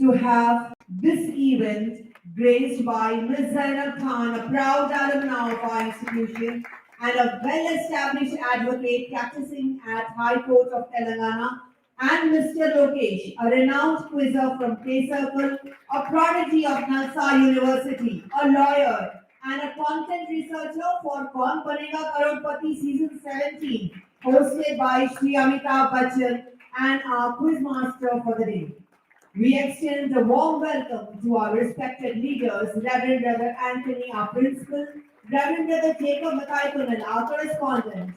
to have this event graced by Ms. Zainab Khan, a proud alumni of our institution and a well-established advocate practicing at High Court of Telangana, and Mr. Lokesh, a renowned quizzer from K Circle, a prodigy of Nalsa University, a lawyer, and a content researcher for Kaun Banega Crorepati Season 17, hosted by Shri Amitabh Bachchan and our quiz master for the day. We extend a warm welcome to our respected leaders, Reverend Brother Anthony, our principal, Reverend Brother Jacob Mathai, our correspondent,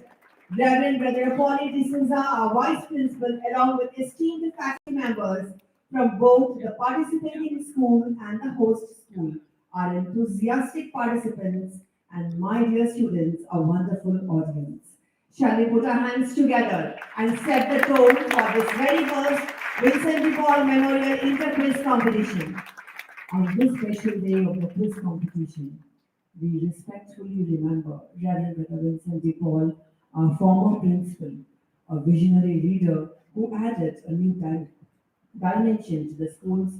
Reverend Brother Apolli D'Souza, our vice principal, along with esteemed faculty members from both the participating school and the host school, our enthusiastic participants, and my dear students, a wonderful audience. Shall we put our hands together and set the tone for this very first Vincent de Paul Memorial Inter-Quiz Competition? On this special day of the quiz competition, we respectfully remember Reverend Brother Vincent de Paul, our former principal, a visionary leader who added a new dimension to the school's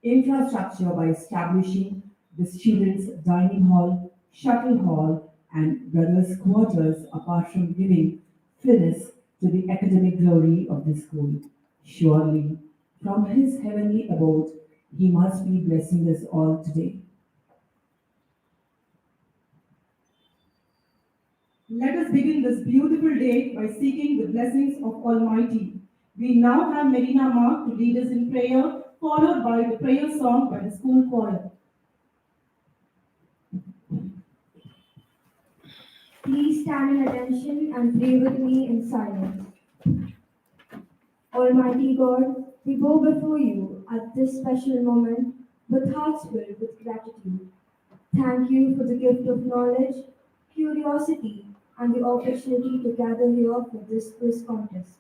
infrastructure by establishing the students' dining hall, shuttle hall, and brothers' quarters, apart from giving finis to the academic glory of the school. Surely, from his heavenly abode, he must be blessing us all today. Let us begin this beautiful day by seeking the blessings of Almighty. We now have Marina Ma to lead us in prayer, followed by the prayer song by the school choir. Please stand in attention and pray with me in silence. Almighty God, we go before you at this special moment with hearts filled with gratitude. Thank you for the gift of knowledge, curiosity, and the opportunity to gather here for this quiz contest.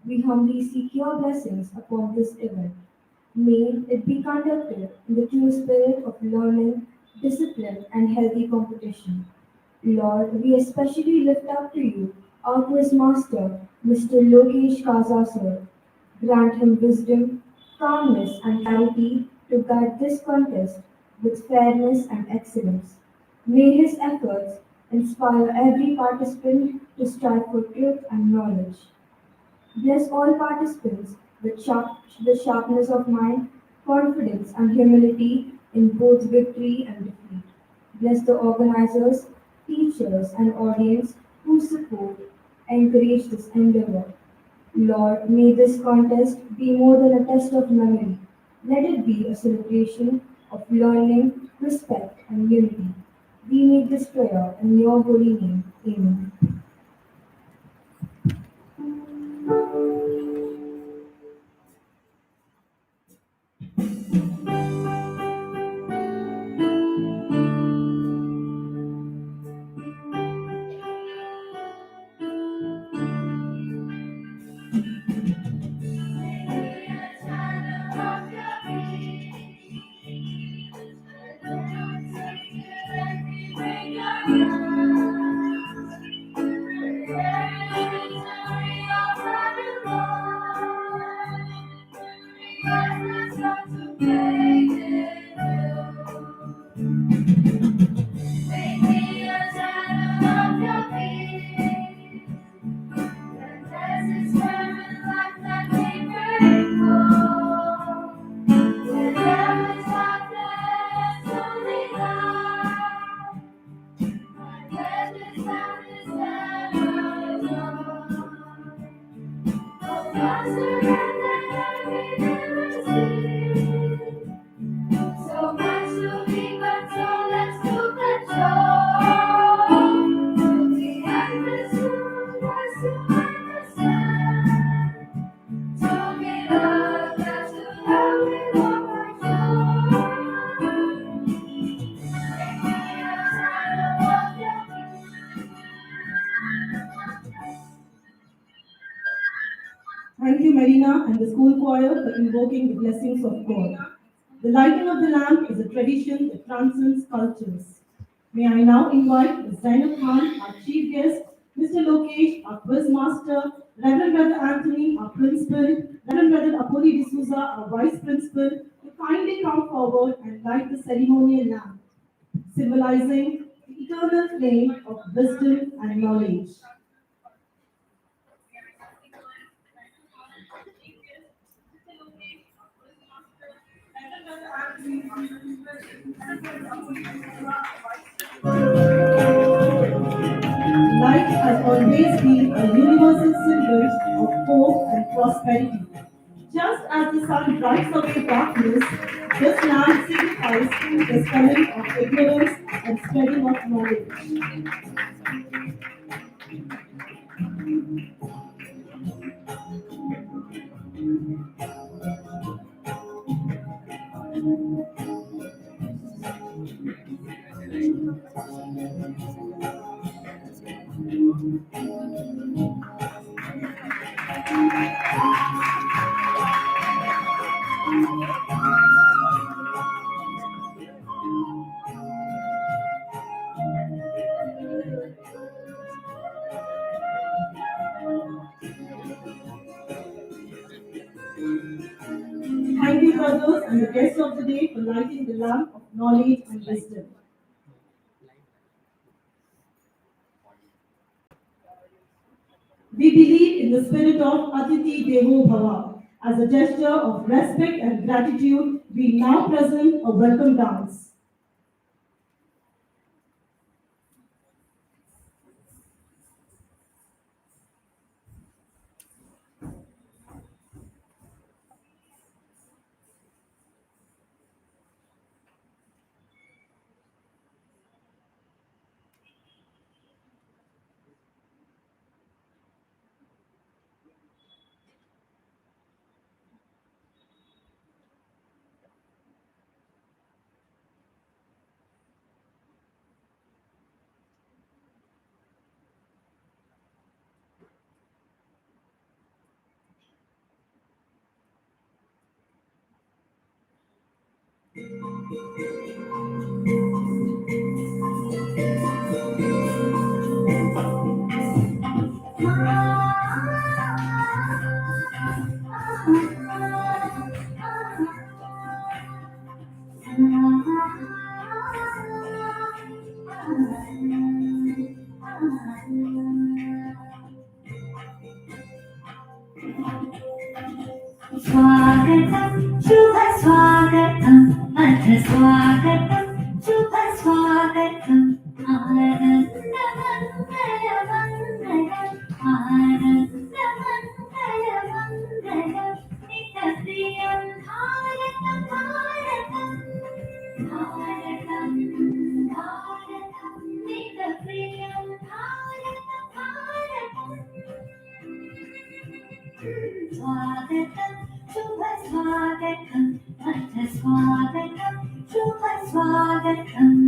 We humbly seek your blessings upon this event. May it be conducted in the true spirit of learning, discipline, and healthy competition. Lord, we especially lift up to you our quiz master, Mr. Lokesh Kaza sir. Grant him wisdom, calmness, and clarity to guide this contest with fairness and excellence. May his efforts inspire every participant to strive for truth and knowledge. Bless all participants with sharpness of mind, confidence, and humility in both victory and defeat. Bless the organizers, teachers, and audience who support, encourage this endeavor. Lord, may this contest be more than a test of memory. Let it be a celebration of learning, respect, and unity. We make this prayer in your holy name. Amen. So much to be controlled, let's do control. The episode was to understand. Told me love, that's to love with all my soul. Make me a sign of what Thank you, Marina and the school choir for invoking the blessings of God. The lighting of the lamp is a tradition that transcends cultures. May I now invite Ms. Zainab Khan, our chief guest, Mr. Lokesh, our quiz master, Reverend Brother Anthony, our principal, Reverend Brother Apolli D'Souza, our vice principal, to kindly come forward and light the ceremonial lamp, symbolizing the eternal flame of wisdom and knowledge. Light has always been a universal symbol of hope and prosperity. Just as the sun drives away darkness, this lamp signifies the spelling of ignorance and spreading of knowledge. Thank you, brothers, and the guests of the day for lighting the lamp of knowledge and wisdom. We believe in the spirit of Atiti Devo Bhava. As a gesture of respect and gratitude, we now present a welcome dance. स्वागतं शुभ स्वागतं अथ स्वागतं शुभ स्वागतम् आनन्दमङ्गलमङ्गलम् आनन्दमङ्गलमङ्गलम् नित्यप्रियं भारतं भारतं भारतं भारतं नित्यप्रियं भारतं भारतम् स्वागतं शुभ स्वागतं अथ स्वागतं शुभ स्वागतम्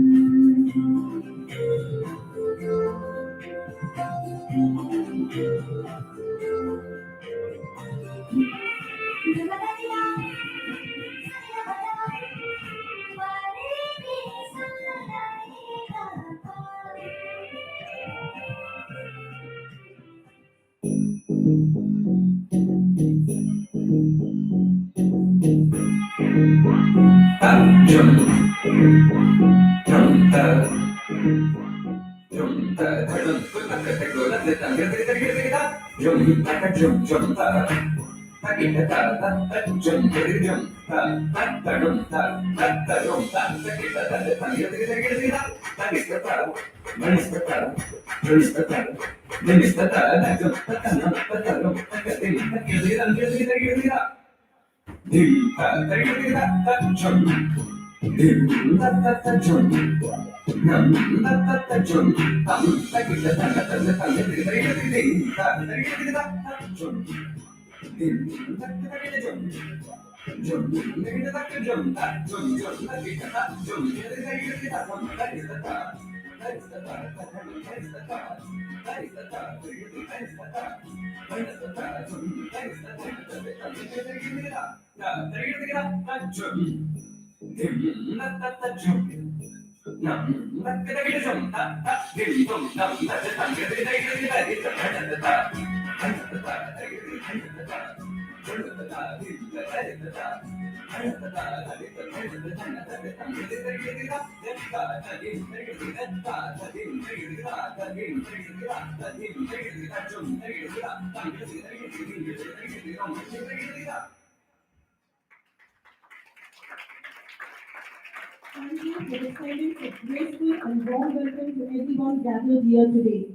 Thank you for extending a graceful and warm welcome to everyone gathered here today.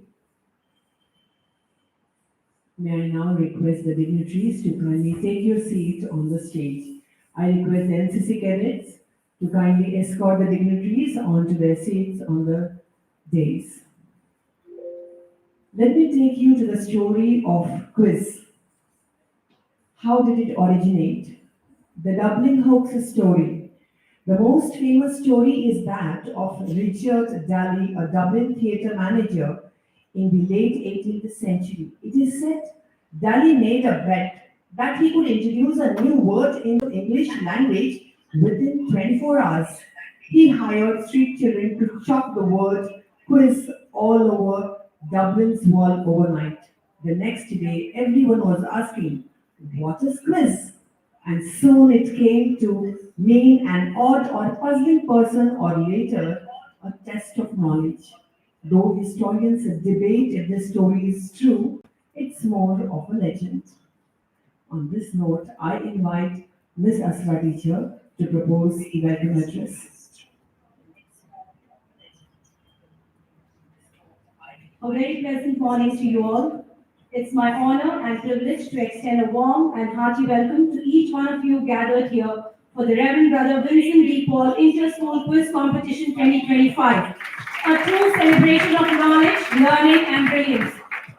May I now request the dignitaries to kindly take your seat on the stage. I request the NCC cadets to kindly escort the dignitaries onto their seats on the dais. Let me take you to the story of quiz. How did it originate? The Dublin hoax story. The most famous story is that of Richard Daly, a Dublin theatre manager in the late 18th century. It is said Daly made a bet that he could introduce a new word in the English language within 24 hours. He hired street children to chalk the word quiz all over Dublin's wall overnight. The next day, everyone was asking, "What is quiz?" And soon it came to mean an odd or puzzling person, or later a test of knowledge. Though historians debate if this story is true, it's more of a legend. On this note, I invite Ms. Asra teacher to propose the welcome address. A very pleasant morning to you all. It's my honor and privilege to extend a warm and hearty welcome to each one of you gathered here for the Reverend Brother Vincent D. Paul Inter-School Quiz Competition 2025, a true celebration of knowledge, learning, and brilliance.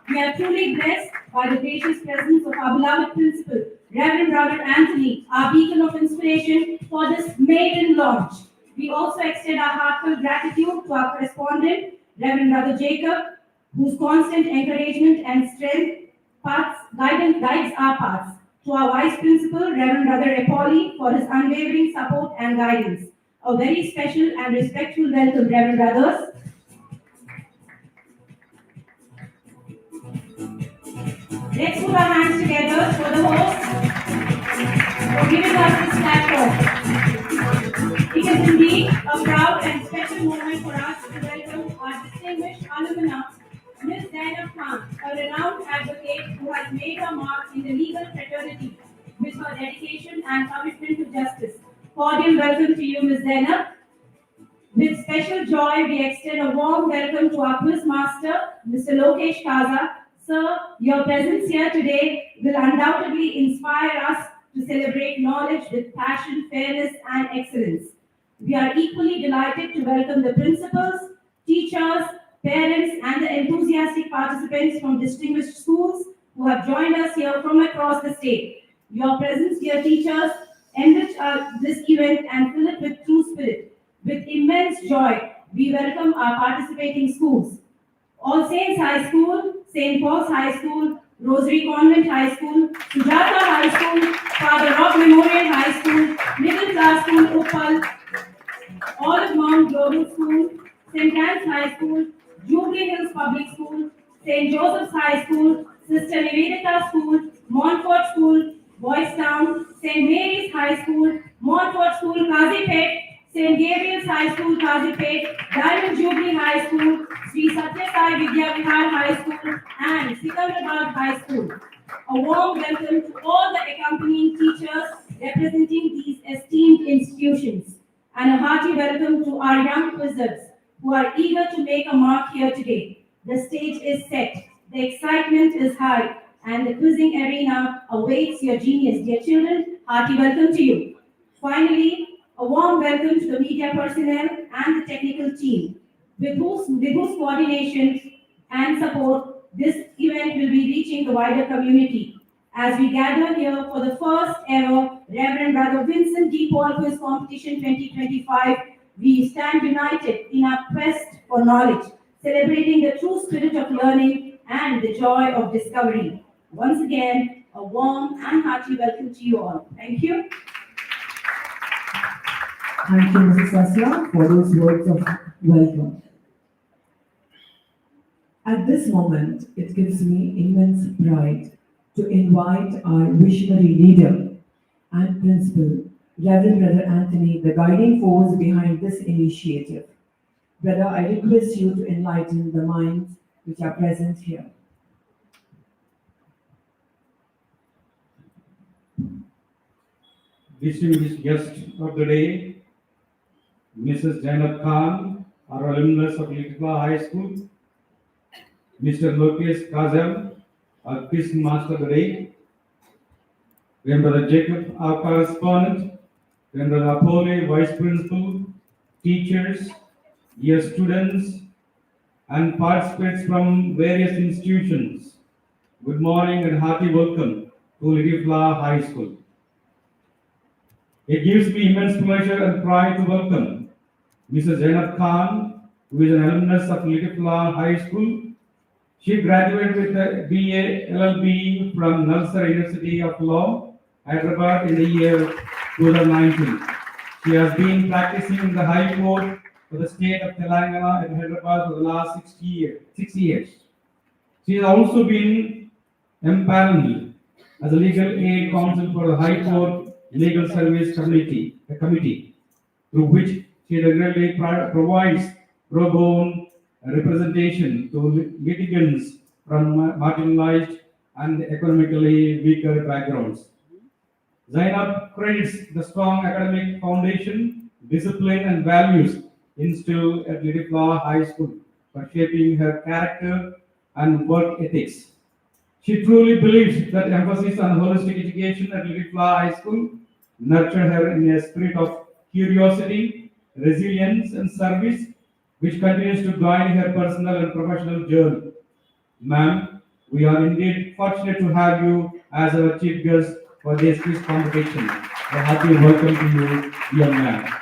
We are truly blessed by the gracious presence of our beloved principal, Reverend Brother Anthony, our beacon of inspiration for this maiden launch. We also extend our heartfelt gratitude to our correspondent, Reverend Brother Jacob, whose constant encouragement and strength guides our paths. To our Vice Principal, Reverend Brother Epoli, for his unwavering support and guidance. A very special and respectful welcome, Reverend Brothers. Let's put our hands together for the host for giving us this platform. It is indeed a proud and special moment for us to welcome our distinguished alumna, Ms. Zainab Khan, a renowned advocate who has made her mark in the legal fraternity with her dedication and commitment to justice. Cordial welcome to you, Ms. Zainab. With special joy, we extend a warm welcome to our quiz master, Mr. Lokesh Kaza. Sir, your presence here today will undoubtedly inspire us to celebrate knowledge with passion, fairness, and excellence. We are equally delighted to welcome the principals, teachers, parents, and the enthusiastic participants from distinguished schools who have joined us here from across the state. Your presence, dear teachers, enrich this event and fill it with true spirit. With immense joy, we welcome our participating schools. All Saints High School, St. Paul's High School, Rosary Convent High School, Sujata High School, Father Rock Memorial High School, Middle Class School Uppal, Olive Mount Global School, St. Anne's High School, Jubilee Hills Public School, St. Joseph's High School, Sister Nivedita School, Montfort School, Boys Town, St. Mary's High School, Montfort School, Kazipet, St. Gabriel's High School, Kazipet, Diamond Jubilee High School, Sri Satya Sai Vidya Vihar High School, and Sikandrabad High School. A warm welcome to all the accompanying teachers representing these esteemed institutions, and a hearty welcome to our young quizzers who are eager to make a mark here today. The stage is set, the excitement is high, and the quizzing arena awaits your genius. Dear children, hearty welcome to you. Finally, a warm welcome to the media personnel and the technical team, with whose coordination and support this event will be reaching the wider community. As we gather here for the first ever Reverend Brother Vincent D. Paul Quiz Competition 2025, we stand united in our quest for knowledge, celebrating the true spirit of learning and the joy of discovery. Once again, a warm and hearty welcome to you all. Thank you. Thank you, Mrs. Sasya, for those words of welcome. At this moment, it gives me immense pride to invite our visionary leader and principal, Reverend Brother Anthony, the guiding force behind this initiative. Brother, I request you to enlighten the minds which are present here. Distinguished guest of the day, Mrs. Jainab Khan, our alumnus of Litla High School, Mr. Lokesh Kazam, our quiz master of the day, Reverend Brother Jacob, our correspondent, Reverend Brother Apollo, vice principal, teachers, dear students, and participants from various institutions. Good morning and hearty welcome to Litla High School. It gives me immense pleasure and pride to welcome Mrs. Zainab Khan, who is an alumnus of Litla High School. She graduated with a BA LLB from Nalsar University of Law, Hyderabad in the year 2019. She has been practicing in the High Court for the state of Telangana and Hyderabad for the last 6 years. She has also been empaneled as a legal aid counsel for the High Court Legal Service Committee, through which she regularly provides pro bono representation to litigants from marginalized and economically weaker backgrounds. Zainab credits the strong academic foundation, discipline, and values instilled at Litla High School for shaping her character and work ethics. She truly believes that emphasis on holistic education at Litla High School nurtured her in a spirit of curiosity, resilience, and service, which continues to guide her personal and professional journey. Ma'am, we are indeed fortunate to have you as our chief guest for this quiz competition. A hearty welcome to you, dear ma'am.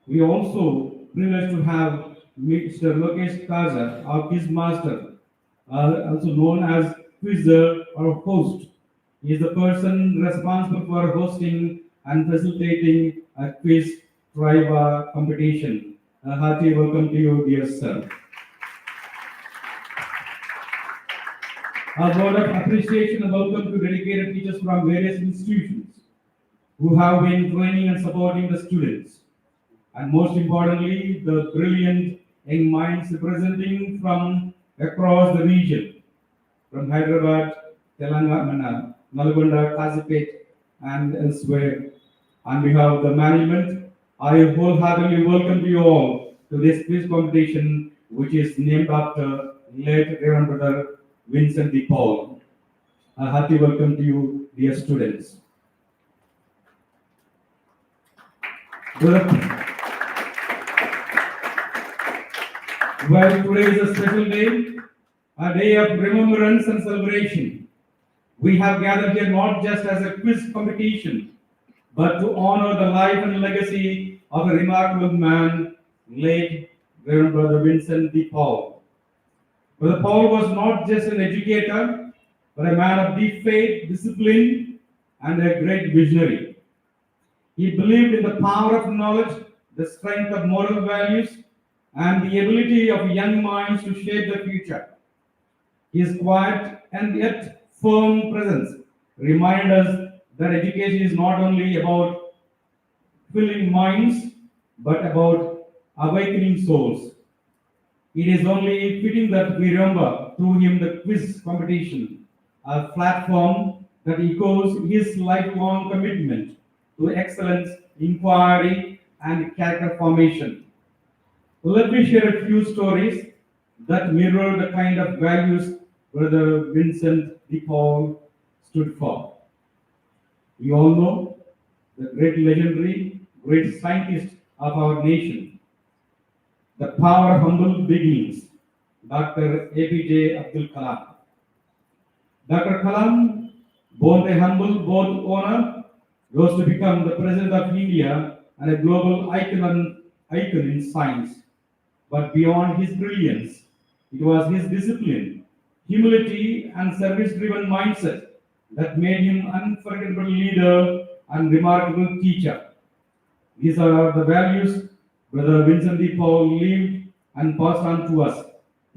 We also privileged to have Mr. Lokesh Kaza, our quiz master, also known as quizzer or host. He is the person responsible for hosting and facilitating a quiz trivia competition. A hearty welcome to you, dear sir. Our word of appreciation and welcome to dedicated teachers from various institutions who have been training and supporting the students. And most importantly, the brilliant young minds representing from across the region, from Hyderabad, Telangana, Nalgonda, Kazipet, and elsewhere. On behalf of the management, I wholeheartedly welcome you all to this quiz competition, which is named after late Reverend Brother Vincent de Paul. A hearty welcome to you, dear students. Well, today is a special day, a day of remembrance and celebration. We have gathered here not just as a quiz competition, but to honor the life and legacy of a remarkable man, late Reverend Brother Vincent de Paul. Brother Paul was not just an educator, but a man of deep faith, discipline, and a great visionary. He believed in the power of knowledge, the strength of moral values, and the ability of young minds to shape the future. His quiet and yet firm presence reminds us that education is not only about filling minds, but about awakening souls. It is only fitting that we remember through him the quiz competition, a platform that echoes his lifelong commitment to excellence, inquiry, and character formation. Let me share a few stories that mirror the kind of values Brother Vincent de Paul stood for. You all know the great legendary, great scientist of our nation, the power of humble beginnings, Dr. APJ Abdul Kalam. Dr. Kalam, born a humble boat owner, rose to become the President of India and a global icon in science. But beyond his brilliance, it was his discipline, humility, and service-driven mindset that made him an unforgettable leader and remarkable teacher. These are the values Brother Vincent de Paul lived and passed on to us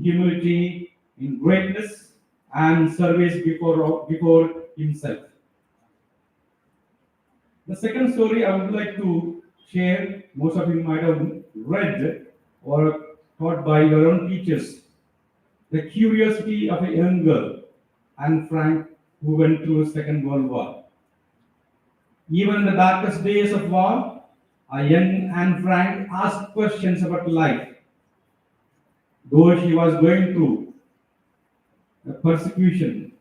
humility in greatness and service before himself. The second story I would like to share, most of you might have read or taught by your own teachers. The curiosity of a young girl, Anne Frank, who went through Second World War. Even in the darkest days of war, a young Anne Frank asked questions about life, though she was going through persecution,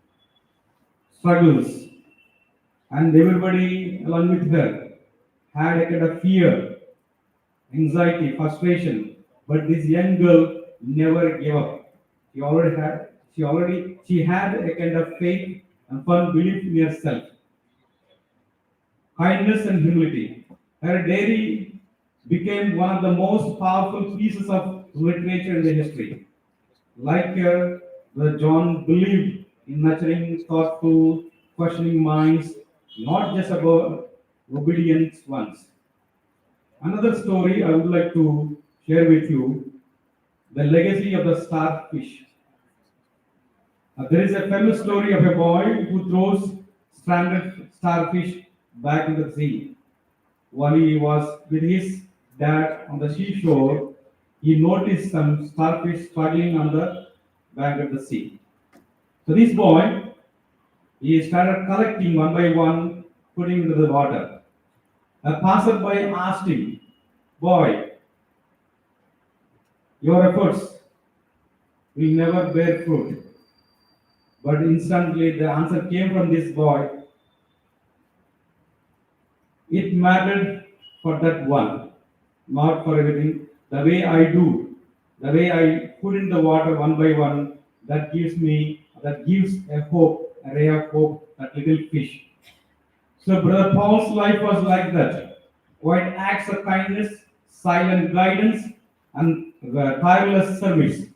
struggles, and everybody along with her had a kind of fear, anxiety, frustration. But this young girl never gave up. She had a kind of faith and firm belief in herself, kindness and humility. Her diary became one of the most powerful pieces of literature in the history. Like her, the John believed in nurturing thoughtful, questioning minds, not just about obedient ones. Another story I would like to share with you, the legacy of the starfish. There is a famous story of a boy who throws stranded starfish back into the sea. While he was with his dad on the seashore, he noticed some starfish struggling on the bank of the sea. So this boy, he started collecting one by one, putting into the water. A passerby asked him, "Boy, your efforts will never bear fruit." But instantly the answer came from this boy, "It mattered for that one, not for everything. The way I do, the way I put in the water one by one, that gives a hope, a ray of hope, that little fish." So Brother Paul's life was like that. Quiet acts of kindness, silent guidance, and tireless service.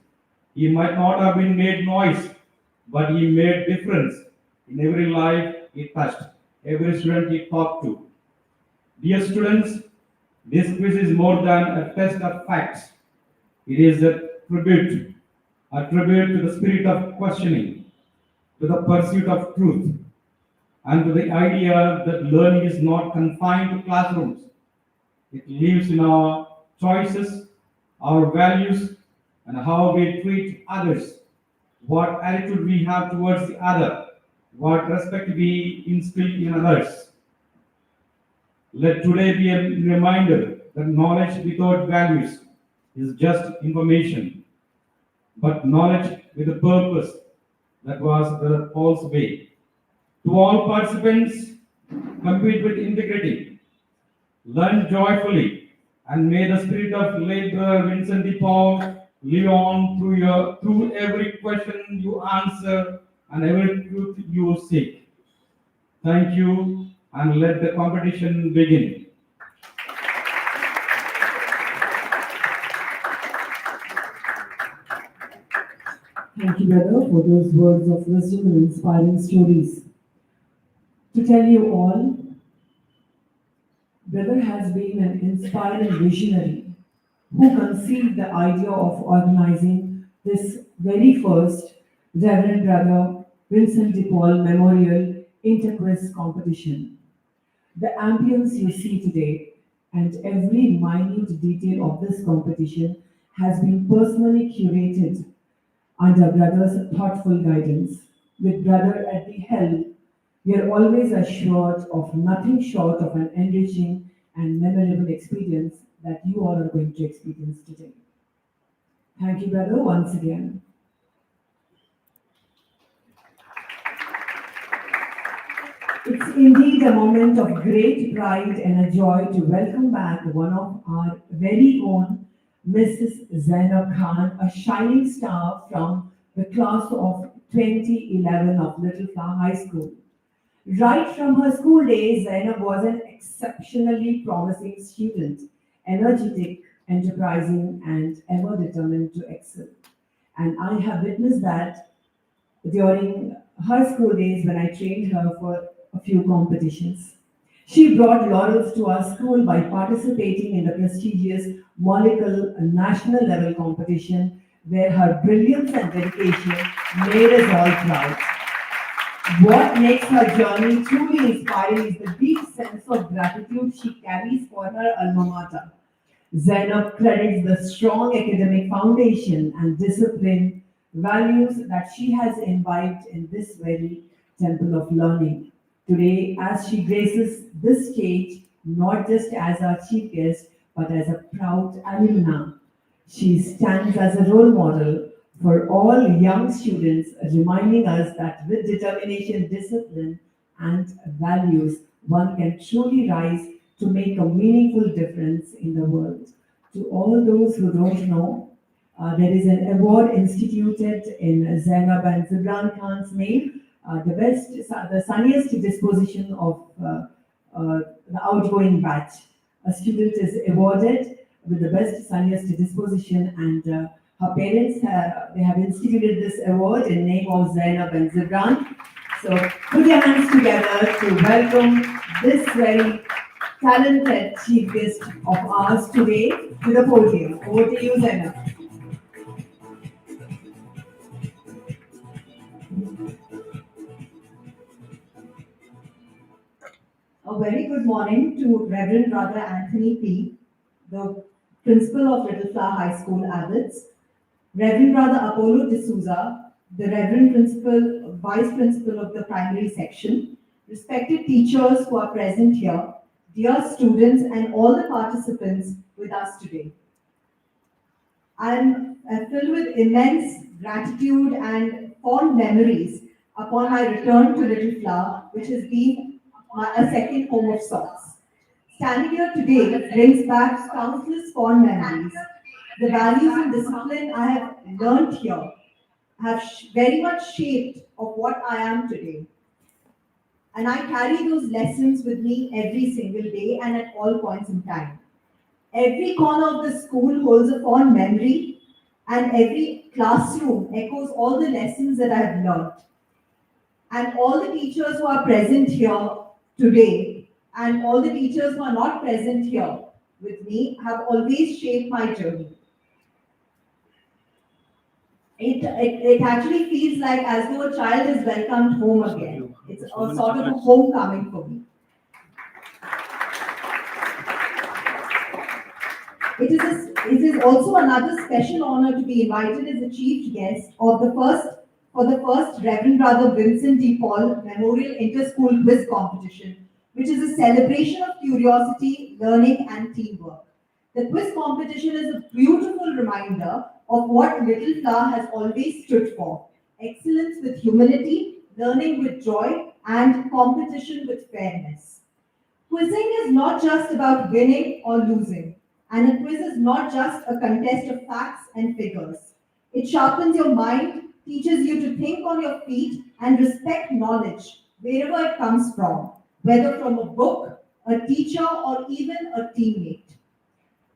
He might not have been made noise, but he made difference in every life he touched, every student he talked to. Dear students, this quiz is more than a test of facts. It is a tribute to the spirit of questioning, to the pursuit of truth, and to the idea that learning is not confined to classrooms. It lives in our choices, our values, and how we treat others, what attitude we have towards the other, what respect we instill in others. Let today be a reminder that knowledge without values is just information, but knowledge with a purpose, that was the Paul's way. To all participants, compete with integrity, learn joyfully, and may the spirit of late brother Vincent de Paul live on through every question you answer and every truth you seek. Thank you, and let the competition begin. Thank you, brother, for those words of wisdom and inspiring stories. To tell you all, brother has been an inspiring visionary who conceived the idea of organizing this very first Reverend Brother Vincent de Paul Memorial Interquiz competition. The ambience you see today and every minute detail of this competition has been personally curated under Brother's thoughtful guidance. With Brother at the helm, we are always assured of nothing short of an enriching and memorable experience that you all are going to experience today. Thank you, Brother, once again. It's indeed a moment of great pride and a joy to welcome back one of our very own Mrs. Zainab Khan, a shining star from the class of 2011 of Little Flower High School. Right from her school days, Zainab was an exceptionally promising student, energetic, enterprising, and ever determined to excel. And I have witnessed that during her school days when I trained her for a few competitions. She brought laurels to our school by participating in the prestigious Molecule national level competition, where her brilliance and dedication made us all proud. What makes her journey truly inspiring is the deep sense of gratitude she carries for her alma mater. Zainab credits the strong academic foundation and discipline values that she has imbibed in this very temple of learning. Today, as she graces this stage, not just as our chief guest, but as a proud alumna, she stands as a role model for all young students, reminding us that with determination, discipline, and values, one can truly rise to make a meaningful difference in the world. To all those who don't know, there is an award instituted in Zainab and Zibran Khan's name, the sunniest disposition of the outgoing batch. A student is awarded with the best, sunniest disposition, and her parents they have instituted this award in name of Zainab and Zibran. So put your hands together to welcome this very talented chief guest of ours today to the podium. Over to you, Zainab. A very good morning to Reverend Brother Anthony P., the principal of Little Flower High School, Abbots, Reverend Brother Apollo D'Souza, the Reverend Principal, Vice Principal of the Primary Section, respected teachers who are present here, dear students, and all the participants with us today. I'm filled with immense gratitude and fond memories upon my return to Little Flower, which has been a second home of sorts. Standing here today brings back countless fond memories. The values and discipline I have learned here have very much shaped of what I am today. And I carry those lessons with me every single day and at all points in time. Every corner of the school holds a fond memory, and every classroom echoes all the lessons that I have learned. And all the teachers who are present here today, and all the teachers who are not present here with me, have always shaped my journey. It actually feels like as though a child is welcomed home again. It's a sort of a homecoming for me. It is also another special honor to be invited as a chief guest of the first Reverend Brother Vincent D. Paul Memorial Inter-School Quiz Competition, which is a celebration of curiosity, learning, and teamwork. The quiz competition is a beautiful reminder of what Little Flower has always stood for: excellence with humility, learning with joy, and competition with fairness. Quizzing is not just about winning or losing, and a quiz is not just a contest of facts and figures. It sharpens your mind, teaches you to think on your feet, and respect knowledge wherever it comes from, whether from a book, a teacher, or even a teammate.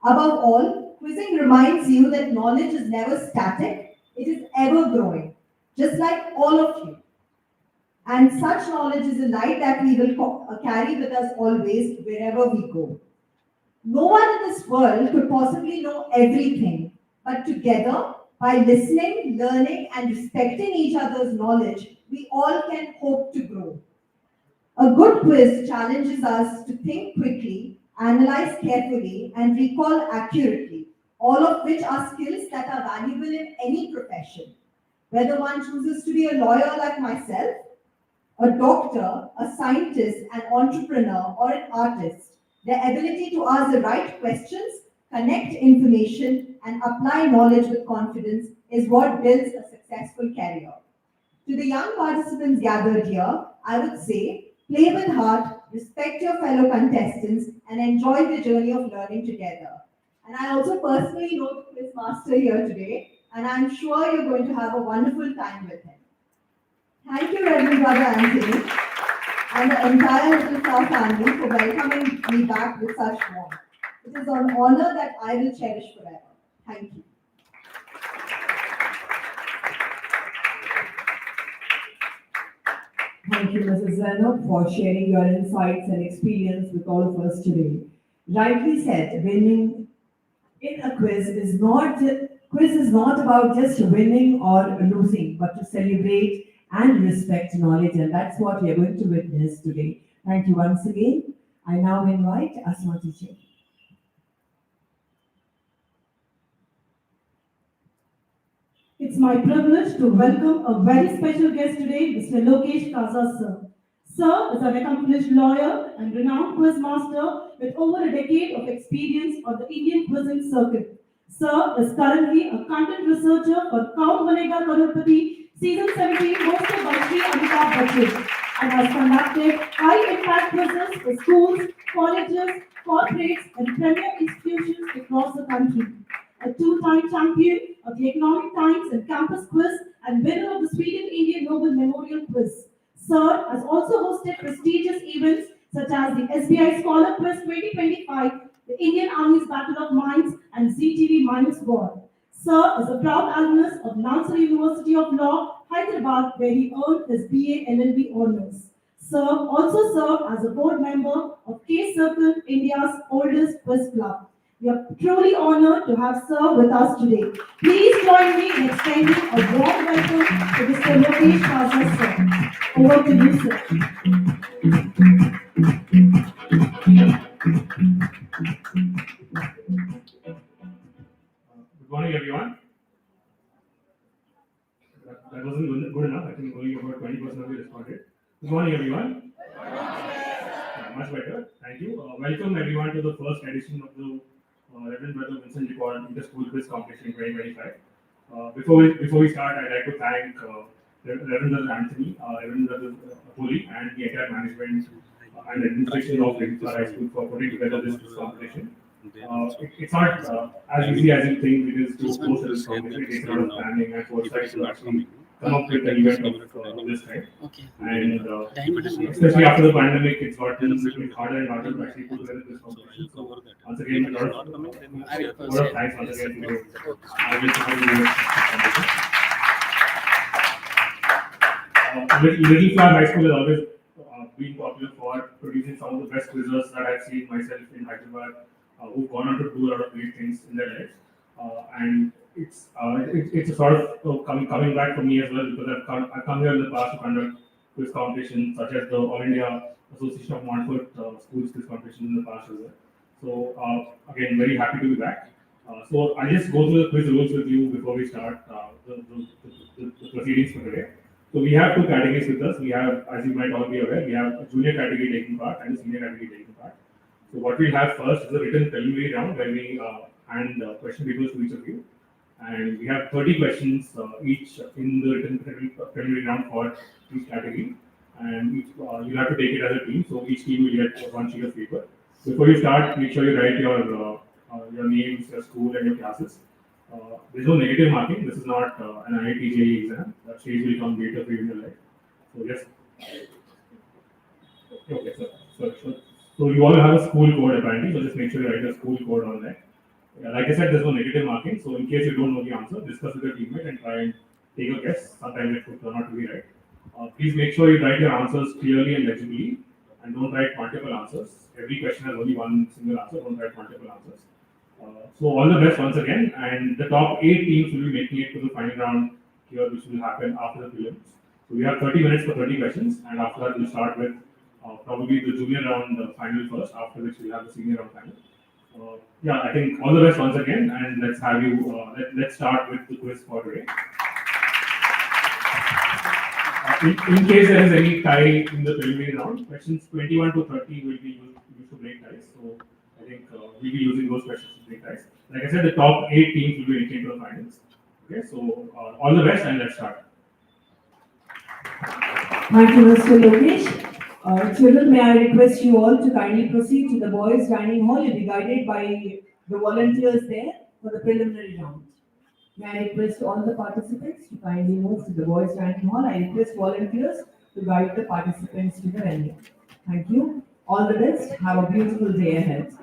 Above all, quizzing reminds you that knowledge is never static, it is ever growing, just like all of you. And such knowledge is a light that we will carry with us always wherever we go. No one in this world could possibly know everything, but together, by listening, learning, and respecting each other's knowledge, we all can hope to grow. A good quiz challenges us to think quickly, analyze carefully, and recall accurately, all of which are skills that are valuable in any profession. Whether one chooses to be a lawyer like myself, a doctor, a scientist, an entrepreneur, or an artist, their ability to ask the right questions, connect information, and apply knowledge with confidence is what builds a successful career. To the young participants gathered here, I would say, play with heart, respect your fellow contestants, and enjoy the journey of learning together. And I also personally know the quiz master here today, and I'm sure you're going to have a wonderful time with him. Thank you, Reverend Brother Anthony, and the entire Little Flower family for welcoming me back with such warmth. It is an honor that I will cherish forever. Thank you. Thank you, Mrs. Zainab, for sharing your insights and experience with all of us today. Rightly said, winning in a quiz is not about just winning or losing, but to celebrate and respect knowledge, and that's what we are going to witness today. Thank you once again. I now invite Asma teacher. It's my privilege to welcome a very special guest today, Mr. Lokesh Kaza, sir. Sir is an accomplished lawyer and renowned quiz master with over a decade of experience on the Indian quizzing circuit. Sir is currently a content researcher for Kaun Banega Karorpati Season 17 hosted by Sri Amitabh Bachchan and has conducted high-impact quizzes for schools, colleges, corporates and premier institutions across the country. A two-time champion of the Economic Times and Campus Quiz and winner of the Sweden Indian Nobel Memorial Quiz. Sir has also hosted prestigious events such as the SBI Scholar Quiz 2025, the Indian Army's Battle of Mines, and ZTV Mines War. Sir is a proud alumnus of Nalsar University of Law, Hyderabad, where he earned his BA LLB honors. Sir also served as a board member of K Circle, India's oldest quiz club. We are truly honored to have Sir with us today. Please join me in extending a warm welcome to Mr. Lokesh Kaza, sir. Over to you, sir. Good morning, everyone. That wasn't good enough. I think only about 20% of you responded. Good morning, everyone. Yeah, much better. Thank you. Welcome, everyone, to the first edition of the Reverend Brother Vincent Inter-School Quiz Competition 2025. Before we start, I'd like to thank Reverend Brother Anthony, Reverend Brother Poli, and the entire management and administration of Vincent High School for putting together this competition. It's not as easy as you think it is to host this competition. It takes a lot of planning and foresight to actually come up with an event of this kind. And especially after the pandemic, it's gotten harder and harder to actually put together this competition. So once again, a lot of thanks once again to you. Little Flower High School has always been popular for producing some of the best quizzers that I've seen myself in Hyderabad, who've gone on to do a lot of great things in their lives. And it's a sort of coming back for me as well, because I've come here in the past to conduct quiz competitions such as the All India Association of Montfort Schools quiz competition in the past as well. So again, very happy to be back. So I'll just go through the quiz rules with you before we start the proceedings for today. So we have two categories with us. We have, as you might all be aware, we have a junior category taking part and a senior category taking part. So what we'll have first is a written preliminary round where we hand question papers to each of you. And we have 30 questions each in the written preliminary round for each category. And you'll have to take it as a team. So each team will get one sheet of paper. Before you start, make sure you write your names, your school, and your classes. There's no negative marking. This is not an IIT JEE exam. That stage will come later for you in your life. So yes. Okay, so you all have a school code apparently. So just make sure you write the school code on there. Like I said, there's no negative marking. So in case you don't know the answer, discuss with your teammate and try and take a guess. Sometimes it could turn out to be right. Please make sure you write your answers clearly and legibly, and don't write multiple answers. Every question has only one single answer. Don't write multiple answers. So all the best once again, and the top 8 teams will be making it to the final round here, which will happen after the prelims. So we have 30 minutes for 30 questions, and after that we'll start with probably the junior round final first, after which we'll have the senior round final. Yeah, I think all the best once again, and let's have you. Let's start with the quiz for today. In case there is any tie in the preliminary round, questions 21 to 30 will be used to break ties. So I think we'll be using those questions to break ties. Like I said, the top 8 teams will be entering to the finals. Okay, so all the best, and let's start. Thank you, Mr. Lokesh. Children, may I request you all to kindly proceed to the boys' dining hall and be guided by the volunteers there for the preliminary round. May I request all the participants to kindly move to the boys' dining hall. I request volunteers to guide the participants to the venue. Thank you. All the best. Have a beautiful day ahead.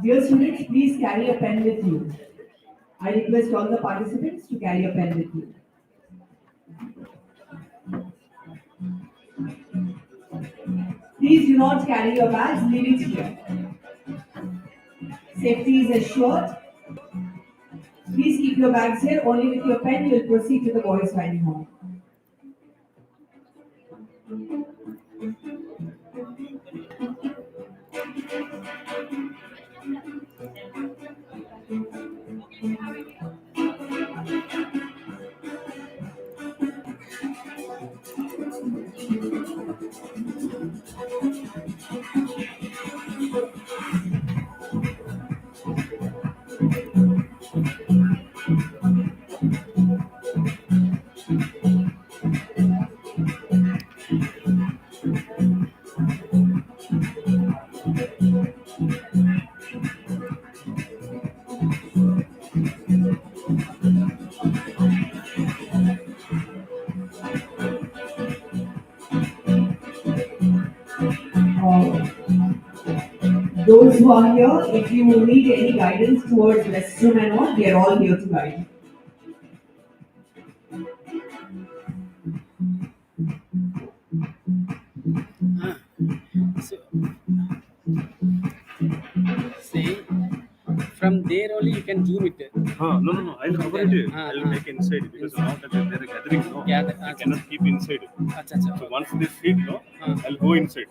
Dear students, please carry a pen with you. I request all the participants to carry a pen with you. Please do not carry your bags, leave it here. Safety is assured. Please keep your bags here. Only with your pen you will proceed to the boys' dining hall. Uh, those who are here, if you need any guidance towards restroom and all, we are all here to guide. So, see, from there only you can zoom it. No. I'll cover it. I'll Ah. make inside because now that they're gathering, no, Gather- I cannot keep inside. Acha, acha. So once they sit, no, Ah. I'll go inside.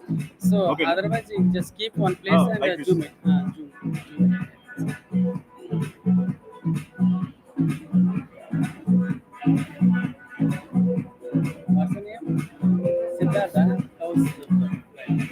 So Okay. otherwise you just keep one place and like this. zoom it. Zoom it. What's the name? Siddhartha. House. Right.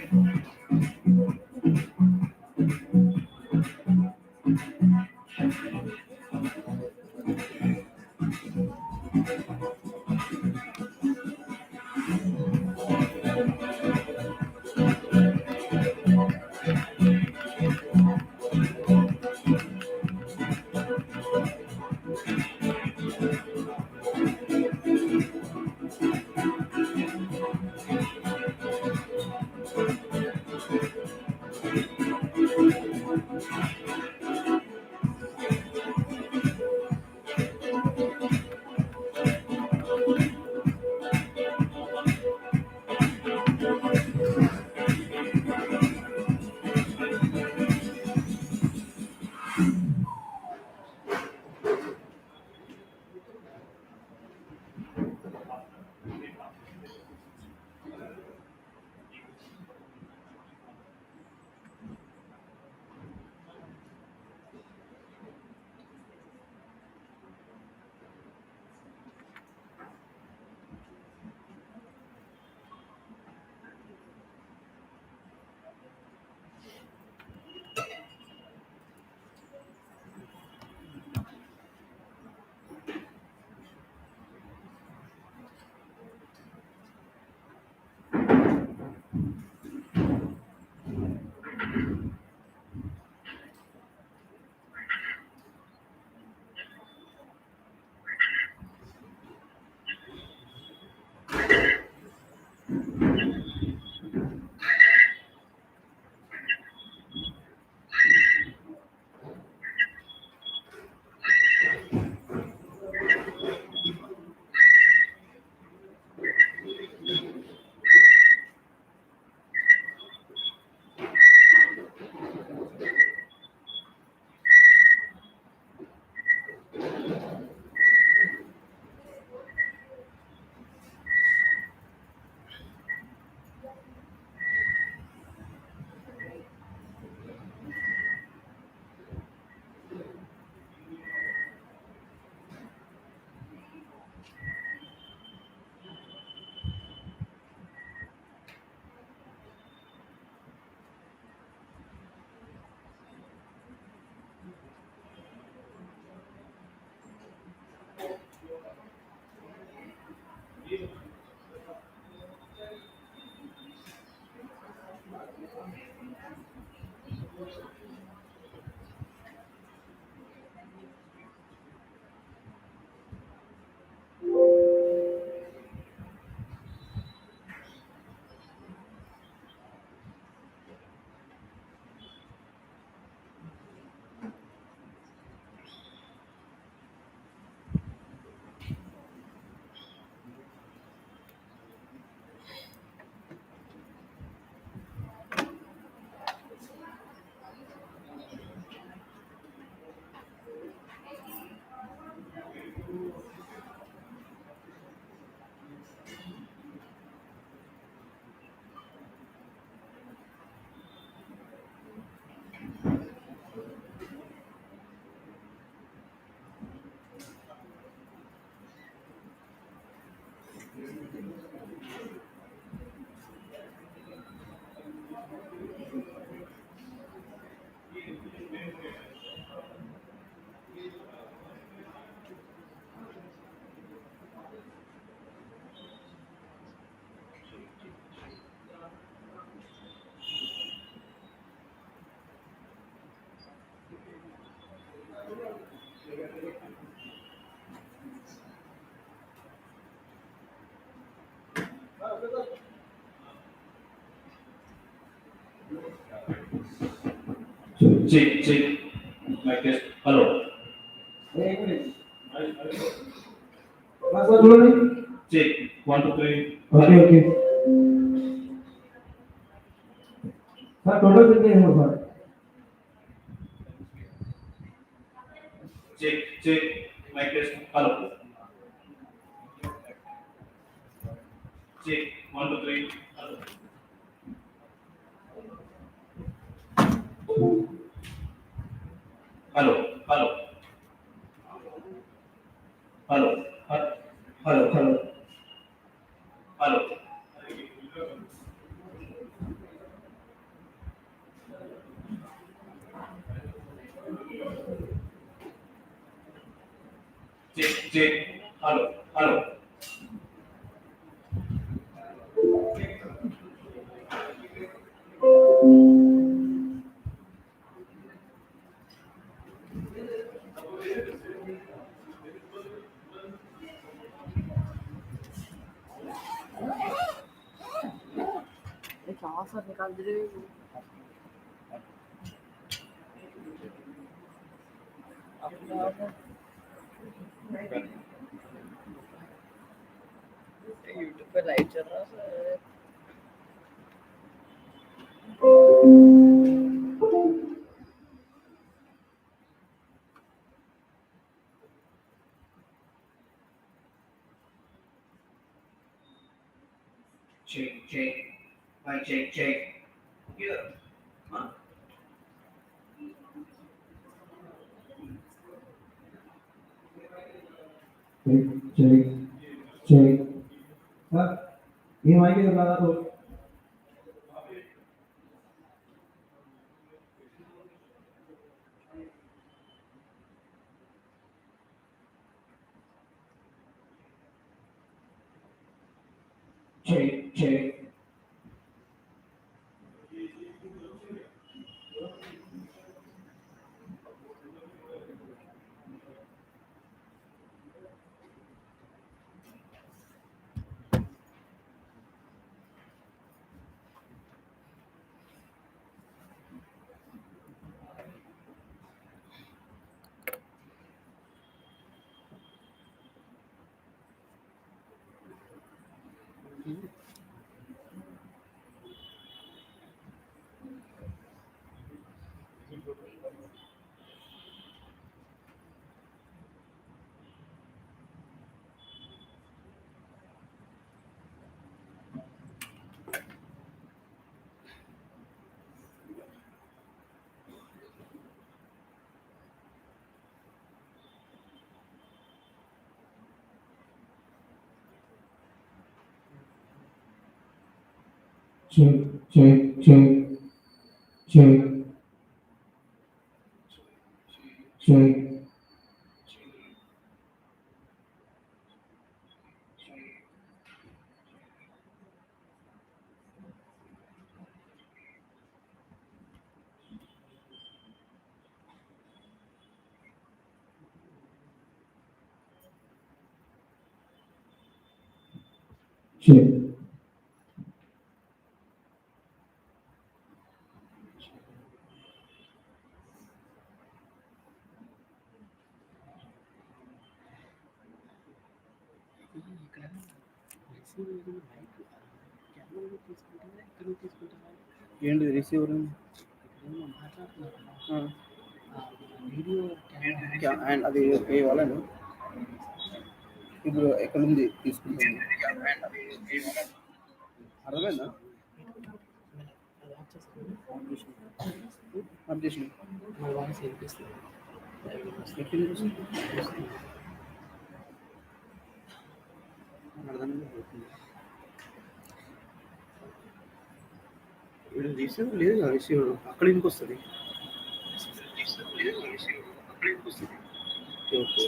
Check, check. Like this. Hello. Check. 1, 2, 3. Okay, okay. Sir, total कितने हैं sir? Check, check. Like this. Hello. Check. 1, 2, 3. Hello. Hello. Hello. Hello. Hello. Hello. Hello. Check, check. Hello. Hello. YouTube पे live चल रहा है Check, check. Mic check, check. Yeah. Huh? Check, check, check. Sir, ये mic इधर लगा दो. Check, check. Check, check, check, check, check. Check. ఇక్కడ receiver mic camera తీసుకుంటారా ఇక్కడ తీసుకుంటారా ఏంటి రిసీవర్ మాట్లాడుతున్నారు వీడియో అండ్ అది వాళ్ళను ఇప్పుడు ఎక్కడ ఉంది తీసుకుంటాను అర్థమైందా అప్డేషన్ మా వాయిస్ వినిపిస్తుంది ఎక్కడ వినిపిస్తుంది రిసీవర్ లేదు కదా రిసీవర్ అక్కడ ఇంటికి వస్తుంది okay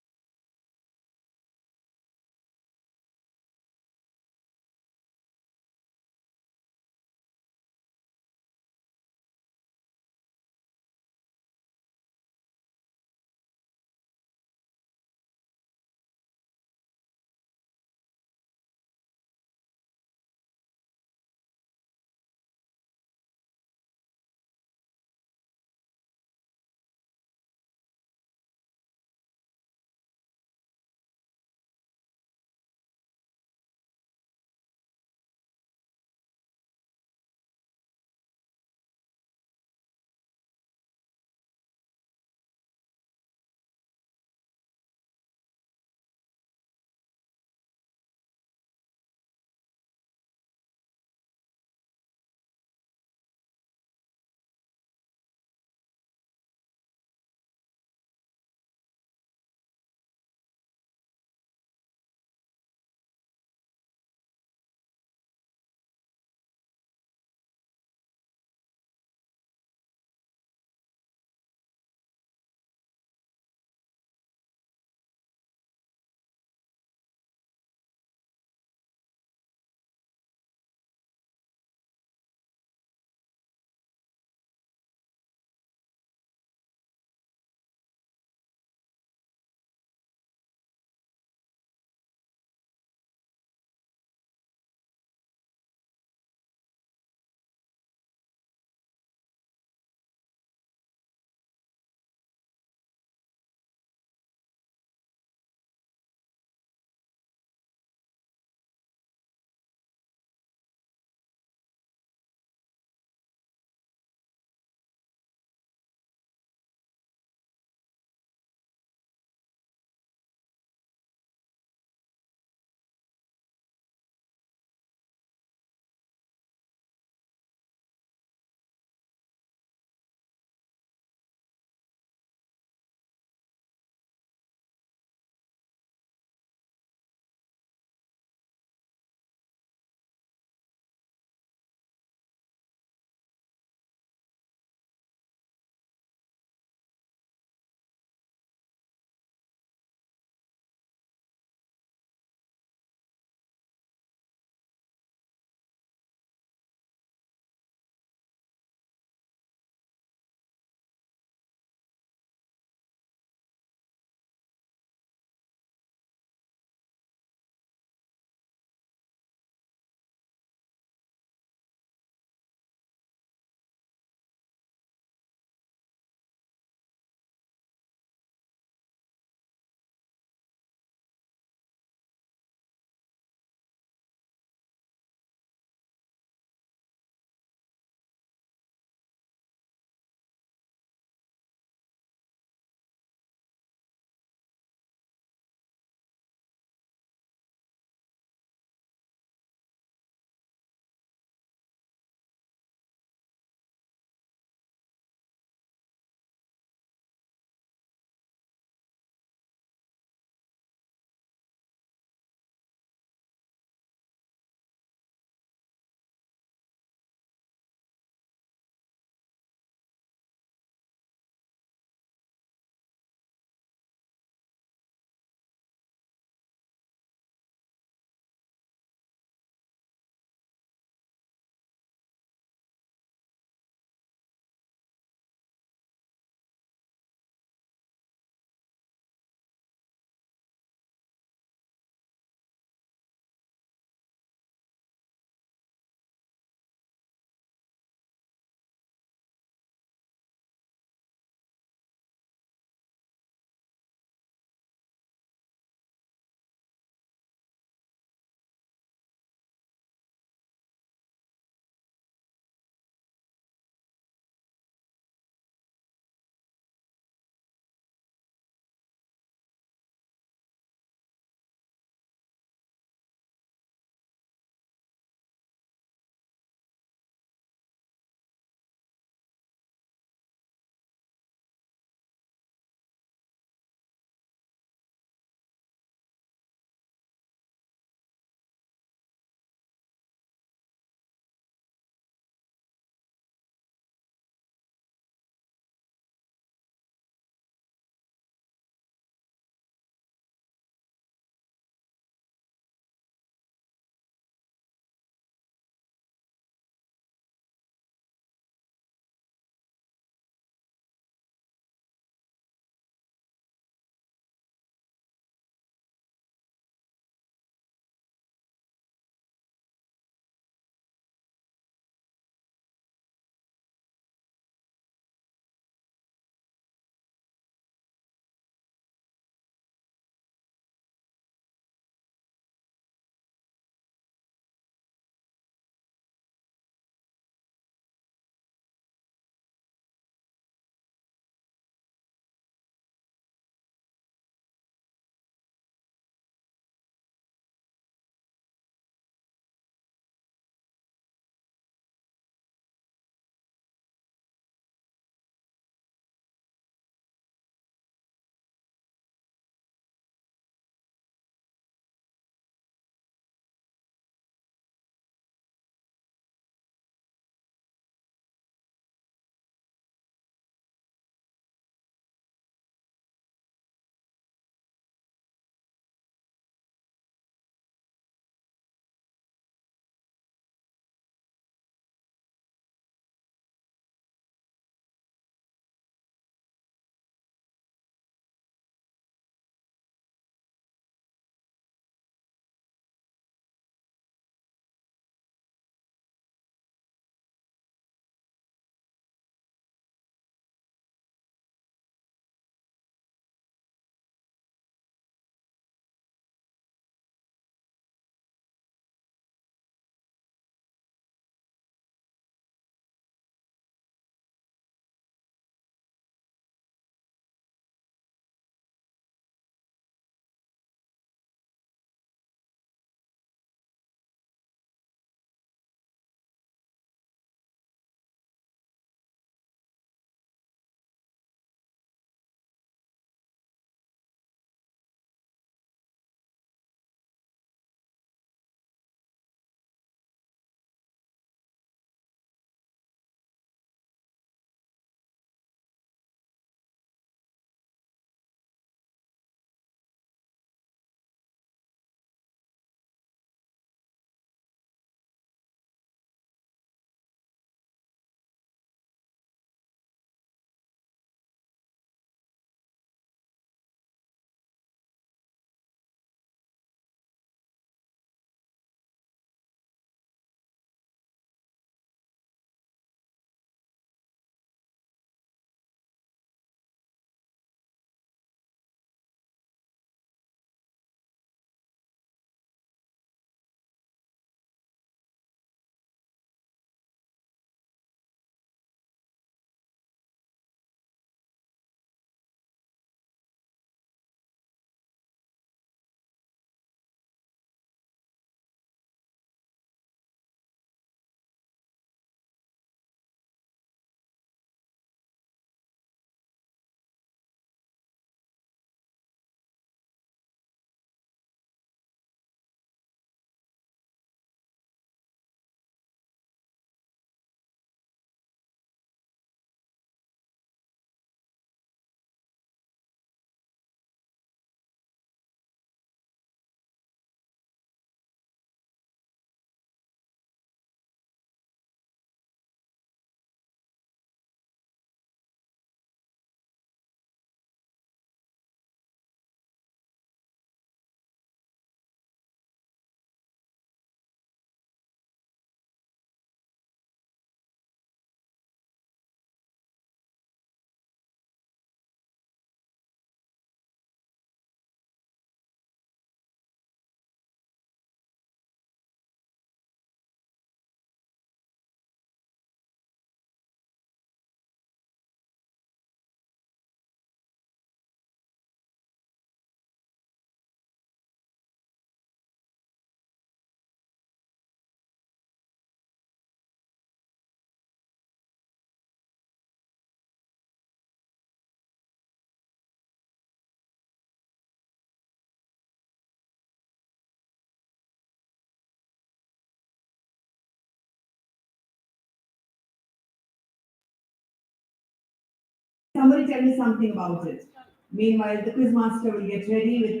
somebody tell me something about it. Meanwhile, the quiz master will get ready with.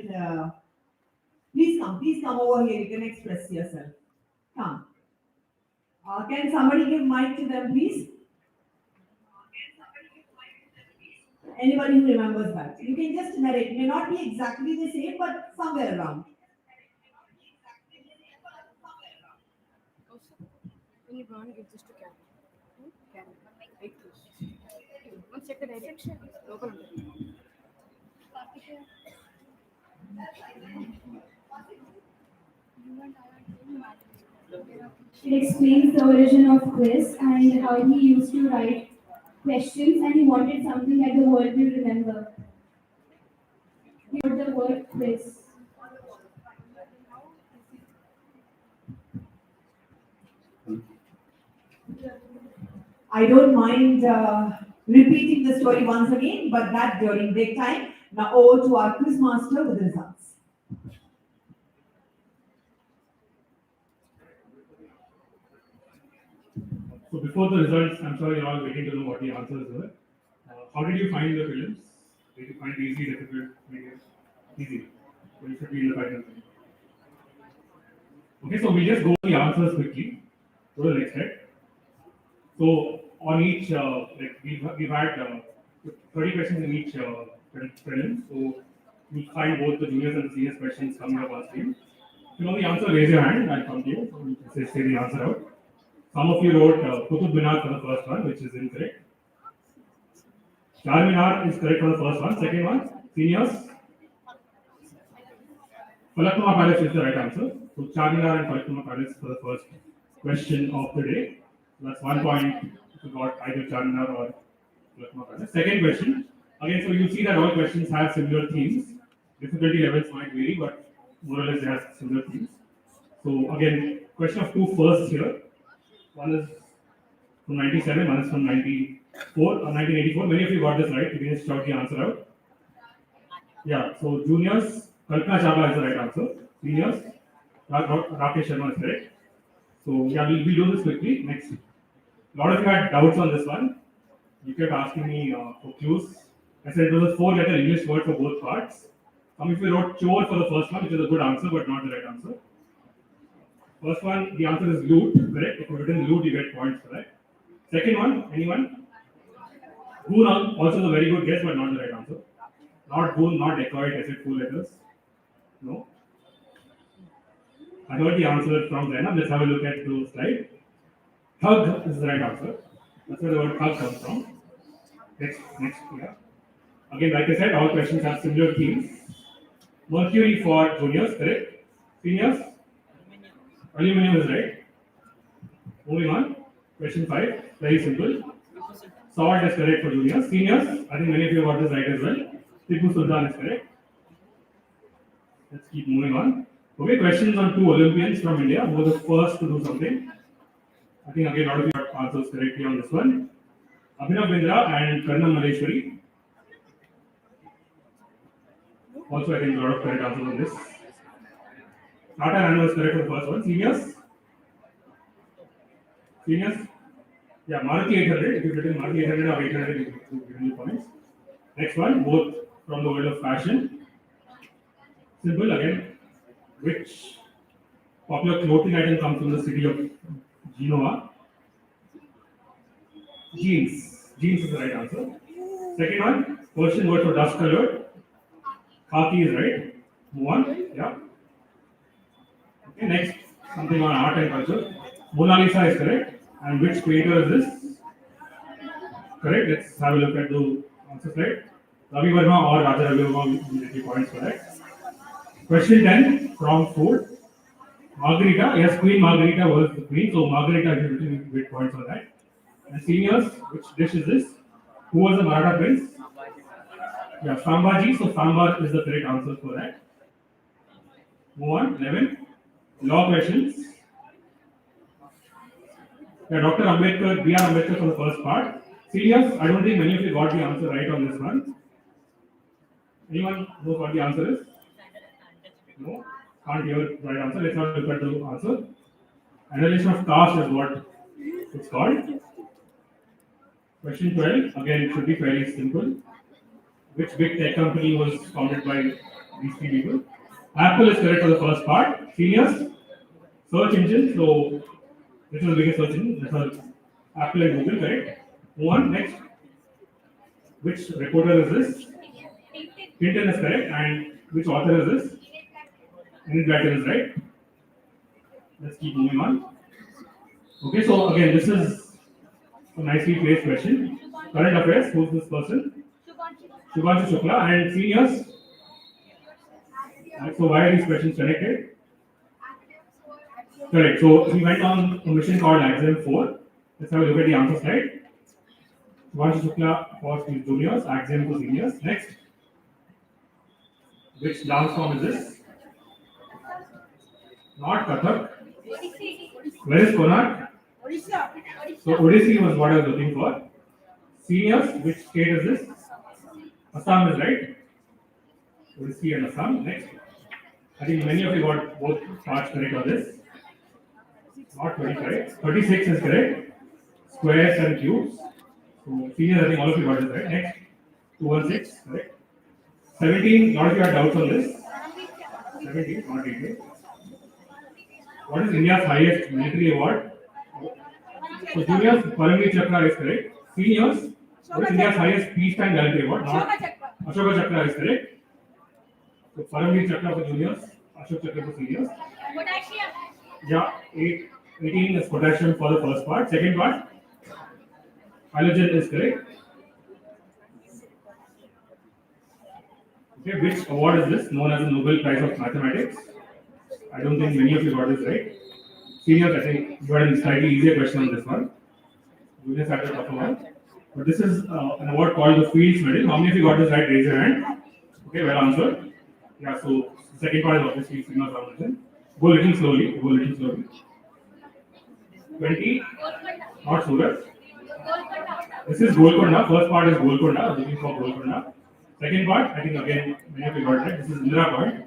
Please come over here. You can express yourself. Come. Can somebody give mic to them, please? Anybody who remembers that. You can just narrate. It may not be exactly the same, but somewhere around. When you go and give this to Karen. Karen, like this. Once check the direction. Open it. It explains the origin of quiz and how he used to write questions and he wanted something that the world will remember. He wrote the word quiz. I don't mind repeating the story once again, but that during break time. Now over to our quiz master with the results. So before the results, I'm sure you're all waiting to know what the answers were. How did you find the films? Did you find it easy, difficult, medium? Easy. So you should be in the final. Okay, so we just go the answers quickly. Go to the next slide. So on each, we've had 30 questions in each prelim. So you'll find both the juniors and the seniors questions coming up on screen. If you know the answer, raise your hand. I'll come to you. So you can say the answer out. Some of you wrote Qutub Minar for the first one, which is incorrect. Charminar is correct for the first one. Second one, seniors. Falaknuma Palace is the right answer. So Charminar and Falaknuma Palace for the first question of the day. So that's 1 point if you got either Charminar or Falaknuma Palace. Second question. Again, so you'll see that all questions have similar themes. Difficulty levels might vary, but more or less they have similar themes. So again, question of 2 first here. One is from 97, one is from 94 or 1984. Many of you got this right. You can just shout the answer out. Yeah, so juniors, Kalpana Chawla is the right answer. Seniors, Rakesh Sharma is correct. So yeah, we'll do this quickly. Next. A lot of you had doubts on this one. You kept asking me for clues. I said it was a 4-letter English word for both parts. Some of you wrote chore for the first one, which is a good answer, but not the right answer. First one, the answer is loot, correct? If you written loot, you get points for that. Second one, anyone? Goon also is a very good guess, but not the right answer. Not goon, not dacoit, I said 4 letters. No. I heard the answer from Zainab. Let's have a look at the slide. Hug is the right answer. That's where the word hug comes from. Next, yeah. Again, like I said, all questions have similar themes. Mercury for juniors, correct? Seniors? Aluminium is right. Moving on. Question 5. Very simple. Salt is correct for juniors. Seniors, I think many of you got this right as well. Tipu Sultan is correct. Let's keep moving on. Okay, questions on 2 Olympians from India who were the first to do something. I think again a lot of you got answers correctly on this one. Abhinav Bindra and Karnam Maleshwari. Also, I think a lot of correct answers on this. Tata Nano is correct for the first one. Seniors? Seniors? Yeah, Maruti 800. If you've written Maruti 800 or 800, you give you points. Next one, both from the world of fashion. Simple again. Which popular clothing item comes from the city of Genoa? Jeans. Jeans is the right answer. Second one, Persian word for dust colored. Khaki is right. Move on. Yeah. Okay, next, something on art and culture. Mona Lisa is correct. And which painter is this? Correct. Let's have a look at the answer slide. Ravi Verma or Raja Ravi Verma will get you points for that. Question 10 from food. Margarita. Yes, Queen Margarita was the queen. So Margarita is written with points for that. And seniors, which dish is this? Who was the Maratha prince? Yeah, Sambhaji. So Sambar is the correct answer for that. Move on. 11. Law questions. Yeah, Dr. Ambedkar, B.R. Ambedkar for the first part. Seniors, I don't think many of you got the answer right on this one. Anyone knows what the answer is? No? Can't hear the right answer. Let's not look at the answer. Annihilation of caste is what it's called. Question 12, again, it should be fairly simple. Which big tech company was founded by these three people? Apple is correct for the first part. Seniors, search engine. So, this is the biggest search engine. That's all. Apple and Google, correct? Move on, next. Which reporter is this? Clinton is correct. And which author is this? Enid Blyton is right. Let's keep moving on. Okay, so again, this is a nicely placed question. Current affairs, who's this person? Shubhanshu Shukla and seniors. So why are these questions connected? Correct. So he went on a mission called Axiom 4. Let's have a look at the answer slide. Shubhanshu Shukla for juniors, Axiom to seniors. Next. Which dance form is this? Not Kathak. Where is Konark? So Odissi was what I was looking for. Seniors, which state is this? Assam is right. Odissi and Assam. Next. I think many of you got both parts correct on this. Not 25. 36 is correct. Squares and cubes. So seniors, I think all of you got this right. Next. 216, correct. 17, lot of you have doubts on this. 17, not 18. What is India's highest military award? So juniors, Paramveer Chakra is correct. Seniors, what is India's highest peacetime gallantry award? Not Ashoka Chakra is correct. So Paramveer Chakra for juniors, Ashoka Chakra for seniors. Yeah, 18 is potassium for the first part. Second part, halogen is correct. Okay, which award is this? Known as the Nobel Prize of Mathematics. I don't think many of you got this right. Seniors, I think you had a slightly easier question on this one. Juniors had a tougher one. But this is an award called the Fields Medal. How many of you got this right? Raise your hand. Okay, well answered. Yeah, so the second part is obviously seniors nomination. Go a little slowly. 20, not Surat. This is Golconda. First part is Golconda. I was looking for Golconda. Second part, I think again many of you got it. This is Indira Point.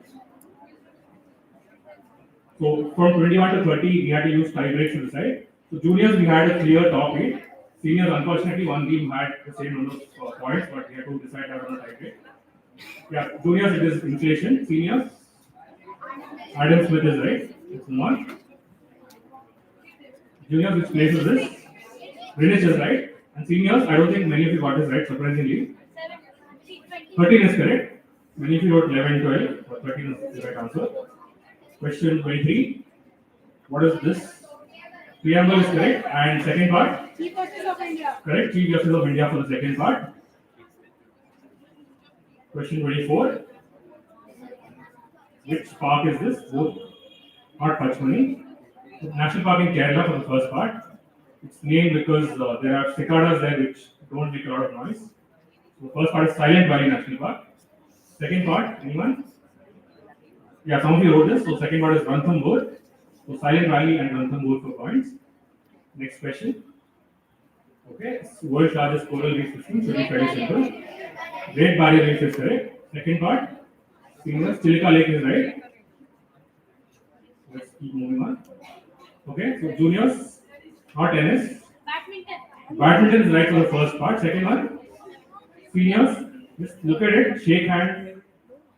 So from 21 to 30, we had to use tie breaks to decide. So juniors, we had a clear top 8. Seniors, unfortunately, one team had the same number of points, but we had to decide on a tie break. Yeah, juniors, it is inflation. Seniors, Adam Smith is right. It's one. Juniors, which place is this? Greenwich is right. And seniors, I don't think many of you got this right, surprisingly. 13 is correct. Many of you wrote 11, 12, but 13 is the right answer. Question 23. What is this? Preamble is correct. And second part? Chief Justice of India. Correct. Chief Justice of India for the second part. Question 24. Which park is this? Both. Not Pachmani. National Park in Kerala for the first part. It's named because there are cicadas there which don't make a lot of noise. So the first part is Silent Valley National Park. Second part, anyone? Yeah, some of you wrote this. So second part is Ranthambore. So Silent Valley and Ranthambore for points. Next question. Okay, world's largest coral reef system should be fairly simple. Great Barrier Reef is correct. Second part, seniors, Chilika Lake is right. Let's keep moving on. Okay, so juniors, not tennis. Badminton is right for the first part. Second one, seniors, just look at it, shake hand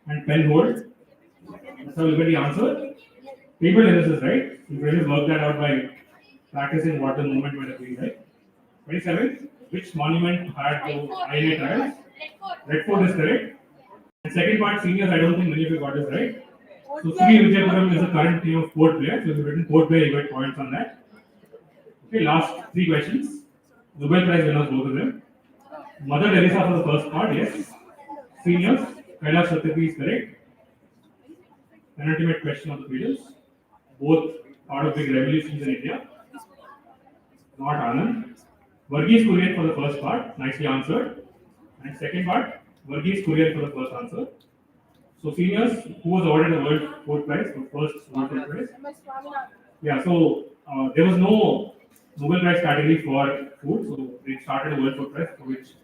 and pen hold. That's how you get the answer. Table tennis is right. You can just work that out by practicing what the movement might have been like. 27. Which monument had the INA trials? Red Fort is correct. And second part, seniors, I don't think many of you got this right. So Sri Vijayapuram is the current team of port player. So if you've written port player, you get points on that. Okay, last 3 questions. Nobel Prize winners, both of them. Mother Teresa for the first part, yes. Seniors, Kailash Satyarthi is correct. Penultimate question of the pages. Both part of big revolutions in India. Not Anand. Varghese Kurian for the first part, nicely answered. And second part, Varghese Kurian for the first answer. So seniors, who was awarded the World Food Prize for first World Food Prize? Yeah, so there was no Nobel Prize category for food, so they started a World Food Prize for which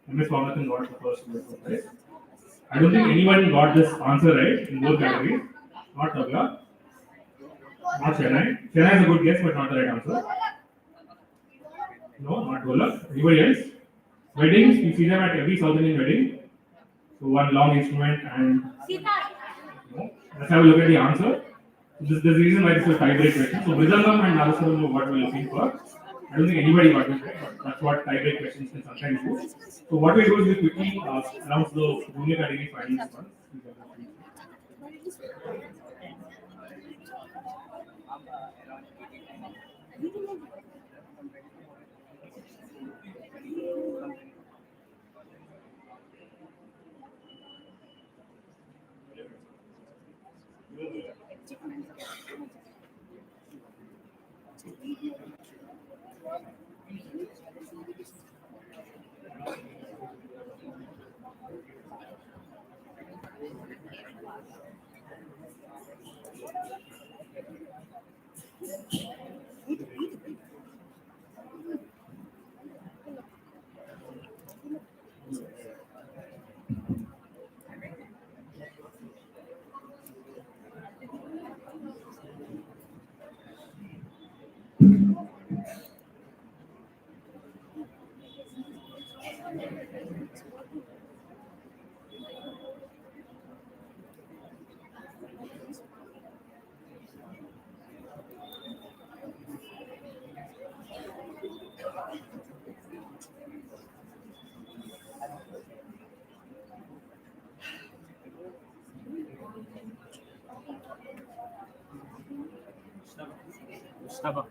MS Swaminathan got the first World Food Prize. I don't think anyone got this answer right in both categories. Not Tabla, not Chennai. Chennai is a good guess, but not the right answer. No, not Golak. Anybody else? Weddings, we see them at every South Indian wedding. So one long instrument and let's have a look at the answer. This is the reason why this is a tie-break question. So Mridangam and Nadasaram know what we're looking for. I don't think anybody got this right, but that's what tie-break questions can sometimes do. So what we do is we quickly announce the junior category finalists first. Mustafa.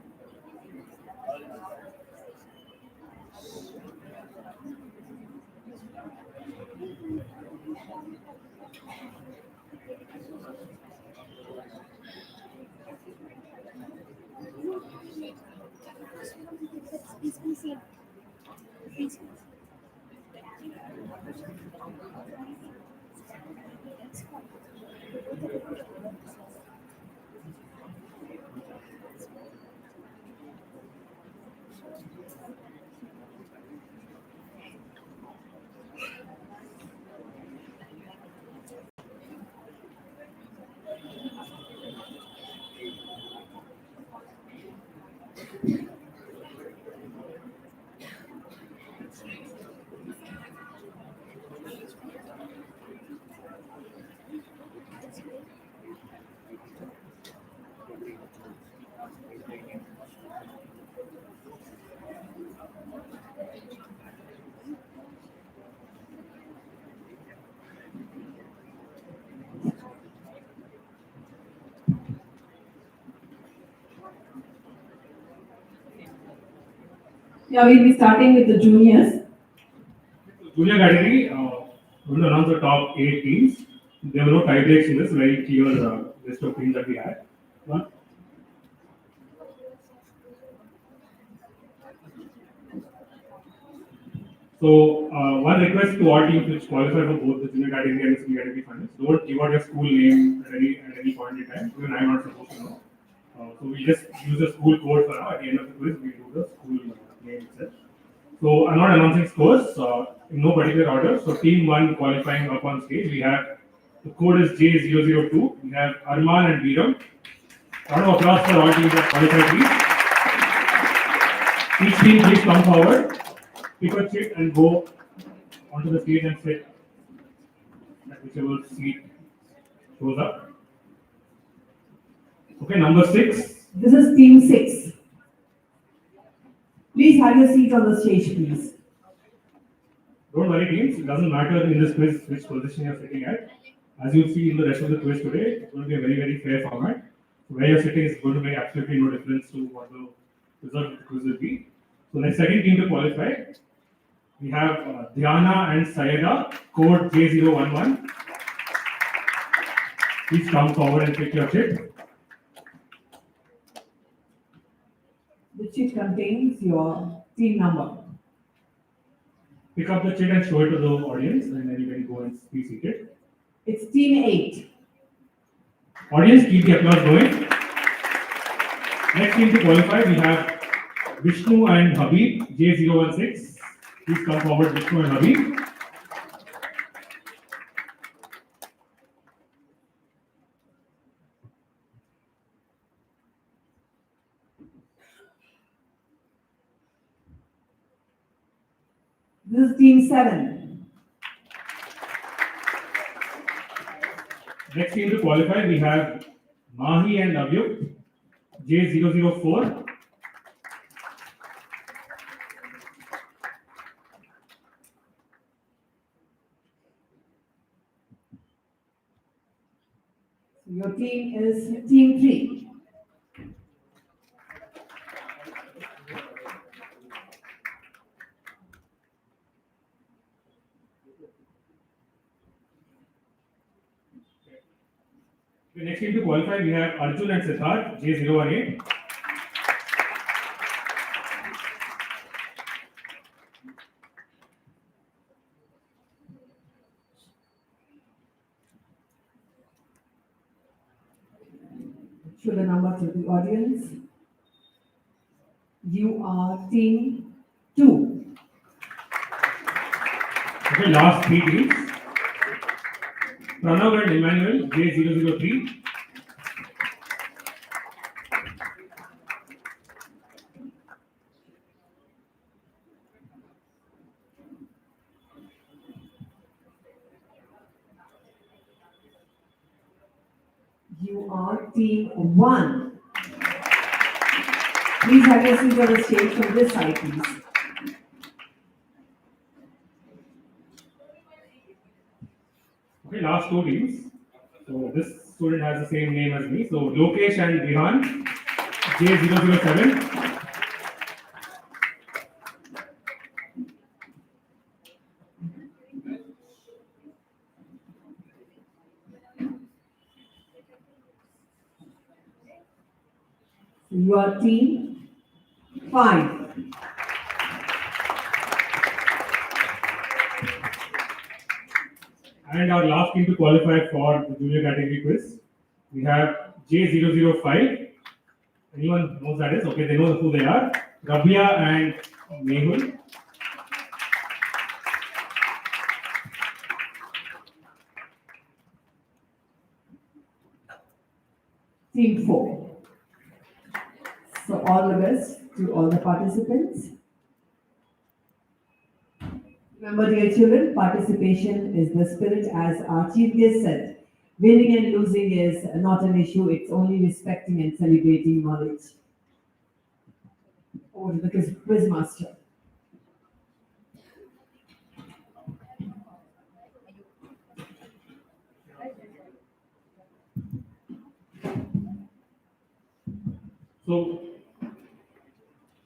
Yeah, we'll be starting with the juniors. Junior category, we're going to announce the top 8 teams. There were no tie breaks in this, very clear list of teams that we had. One. So, one request to all teams which qualify for both the junior category and the senior category finals, don't give out your school name at any point in time, even I'm not supposed to know. So, we just use the school code for now. At the end of the quiz, we do the school name itself. So, I'm not announcing scores in no particular order. So, team 1 qualifying up on stage, we have the code is J002. We have Arman and Veeram. Round of applause for all teams that qualified, please. Each team, please come forward, pick a seat, and go onto the stage and sit at whichever seat shows up. Okay, number 6. This is team 6. Please have your seats on the stage, please. Don't worry, teams. It doesn't matter in this quiz which position you're sitting at. As you'll see in the rest of the quiz today, it's going to be a very, very fair format. Where you're sitting is going to make absolutely no difference to what the result of the quiz will be. So, next second team to qualify, we have Diana and Sayeda, code J011. Please come forward and pick your chip. The chip contains your team number. Pick up the chip and show it to the audience, and then you can go and be seated. It's team 8. Audience, keep the applause going. Next team to qualify, we have Vishnu and Habib, J016. Please come forward, Vishnu and Habib. This is team 7. Next team to qualify, we have Mahi and Avyuk, J004. Your team is team 3. The next team to qualify, we have Arjun and Siddharth, J018. Show the number to the audience. You are team 2. Okay, last 3 teams. Pranav and Emmanuel, J003. You are team 1. Please have your seat on the stage from this side, please. Okay, last 2 teams. So this student has the same name as me. So Lokesh and Vihan, J007. You are team 5. And our last team to qualify for the junior category quiz, we have J005. Anyone knows that is? Okay, they know who they are. Rabia and Mehul. Team 4. So all the best to all the participants. Remember, dear children, participation is the spirit, as our chief guest said. Winning and losing is not an issue, it's only respecting and celebrating knowledge. Over to the quiz master. So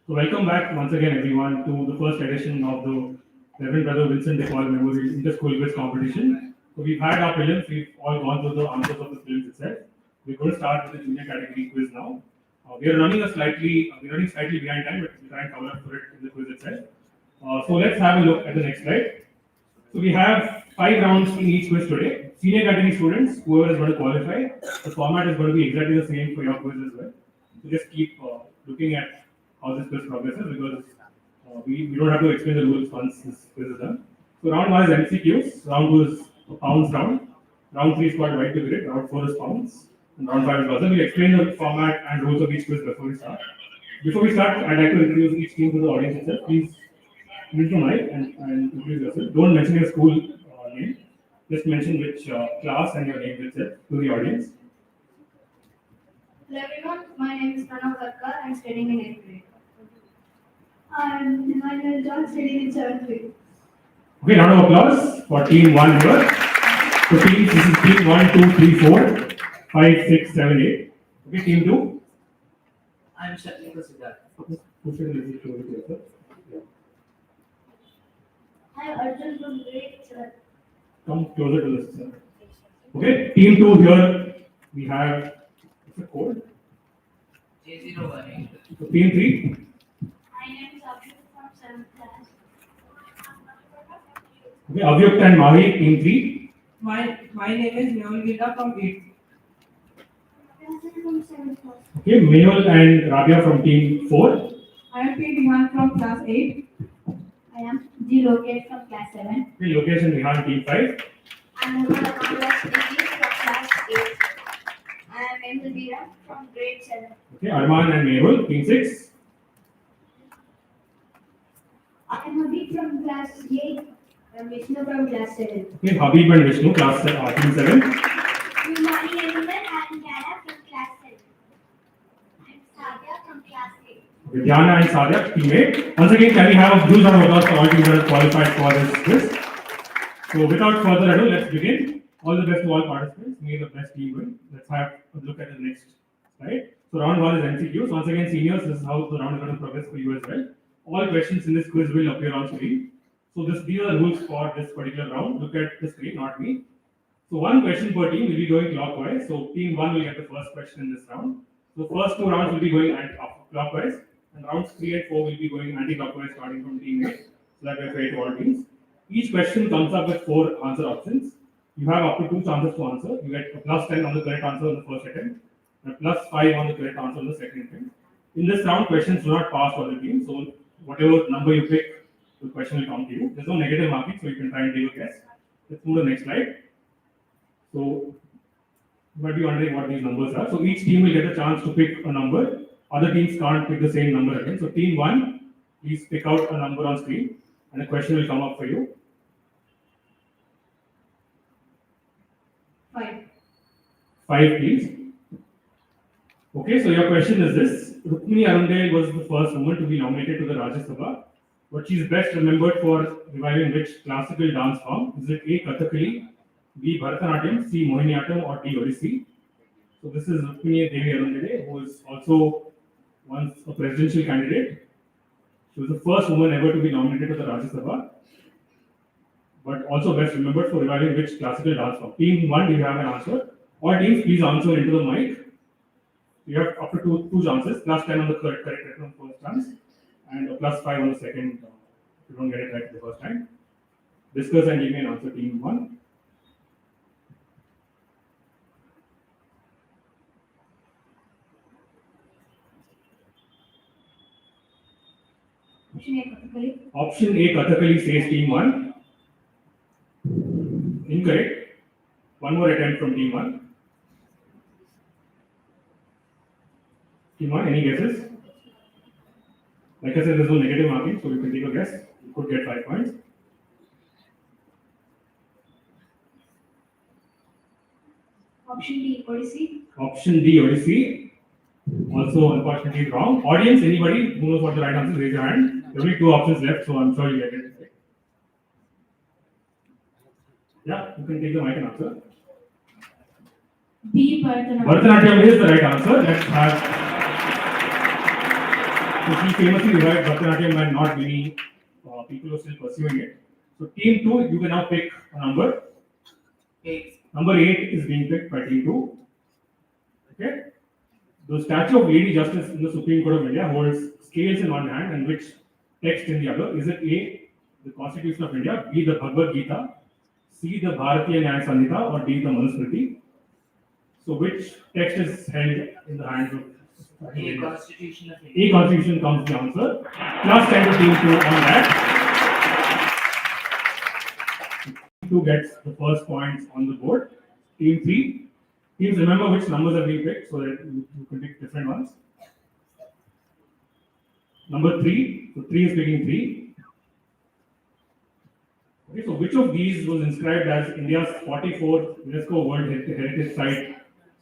welcome back once again, everyone, to the first edition of the Reverend Brother Vincent de Paul Memorial Inter-School Quiz Competition. So we've had our prelims, we've all gone through the answers of the prelims itself. We're going to start with the junior category quiz now. We're running slightly behind time, but we'll try and cover up for it in the quiz itself. So let's have a look at the next slide. So we have 5 rounds in each quiz today. Senior category students, whoever is going to qualify, the format is going to be exactly the same for your quiz as well. So just keep looking at how this quiz progresses, because we don't have to explain the rules once this quiz is done. So round 1 is MCQs, round 2 is a pounds round, round 3 is called right to grid, round 4 is pounds, and round 5 is buzzer. We'll explain the format and rules of each quiz before we start. Before we start, I'd like to introduce each team to the audience itself. Please mute the mic and introduce yourself. Don't mention your school name, just mention which class and your name itself to the audience. Hello everyone, my name is Pranav Karkar. I'm studying in 8th grade. I'm Emmanuel John, studying in 7th grade. Okay, round of applause for team 1 here. So this is team 1, 2, 3, 4, 5, 6, 7, 8. Okay, team 2. I'm Shakti Siddharth. Push it a little closer to yourself. I'm Arjun from grade 7. Come closer to this. Sir. Okay, team 2 here. We have, what's the code? J018. So team 3. My name is Abhi from 7th class. Okay, Avyuk and Mahi, team 3. My name is Neolgita from 8th. From 7th class. Okay, Mehul and Rabia from team 4. I am P. Vihan from class 8. I am G. Lokesh from class 7. Okay, Lokesh and Vihan, team 5. I'm Nirmala Kamala from class 8. I am Emil Veera from grade 7. Okay, Arman and Mehul, team 6. I am Abhi from class Yay, I'm Vishnu from class 7. Okay, Habib and Vishnu, class team 7. Good morning, everyone. I'm Diana from class 7. I'm Sadia from class 8. Okay, Diana and Sadia, team 8. Once again, can we have a huge round of applause for all teams that have qualified for this quiz? So without further ado, let's begin. All the best to all participants. May the best team win. Let's have a look at the next slide. So round 1 is MCQs. Once again, seniors, this is how the round is going to progress for you as well. All questions in this quiz will appear on screen. So these are the rules for this particular round. Look at the screen, not me. So one question per team will be going clockwise. So team 1 will get the first question in this round. So first 2 rounds will be going clockwise, and rounds 3 and 4 will be going anti-clockwise, starting from team 8. So that way fair to all teams. Each question comes up with 4 answer options. You have up to 2 chances to answer. You get a plus 10 on the correct answer on the first attempt, and a plus 5 on the correct answer on the second attempt. In this round, questions do not pass for the team. So whatever number you pick, the question will come to you. There's no negative marking, so you can try and take a guess. Let's move to the next slide. So you might be wondering what these numbers are. So each team will get a chance to pick a number. Other teams can't pick the same number again. So team 1, please pick out a number on screen, and a question will come up for you. 5. 5, please. Okay, so your question is this. Rukmini Arundel was the first woman to be nominated to the Rajya Sabha, but she is best remembered for reviving which classical dance form? Is it A. Kathakali, B. Bharatanatyam, C. Mohiniyattam, or D. Odissi? So this is Rukmini Devi Arundel, who is also once a presidential candidate. She was the first woman ever to be nominated to the Rajya Sabha, but also best remembered for reviving which classical dance form? Team 1, do you have an answer? All teams, please answer into the mic. You have up to two chances, plus 10 on the correct on the first chance, and a plus 5 on the second if you don't get it right the first time. Discuss and give me an answer, team 1. Option A, Kathakali. Option A, Kathakali, says team 1. Incorrect. One more attempt from team 1. Team 1, any guesses? Like I said, there's no negative marking, so you can take a guess. You could get 5 points. Option D, Odissi. Option D, Odissi. Also, unfortunately, wrong. Audience, anybody who knows what the right answer is, raise your hand. There will be 2 options left, so I'm sure you get it right. Yeah, you can take the mic and answer. B, Bharatanatyam. Bharatanatyam is the right answer. Let's have. So she famously revived Bharatanatyam and not many people are still pursuing it. So team 2, you can now pick a number. 8. Number 8 is being picked by team 2. Okay. The statue of Lady Justice in the Supreme Court of India holds scales in one hand and which text in the other? Is it A, the Constitution of India, B, the Bhagavad Gita, C, the Bharatiya Nyaya Samhita, or D, the Manusmriti? So which text is held in the hands of A, Constitution of India. A, Constitution comes the answer. Plus 10 to team 2 on that. Team 2 gets the first points on the board. Team 3. Teams, remember which numbers are being picked so that you can pick different ones. Number 3. So 3 is picking 3. Okay, so which of these was inscribed as India's 44th UNESCO World Heritage Site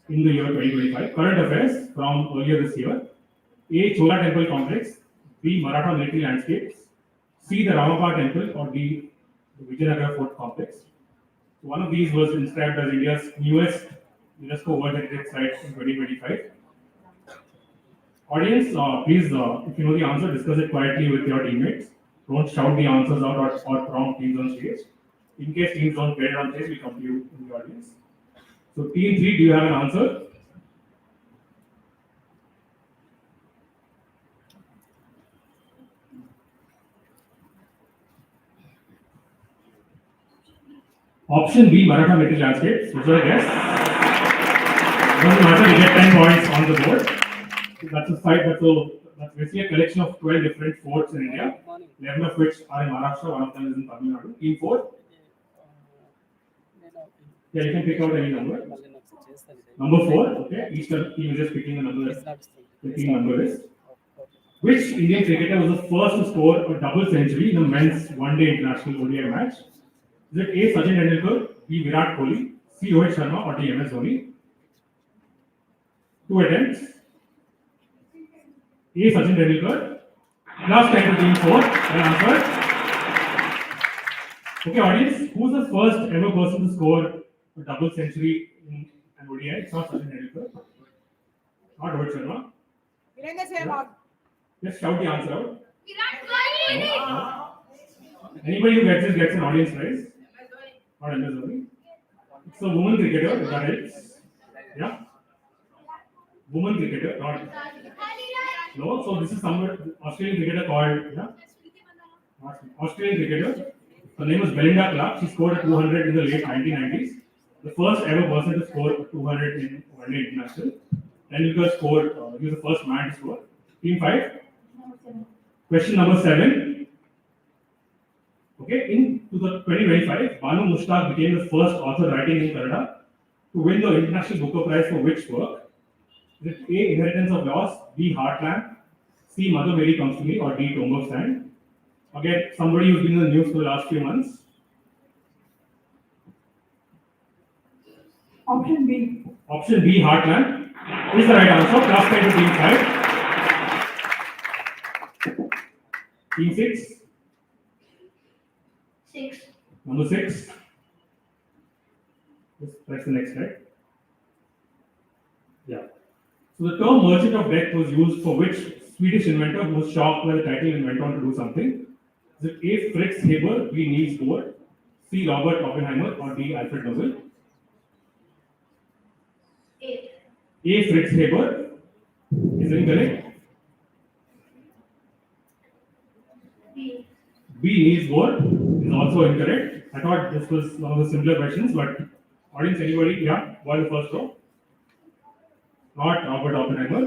in the year 2025? Current affairs from earlier this year. A. Chola Temple Complex. B. Maratha Military Landscapes. C. The Ramappa Temple, or D. The Vijayanagara Fort Complex. So one of these was inscribed as India's newest UNESCO World Heritage Site in 2025. Audience, please, if you know the answer, discuss it quietly with your teammates. Don't shout the answers out or prompt teams on stage. In case teams don't get it on stage, we come to you in the audience. So team 3, do you have an answer? Option B, Maratha Military Landscapes. Which was a guess? Doesn't matter, you get 10 points on the board. That's a site that's basically a collection of 12 different forts in India, 11 of which are in Maharashtra, one of them is in Tamil Nadu. Team 4. Yeah, you can pick out any number. Number 4, okay. Each team is just picking a number that the team number is. Which Indian cricketer was the first to score a double century in a men's one-day international ODI match? Is it A. Sachin Tendulkar, B. Virat Kohli, C. Rohit Sharma, or D. MS Dhoni? Two attempts. A. Sachin Tendulkar. Last time to team 4. Well answered. Okay, audience, who's the first ever person to score a double century in an ODI? It's not Sachin Tendulkar, not Rohit Sharma. Just shout the answer out. No. Anybody who gets this gets an audience prize. Not MS Dhoni. It's a woman cricketer, if that helps. Yeah? Woman cricketer, not. No, so this is some Australian cricketer called, yeah? Australian cricketer. Her name was Belinda Clark. She scored a 200 in the late 1990s. The first ever person to score 200 in one day international. Tendulkar scored, he was the first man to score. Team 5. Question number 7. Okay, in 2025, Banu Mushtaq became the first author writing in Kannada to win the International Booker Prize for which work? Is it A. Inheritance of Laws, B. Heartland, C. Mother Mary Comes to Me, or D. Tomb of Sand? Again, somebody who's been in the news for the last few months. Option B. Option B, Heartland, is the right answer. Plus 10 to team 5. Team 6. 6. Number 6. That's the next slide. Yeah. So the term merchant of death was used for which Swedish inventor who was shocked by the title and went on to do something? Is it A. Fritz Haber, B. Niels Bohr, C. Robert Oppenheimer, or D. Alfred Nobel? A. A. Fritz Haber is incorrect. B. B. Niels Bohr is also incorrect. I thought this was one of the simpler questions, but audience, anybody? Yeah, why the first row? Not Robert Oppenheimer.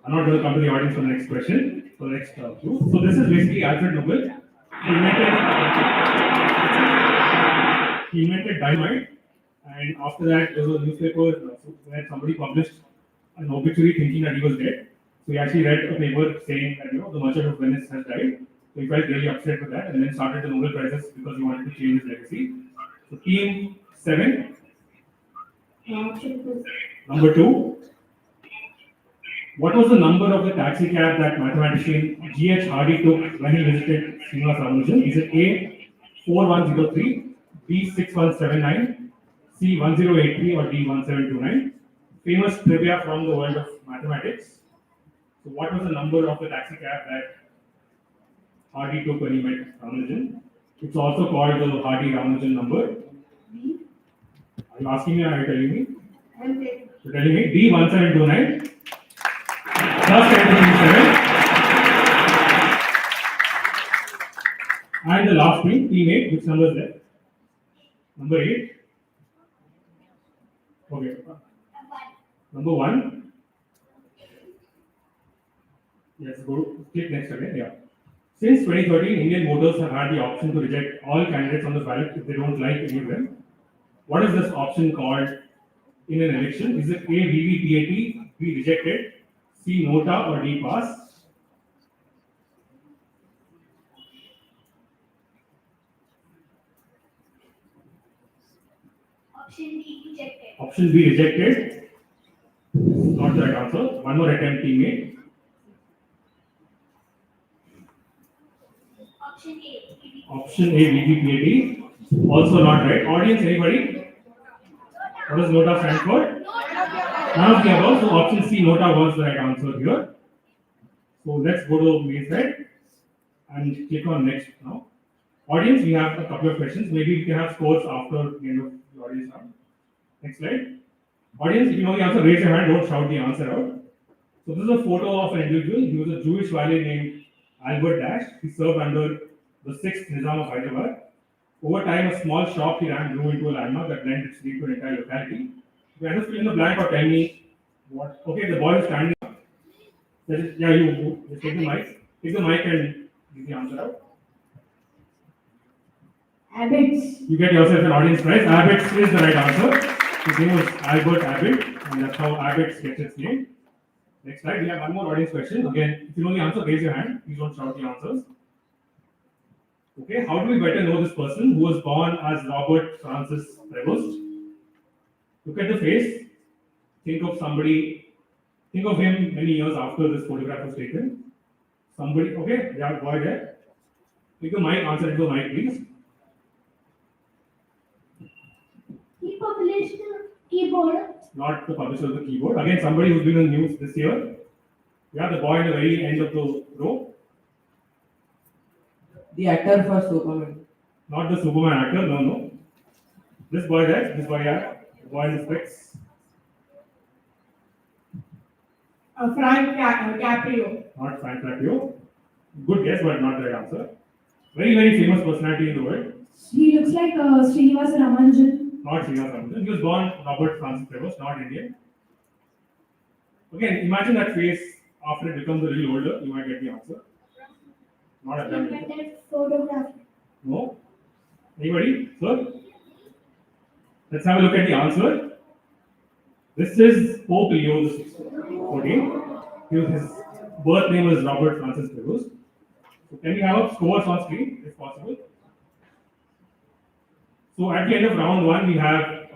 I'm not going to come to the audience for the next question, for the next clue. So this is basically Alfred Nobel. He invented dynamite, and after that there was a newspaper where somebody published an obituary thinking that he was dead. So he actually read a paper saying that the Merchant of Venice has died. So he felt really upset with that, and then started the Nobel Prizes because he wanted to change his legacy. So team 7. Number 2. What was the number of the taxi cab that mathematician G.H. Hardy took when he visited Srinivasa Ramanujan? Is it A. 4103, B. 6179, C. 1083, or D. 1729? Famous trivia from the world of mathematics. So what was the number of the taxi cab that Hardy took when he met Ramanujan? It's also called the Hardy-Ramanujan number. Are you asking me or are you telling me? You're telling me D. 1729. Plus 10 to 7. And the last team, team 8, which number is there? Number 8. Okay. Number 1. Yes, go click next again. Yeah. Since 2013, Indian voters have had the option to reject all candidates on the ballot if they don't like any of them. What is this option called in an election? Is it A. VVPAT, B. Rejected, C. Nota, or D. Pass? Option B. Rejected. Option B. Rejected. Not the right answer. One more attempt, teammate. Option A. Option A. VVPAT. Also not right. Audience, anybody? What does Nota stand for? None of the above. So option C, Nota, was the right answer here. So let's go to main side and click on next now. Audience, we have a couple of questions. Maybe we can have scores after the end of the audience round. Next slide. Audience, if you know the answer, raise your hand. Don't shout the answer out. So this is a photo of an individual. He was a Jewish valet named Albert Dash. He served under the 6th Nizam of Hyderabad. Over time, a small shop he ran grew into a landmark that lent its name to an entire locality. You can just fill in the blank or tell me what. Okay, the boy is standing up. Yeah, you just take the mic. Take the mic and give the answer out. Abbots. You get yourself an audience prize. Abbots is the right answer. His name was Albert Abbott, and that's how Abbots gets its name. Next slide, we have one more audience question. Again, if you know the answer, raise your hand. Please don't shout the answers. Okay, how do we better know this person who was born as Robert Francis Prevost? Look at the face. Think of somebody. Think of him many years after this photograph was taken. Somebody. Okay, yeah, boy there. Take the mic. Answer into the mic, please. He published keyboard. Not the publisher of the keyboard. Again, somebody who's been in the news this year. Yeah, the boy in the very end of the row. The actor for Superman. Not the Superman actor. No, no. This boy there. This boy here. The boy in the specs. Frank Caprio. Not Frank Caprio. Good guess, but not the right answer. Very, very famous personality in the world. He looks like Srinivasa Ramanujan. Not Srinath Ramanujan. He was born Robert Francis Prevost, not Indian. Again, imagine that face after it becomes a little older, you might get the answer. Not Abraham Lincoln. Invented photography. No? Anybody? Sir? Let's have a look at the answer. This is Pope Leo XIV. His birth name was Robert Francis Prevost. So can we have scores on screen, if possible? So at the end of round one, we have,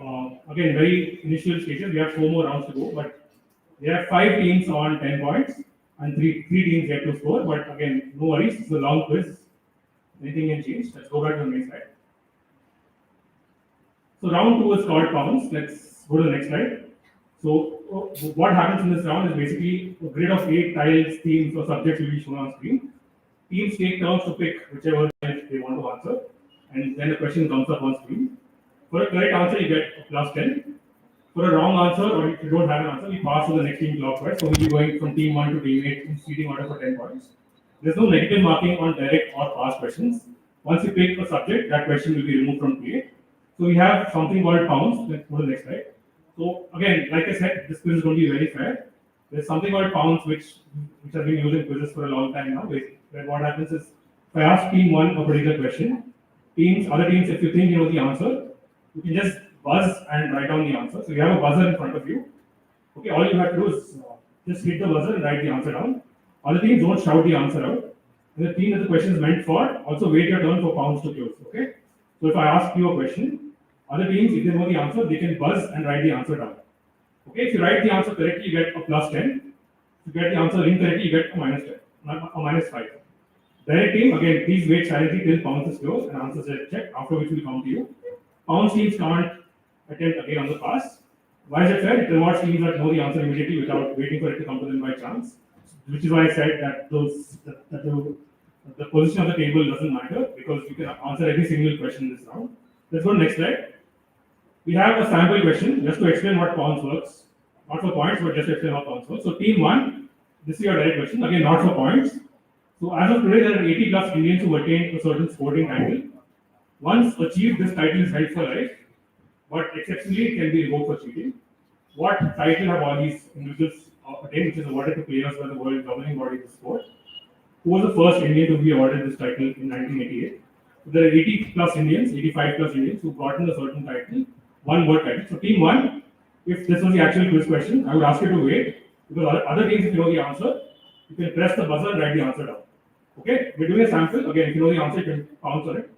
again, very initial stages. We have 4 more rounds to go, but we have 5 teams on 10 points and three teams yet to score. But again, no worries, it's a long quiz. Anything can change. Let's go back to the next slide. So round 2 is called pounds. Let's go to the next slide. So what happens in this round is basically a grid of 8 tiles, themes, or subjects will be shown on screen. Teams take turns to pick whichever they want to answer, and then the question comes up on screen. For a correct answer, you get a plus 10. For a wrong answer, or if you don't have an answer, we pass to the next team clockwise. So we'll be going from team 1 to team 8 in seeding order for 10 points. There's no negative marking on direct or past questions. Once you pick a subject, that question will be removed from play. So we have something called pounds. Let's go to the next slide. So again, like I said, this quiz is going to be very fair. There's something called pounds which has been used in quizzes for a long time now. Where what happens is, if I ask team 1 a particular question, other teams, if you think you know the answer, you can just buzz and write down the answer. So you have a buzzer in front of you. Okay, all you have to do is just hit the buzzer and write the answer down. Other teams don't shout the answer out. And the team that the question is meant for, also wait your turn for pounds to close. Okay. So if I ask you a question, other teams, if they know the answer, they can buzz and write the answer down. Okay, if you write the answer correctly, you get a plus 10. If you get the answer incorrectly, you get a minus 10, a minus 5. Direct team, again, please wait silently till pounds is closed and answers are checked, after which we will come to you. Pounds teams can't attempt again on the pass. Why is it fair? It rewards teams that know the answer immediately without waiting for it to come to them by chance. Which is why I said that the position of the table doesn't matter, because you can answer every single question in this round. Let's go to the next slide. We have a sample question just to explain what pounds works. Not for points, but just to explain how pounds works. So team 1, this is your direct question. Again, not for points. So as of today, there are 80 plus Indians who attained a certain sporting title. Once achieved, this title is held for life, but exceptionally it can be revoked for cheating. What title have all these individuals attained, which is awarded to players by the world governing body of the sport? Who was the first Indian to be awarded this title in 1988? So there are 80 plus Indians, 85 plus Indians who gotten a certain title, one word title. So team 1, if this was the actual quiz question, I would ask you to wait, because other teams, if you know the answer, you can press the buzzer and write the answer down. Okay, we're doing a sample. Again, if you know the answer, you can pounce on it.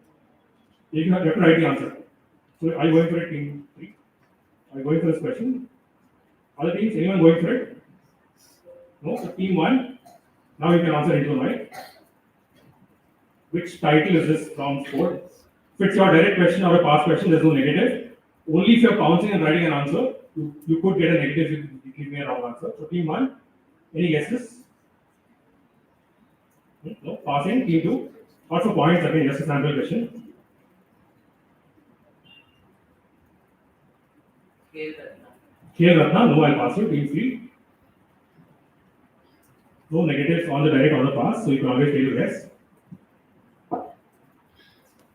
You have to write the answer. So are you going for it, team 3? Are you going for this question? Other teams, anyone going for it? No? So team 1, now you can answer into the mic. Which title is this from sport? If it's your direct question or a past question, there's no negative. Only if you're pouncing and writing an answer, you could get a negative if you give me a wrong answer. So team 1, any guesses? No? Passing. Team 2, not for points, again, just a sample question. Khel Ratna, no, I'll pass you. Team 3. No negatives on the direct or the pass, so you can always take a guess.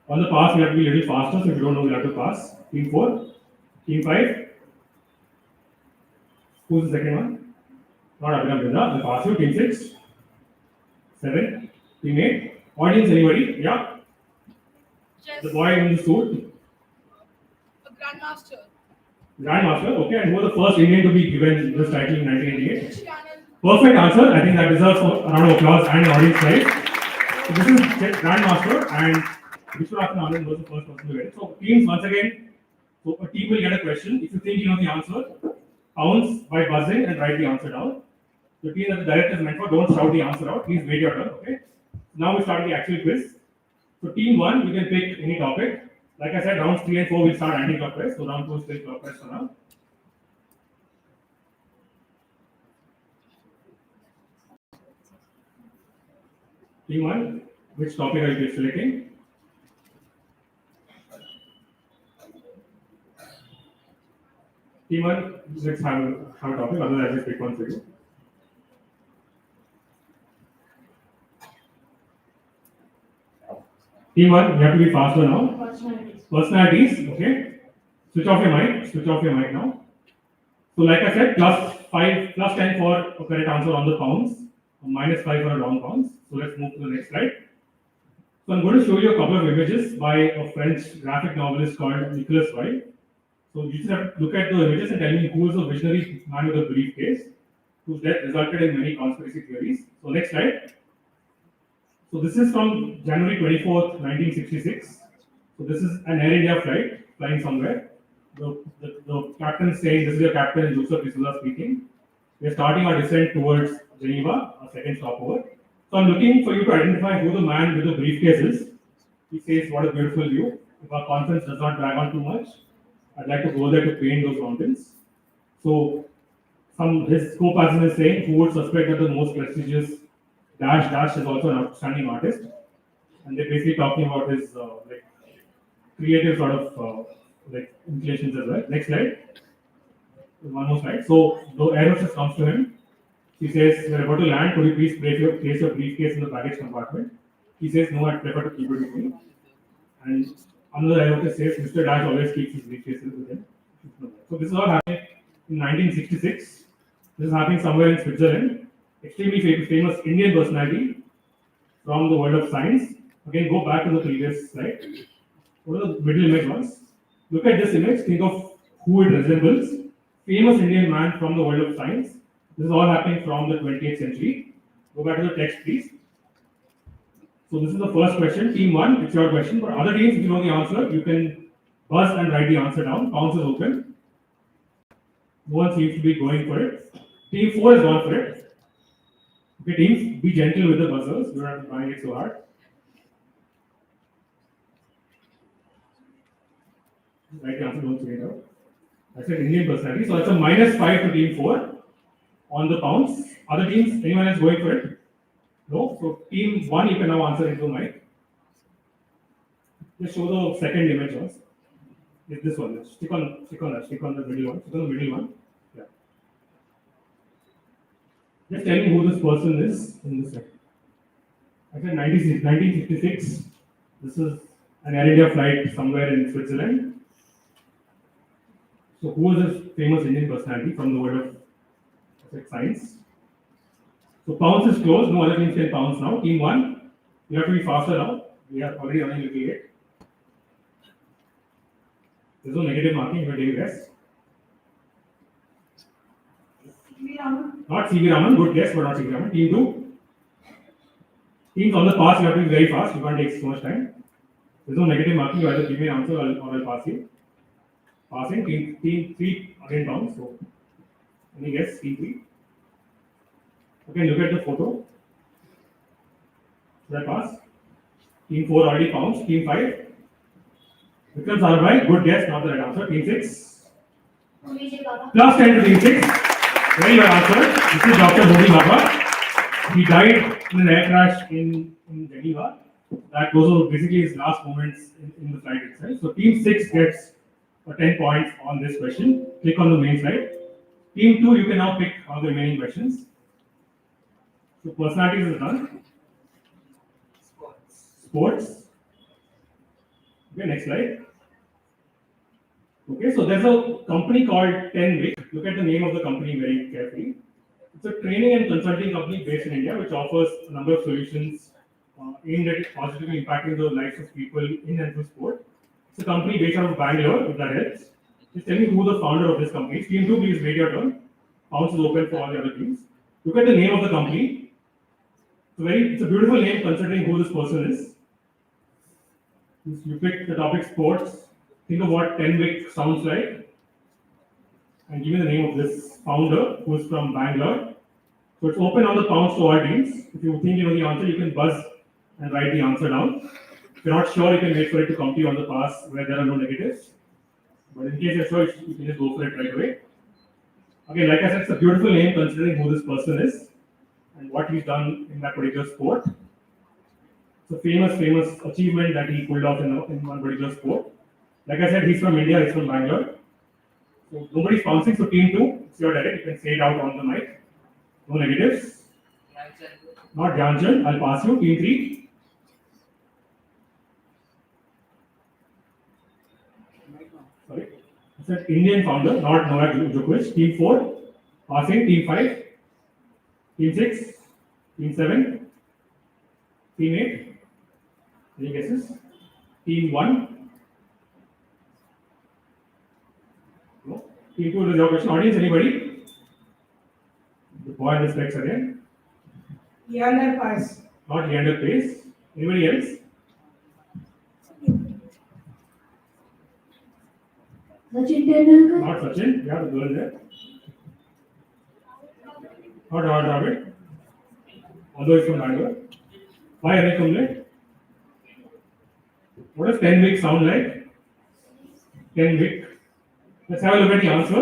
On the pass, you have to be a little faster, so if you don't know, you have to pass. Team 4. Team 5. Who's the second one? Not Abhinam Bindra, I'll pass you. Team 6. 7. Team 8. Audience, anybody? Yeah? Chess. The boy in the suit. A grandmaster. Grandmaster, okay, and who was the first Indian to be given this title in 1988? Cristiano Perfect answer. I think that deserves a round of applause and an audience prize. So this is Grandmaster, and Vishwanathan Anand was the first person to get it. So teams, once again, so a team will get a question. If you think you know the answer, pounce by buzzing and write the answer down. The team that the director is meant for, don't shout the answer out. Please wait your turn. Okay. Now we start the actual quiz. So team one, you can pick any topic. Like I said, rounds 3 and 4 will start anti-clockwise. So round 2 is still clockwise for now. Team one, which topic are you selecting? Team one, let's have a topic. Otherwise, I'll just pick one for you. Team one, you have to be faster now. Personalities. Personalities, okay. Switch off your mic. Switch off your mic now. So, like I said, +5, +10 for a correct answer on the pounds, -5 for a wrong pounds. So let's move to the next slide. So I'm going to show you a couple of images by a French graphic novelist called Nicolas Roy. So you just have to look at the images and tell me who is the visionary man with a briefcase, whose death resulted in many conspiracy theories. So next slide. So this is from January 24th, 1966. So this is an Air India flight flying somewhere. The captain is saying, this is your captain, Joseph D'Souza speaking. We are starting our descent towards Geneva, our second stopover. So I'm looking for you to identify who the man with the briefcase is. He says, what a beautiful view. If our conference does not drag on too much, I'd like to go there to paint those mountains. So his co-passenger is saying, who would suspect that the most prestigious Dash is also an outstanding artist. And they're basically talking about his creative sort of inclinations as well. Next slide. One more slide. So the air hostess comes to him. She says, we're about to land. Could you please place your briefcase in the baggage compartment? He says, no, I'd prefer to keep it with me. And another air hostess says, Mr. Dash always keeps his briefcase with him. So this is all happening in 1966. This is happening somewhere in Switzerland. Extremely famous Indian personality from the world of science. Again, go back to the previous slide. What are the middle image ones? Look at this image. Think of who it resembles. Famous Indian man from the world of science. This is all happening from the 20th century. Go back to the text, please. So this is the first question. Team 1, it's your question. For other teams, if you know the answer, you can buzz and write the answer down. Pounce is open. No one seems to be going for it. Team 4 has gone for it. Okay, teams, be gentle with the buzzers. You don't have to try it so hard. Write the answer, don't say it out. I said Indian personality. So that's a -5 to team 4 on the pounce. Other teams, anyone else going for it? No? So team 1, you can now answer into the mic. Just show the second image once. It's this one. Stick on that. Stick on the middle one. Stick on the middle one. Yeah. Just tell me who this person is in this second. I said 1966. This is an Air India flight somewhere in Switzerland. So who is this famous Indian personality from the world of science? So pounce is closed. No other teams can pounce now. Team 1, you have to be faster now. We are already running a little late. There's no negative marking. You can take a guess. Not C.V. Raman. Good guess, but not C.V. Raman. Team 2. Teams on the pass, you have to be very fast. You can't take so much time. There's no negative marking. You either give me an answer or I'll pass you. Passing. Team 3 again down. So any guess? Team 3. Okay, look at the photo. Should I pass? Team 4 already pounced. Team 5. Vikram Sarabhai, good guess, not the right answer. Team 6. +10 to Team 6. Very well answered. This is Dr. Bodhi Baba. He died in an air crash in Geneva. Those were basically his last moments in the flight itself. So Team 6 gets 10 points on this question. Click on the main slide. Team 2, you can now pick all the remaining questions. So personalities is done. Sports. Okay, next slide. Okay, so there's a company called 10 Look at the name of the company very carefully. It's a training and consulting company based in India which offers a number of solutions aimed at positively impacting the lives of people in and through sport. It's a company based out of Bangalore, if that helps. Just tell me who the founder of this company is. Team 2, please wait your turn. Pounce is open for all the other teams. Look at the name of the company. It's a beautiful name considering who this person is. You pick the topic sports. Think of what 10-week sounds like. And give me the name of this founder who is from Bangalore. So it's open on the pounds to all teams. If you think you know the answer, you can buzz and write the answer down. If you're not sure, you can wait for it to come to you on the pass where there are no negatives. But in case you're sure, you can just go for it right away. Again, like I said, it's a beautiful name considering who this person is and what he's done in that particular sport. It's a famous achievement that he pulled off in one particular sport. Like I said, he's from India, he's from Bangalore. So nobody's bouncing, so team 2, it's your direct, you can say it out on the mic. No negatives. Not Janjan, I'll pass you. Team 3. Sorry. It's an Indian founder, not Novak Djokovic. Team 4. Passing. Team 5. Team 6. Team 7. Team 8. Any guesses? Team 1. No. Team 2 is your question. Audience, anybody? The boy in the specs again. Leander Paes. Not Leander Pace. Anybody else? Sachin Tendulkar. Not Sachin. Yeah, the girl there. Not Rahul Dravid. Although he's from Bangalore. Why Anil Kumble? What does 10-week sound like? 10-week. Let's have a look at the answer.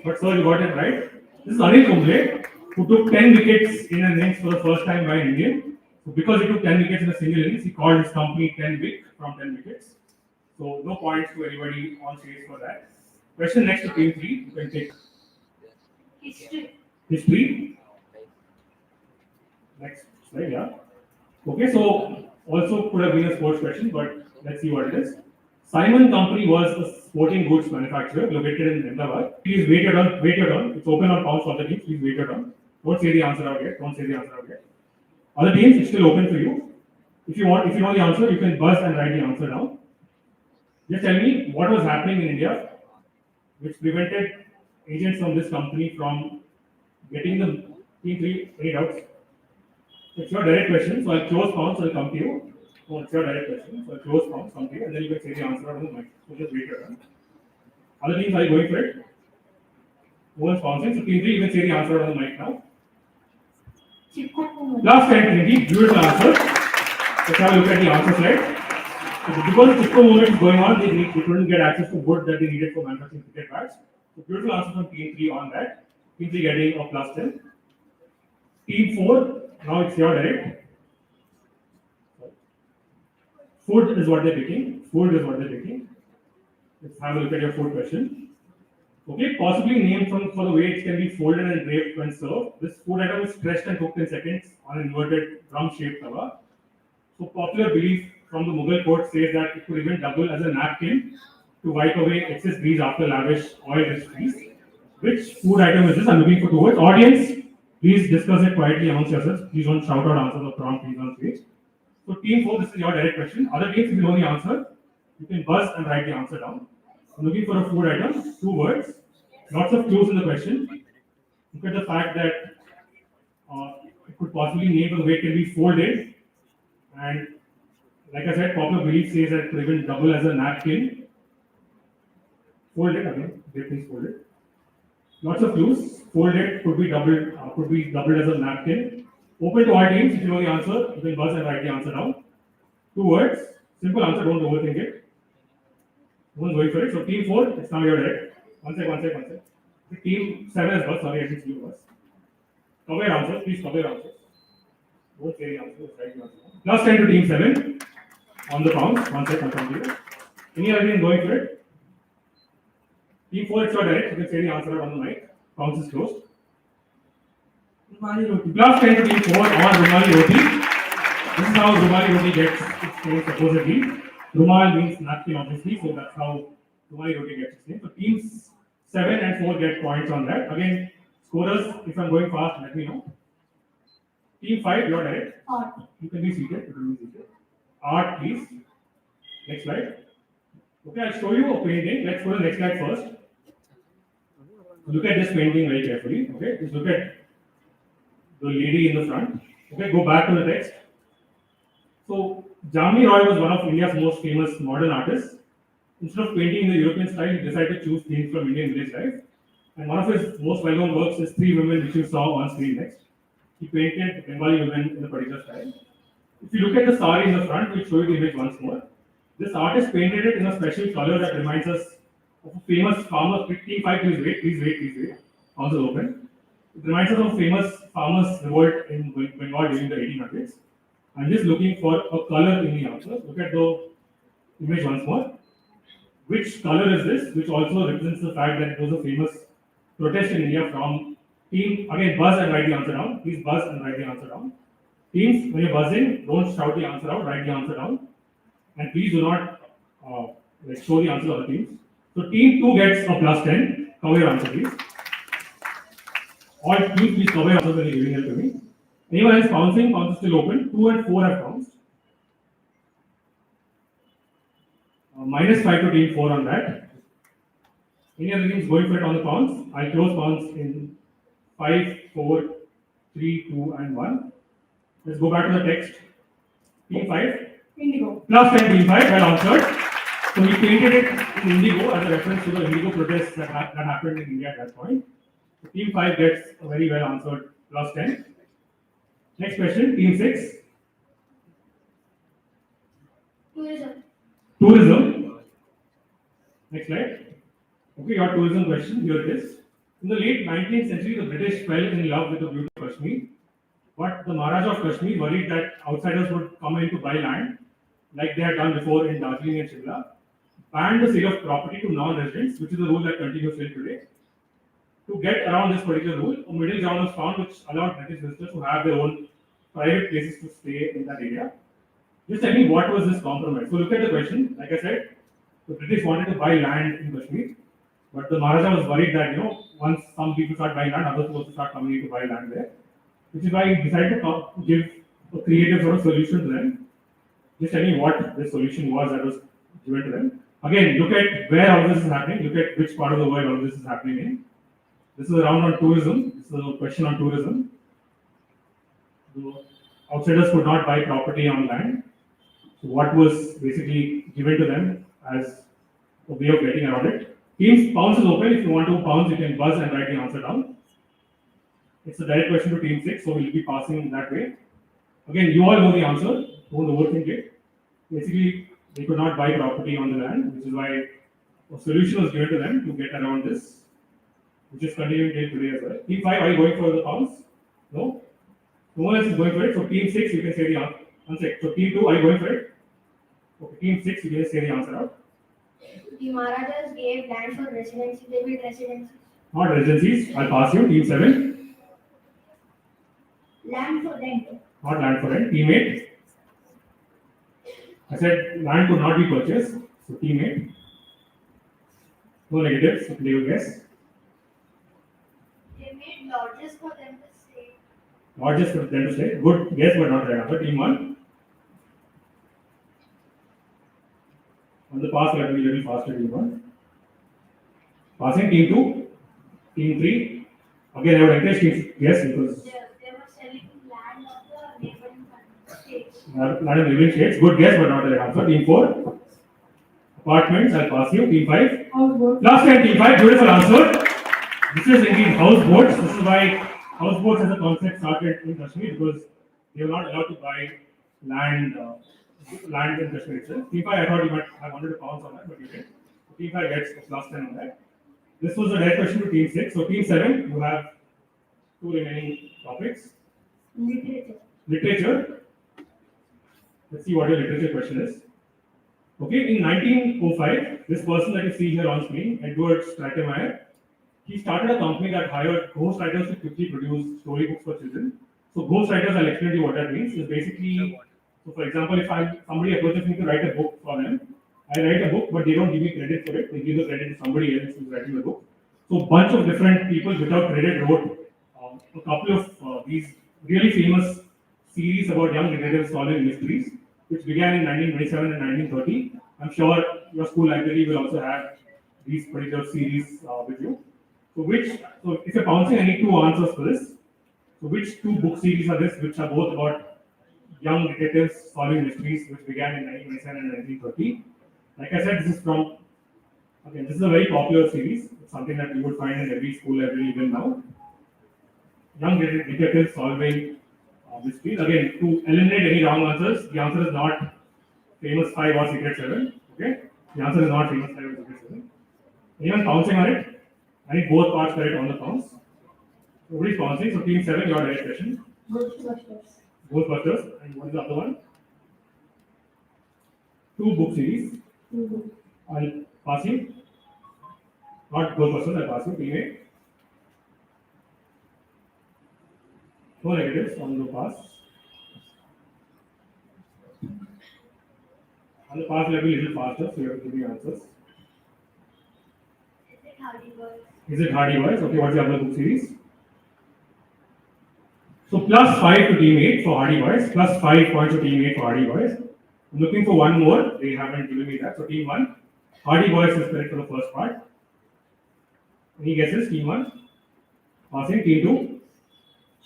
But sir, you got it right. This is Anil Kumble, who took 10 wickets in an innings for the first time by an Indian. So because he took 10 wickets in a single innings, he called his company 10 Wick from 10 wickets. So no points to anybody on stage for that. Question next to team 3. You can take history. Next slide, yeah. Okay, so also could have been a sports question, but let's see what it is. Simon Company was a sporting goods manufacturer located in Ahmedabad. Please wait your turn. It's open on pounds for the teams. Please wait your turn. Don't say the answer out yet. Other teams, it's still open for you. If you know the answer, you can buzz and write the answer down. Just tell me what was happening in India which prevented agents from this company from getting the team 3 any doubts? It's your direct question, so I'll close pounds, I'll come to you. So it's your direct question, so I'll close pounds, come to you, and then you can say the answer on the mic. So just wait your turn. Other teams, are you going for it? No one's bouncing, so team 3, you can say the answer on the mic now. Last time, Team 3, beautiful answer. Let's have a look at the answer slide. So because the Chipko movement is going on, they couldn't get access to wood that they needed for manufacturing cricket bats. So beautiful answer from Team 3 on that. Team 3 getting a plus 10. Team 4, now it's your direct. Food is what they're picking. Let's have a look at your food question. Okay, possibly named for the way it can be folded and draped when served. This food item is stretched and cooked in seconds on an inverted drum-shaped tawa. So popular belief from the Mughal court says that it could even double as a napkin to wipe away excess grease after lavish oil-rich feast. Which food item is this? I'm looking for 2 words. Audience, please discuss it quietly amongst yourselves. Please don't shout out answers or prompt please on stage. So team 4, this is your direct question. Other teams, if you know the answer, you can buzz and write the answer down. I'm looking for a food item, 2 words. Lots of clues in the question. Look at the fact that it could possibly name the way it can be folded. And like I said, popular belief says that it could even double as a napkin. Folded again, please fold it. Lots of clues. Folded could be doubled as a napkin. Open to all teams. If you know the answer, you can buzz and write the answer down. 2 words. Simple answer, don't overthink it. No one's going for it. So team 4, it's now your direct. One sec. The team 7 has buzzed. Sorry, I didn't see you buzz. Cover your answer. Please cover your answer. Don't say the answer. Write the answer. Plus 10 to team 7 on the pounds. One sec, I'll come to you. Any other team going for it? Team 4, it's your direct. You can say the answer on the mic. Pounds is closed. Rumali Roti. Plus 10 to team 4 on Rumali Roti. This is how Rumali Roti gets its name supposedly. Rumal means napkin obviously, so that's how Rumali Roti gets its name. So teams 7 and 4 get points on that. Again, scorers, if I'm going fast, let me know. Team 5, you're direct. Art. You can be seated. Art, please. Next slide. Okay, I'll show you a painting. Let's go to the next slide first. Look at this painting very carefully. Okay, just look at the lady in the front. Okay, go back to the text. So, Jamni Roy was one of India's most famous modern artists. Instead of painting in the European style, he decided to choose themes from Indian village life. And one of his most well-known works is Three Women, which you saw on screen next. He painted Bengali women in a particular style. If you look at the sari in the front, we'll show you the image once more. This artist painted it in a special color that reminds us of a famous farmer. T5, please wait, please wait, please wait. House is open. It reminds us of a famous farmers' revolt in Bengal during the 1800s. I'm just looking for a color in the answer. Look at the image once more. Which color is this? Which also represents the fact that it was a famous protest in India from team. Again, buzz and write the answer down. Please buzz and write the answer down. Teams, when you're buzzing, don't shout the answer out, write the answer down. And please do not show the answer of the teams. So team 2 gets a plus 10. Cover your answer, please. All teams, please cover your answer when you're giving it to me. Anyone else bouncing? Bounce is still open. 2 and 4 have bounced. -5 to team 4 on that. Any other teams going for it on the pounds? I'll close pounds in 5, 4, 3, 2, and 1. Let's go back to the text. Team 5. Indigo. Plus 10, team 5, well answered. So we painted it in indigo as a reference to the indigo protests that happened in India at that point. So team 5 gets a very well answered plus 10. Next question, team 6. Tourism. Tourism. Next slide. Okay, your tourism question, here it is. In the late 19th century, the British fell in love with the beauty of Kashmir. But the Maharaja of Kashmir worried that outsiders would come in to buy land, like they had done before in Darjeeling and Shimla, banned the sale of property to non-residents, which is a rule that continues till today. To get around this particular rule, a middle ground was found which allowed British visitors to have their own private places to stay in that area. Just tell me, what was this compromise? So look at the question. Like I said, the British wanted to buy land in Kashmir, but the Maharaja was worried that, once some people start buying land, others will also start coming in to buy land there. Which is why he decided to give a creative sort of solution to them. Just tell me what the solution was that was given to them. Again, look at where all this is happening. Look at which part of the world all this is happening in. This is a round on tourism. This is a question on tourism. The outsiders could not buy property on land. So what was basically given to them as a way of getting around it. Teams, pounds is open. If you want to pounds, you can buzz and write the answer down. It's a direct question to team 6, so we'll be passing that way. Again, you all know the answer. Don't overthink it. Basically, they could not buy property on the land, which is why a solution was given to them to get around this, which is continuing till today as well. Team 5, are you going for the pounds? No? No one else is going for it. So team 6, you can say the answer. One sec. So team 2, are you going for it? Okay, team 6, you can say the answer out. The Maharajas gave land for residency. They built residencies. Not residencies. I'll pass you. Team 7. Land for rent. Not land for rent. Team 8. I said land could not be purchased. So team 8. No negatives. So they will guess. They made lodges for them to stay. Lodges for them to stay. Good guess, but not right answer. Team 1. On the pass, let me be a little faster. Team 1. Passing. Team 2. Team 3. Again, I would encourage team yes because. They were selling land of the neighboring states. Land of neighboring states. Good guess, but not the right answer. Team 4. Apartments. I'll pass you. Team 5. Houseboat. Last time, Team 5. Beautiful answer. This is indeed houseboats. This is why houseboats as a concept started in Kashmir because they were not allowed to buy land in Kashmir itself. Team 5, I thought you might have wanted to pounce on that, but you didn't. So Team 5 gets a plus 10 on that. This was a direct question to Team 6. So Team 7, you have 2 remaining topics. Literature. Literature. Let's see what your literature question is. Okay, in 1905, this person that you see here on screen, Edward Stratemeyer, he started a company that hired ghostwriters to quickly produce storybooks for children. So ghostwriters, I'll explain to you what that means. Is basically, so for example, if somebody approaches me to write a book for them, I write a book, but they don't give me credit for it. They give the credit to somebody else who's writing the book. So a bunch of different people without credit wrote a couple of these really famous series about young detectives solving mysteries, which began in 1927 and 1930. I'm sure your school library will also have these particular series with you. So if you're bouncing, I need 2 answers for this. So which two book series are this, which are both about young detectives solving mysteries, which began in 1927 and 1930? Like I said, this is from, again, this is a very popular series. It's something that you would find in every school library even now. Young detectives solving mysteries. Again, to eliminate any wrong answers, the answer is not famous 5 or secret 7. Okay? The answer is not famous 5 or secret 7. Anyone pouncing on it? I need both parts correct on the pounce. Nobody's pouncing, so team 7, your direct question. Ghostbusters. Ghostbusters. And what is the other one? Two book series. I'll pass you. Not Ghostbusters, I'll pass you. Team 8. No negatives on the pass. On the pass, let me a little faster, so you have to give me answers. Is it Hardy Boys? Is it Hardy Boys? Okay, what's the other book series? So plus 5 to team 8 for Hardy Boys, plus 5 points to team 8 for Hardy Boys. I'm looking for one more, they haven't given me that. So team 1, Hardy Boys is correct for the first part. Any guesses? Team 1? Passing. Team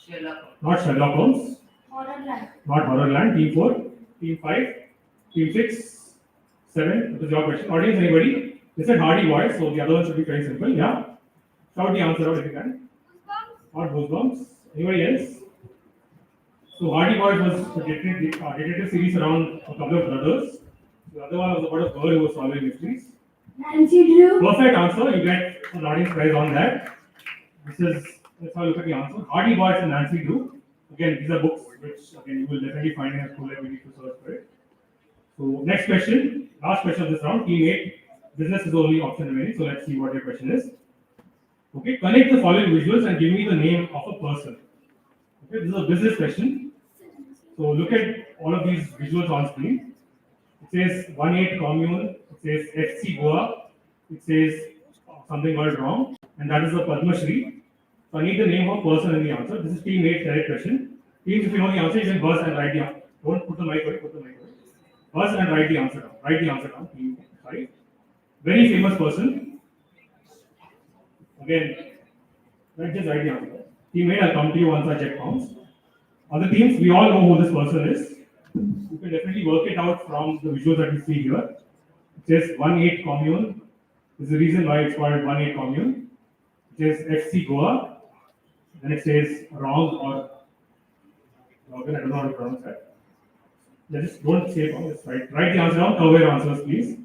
2? Not Sherlock Holmes. Horrorland. Not Horrorland. Team 4? Team 5? Team 6? 7? What is your question? Audience, anybody? They said Hardy Boys, so the other one should be very simple. Yeah? Shout the answer out if you can. Not Goosebumps. Anybody else? So Hardy Boys was a detective series around a couple of brothers. The other one was about a girl who was solving mysteries. Nancy Drew. Perfect answer. You get an audience prize on that. Let's have a look at the answer. Hardy Boys and Nancy Drew. Again, these are books which again you will definitely find in a school library to search for it. So next question, last question of this round. Team 8. Business is the only option remaining. So let's see what your question is. Okay, connect the following visuals and give me the name of a person. Okay, this is a business question. So look at all of these visuals on screen. It says 1-8 commune, it says FC Goa, it says something went wrong, and that is the Padma Shri. So I need the name of a person in the answer. This is team 8 direct question. Teams, if you know the answer, you can buzz and write the answer. Don't put the mic away, put the mic away. Buzz and write the answer down. Write the answer down. Team, sorry. Very famous person. Again, let's just write the answer. Team 8, I'll come to you once I check counts. Other teams, we all know who this person is. You can definitely work it out from the visuals that you see here. It says 1-8 commune. This is the reason why it's called 1-8 commune. It says FC Goa. Then it says wrong or Logan, I don't know how to pronounce that. Just don't say wrong, just write the answer down, cover your answers, please.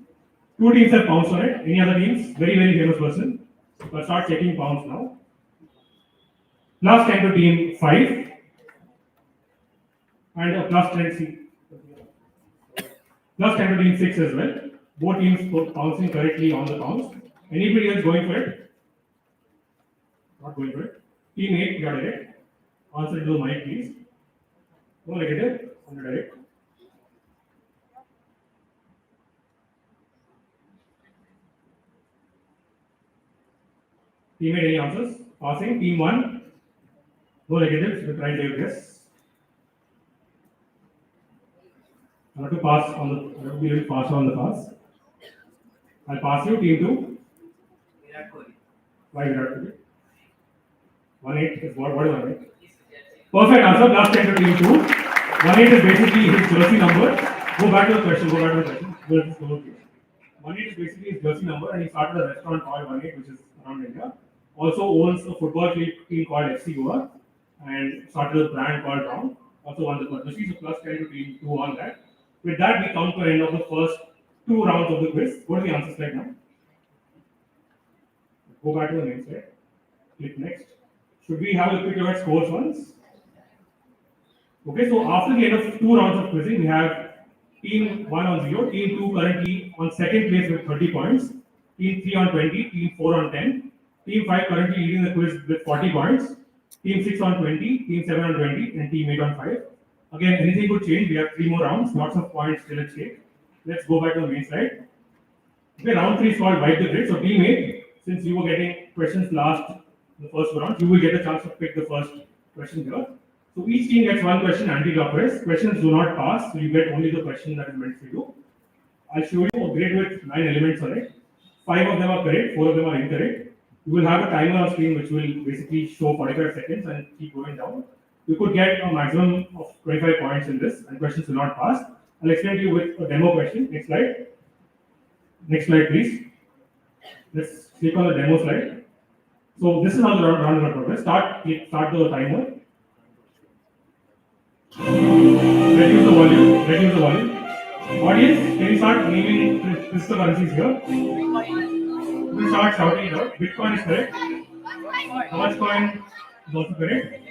Two teams have pounced on it. Any other teams? Very, very famous person. So I'll start checking pounds now. Plus 10 to team 5. And a plus 10 plus 10 to team 6 as well. Both teams pouncing correctly on the pounds. Anybody else going for it? Not going for it. Team 8, got it. Answer to the mic, please. No negative, on the direct. Team 8, any answers? Passing. Team 1, no negatives, we'll try to guess. I have to pass on the, I have to be a little faster on the pass. I'll pass you, team 2. Why Virat Kohli? 1-8 is what is 1-8? Perfect answer, plus 10 to team 2. 1-8 is basically his jersey number. Go back to the question, Go to the slower case. 1-8 is basically his jersey number, and he started a restaurant called 1-8, which is around India. Also owns a football team called FC Goa, and started a brand called Round. Also won the Padma Shri, so plus 10 to team 2 on that. With that, we come to the end of the first 2 rounds of the quiz. What are the answers like now? Go back to the main slide. Click next. Should we have a quick look at scores once? Okay, so after the end of 2 rounds of quizzing, we have team 1 on 0, team 2 currently on second place with 30 points, team 3 on 20, team 4 on 10, team 5 currently leading the quiz with 40 points, team 6 on 20, team 7 on 20, and team 8 on 5. Again, anything could change. We have 3 more rounds, lots of points still at stake. Let's go back to the main slide. Okay, round 3 is called Wipe the Grid. So team 8, since you were getting questions last in the first round, you will get a chance to pick the first question here. So each team gets 1 question anti-clockwise. Questions do not pass, so you get only the question that is meant for you. I'll show you a grid with 9 elements on it. 5 of them are correct, 4 of them are incorrect. You will have a timer on screen which will basically show 45 seconds and keep going down. You could get a maximum of 25 points in this, and questions will not pass. I'll explain to you with a demo question. Next slide. Next slide, please. Let's click on the demo slide. So this is how the round will progress. Start the timer. Reduce the volume. Reduce the volume. Audience, can you start naming cryptocurrencies here? You can start shouting it out. Bitcoin is correct. Dogecoin is also correct.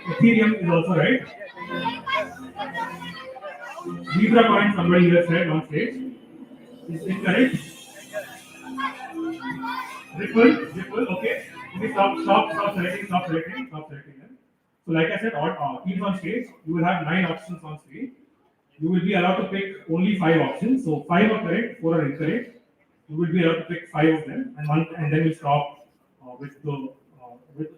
Ethereum is also right. Libra coin, somebody here said on stage, is incorrect. Ripple, okay. Okay, stop selecting them. So like I said, all teams on stage, you will have 9 options on stage. You will be allowed to pick only 5 options. So 5 are correct, 4 are incorrect. You will be allowed to pick 5 of them, and then we'll stop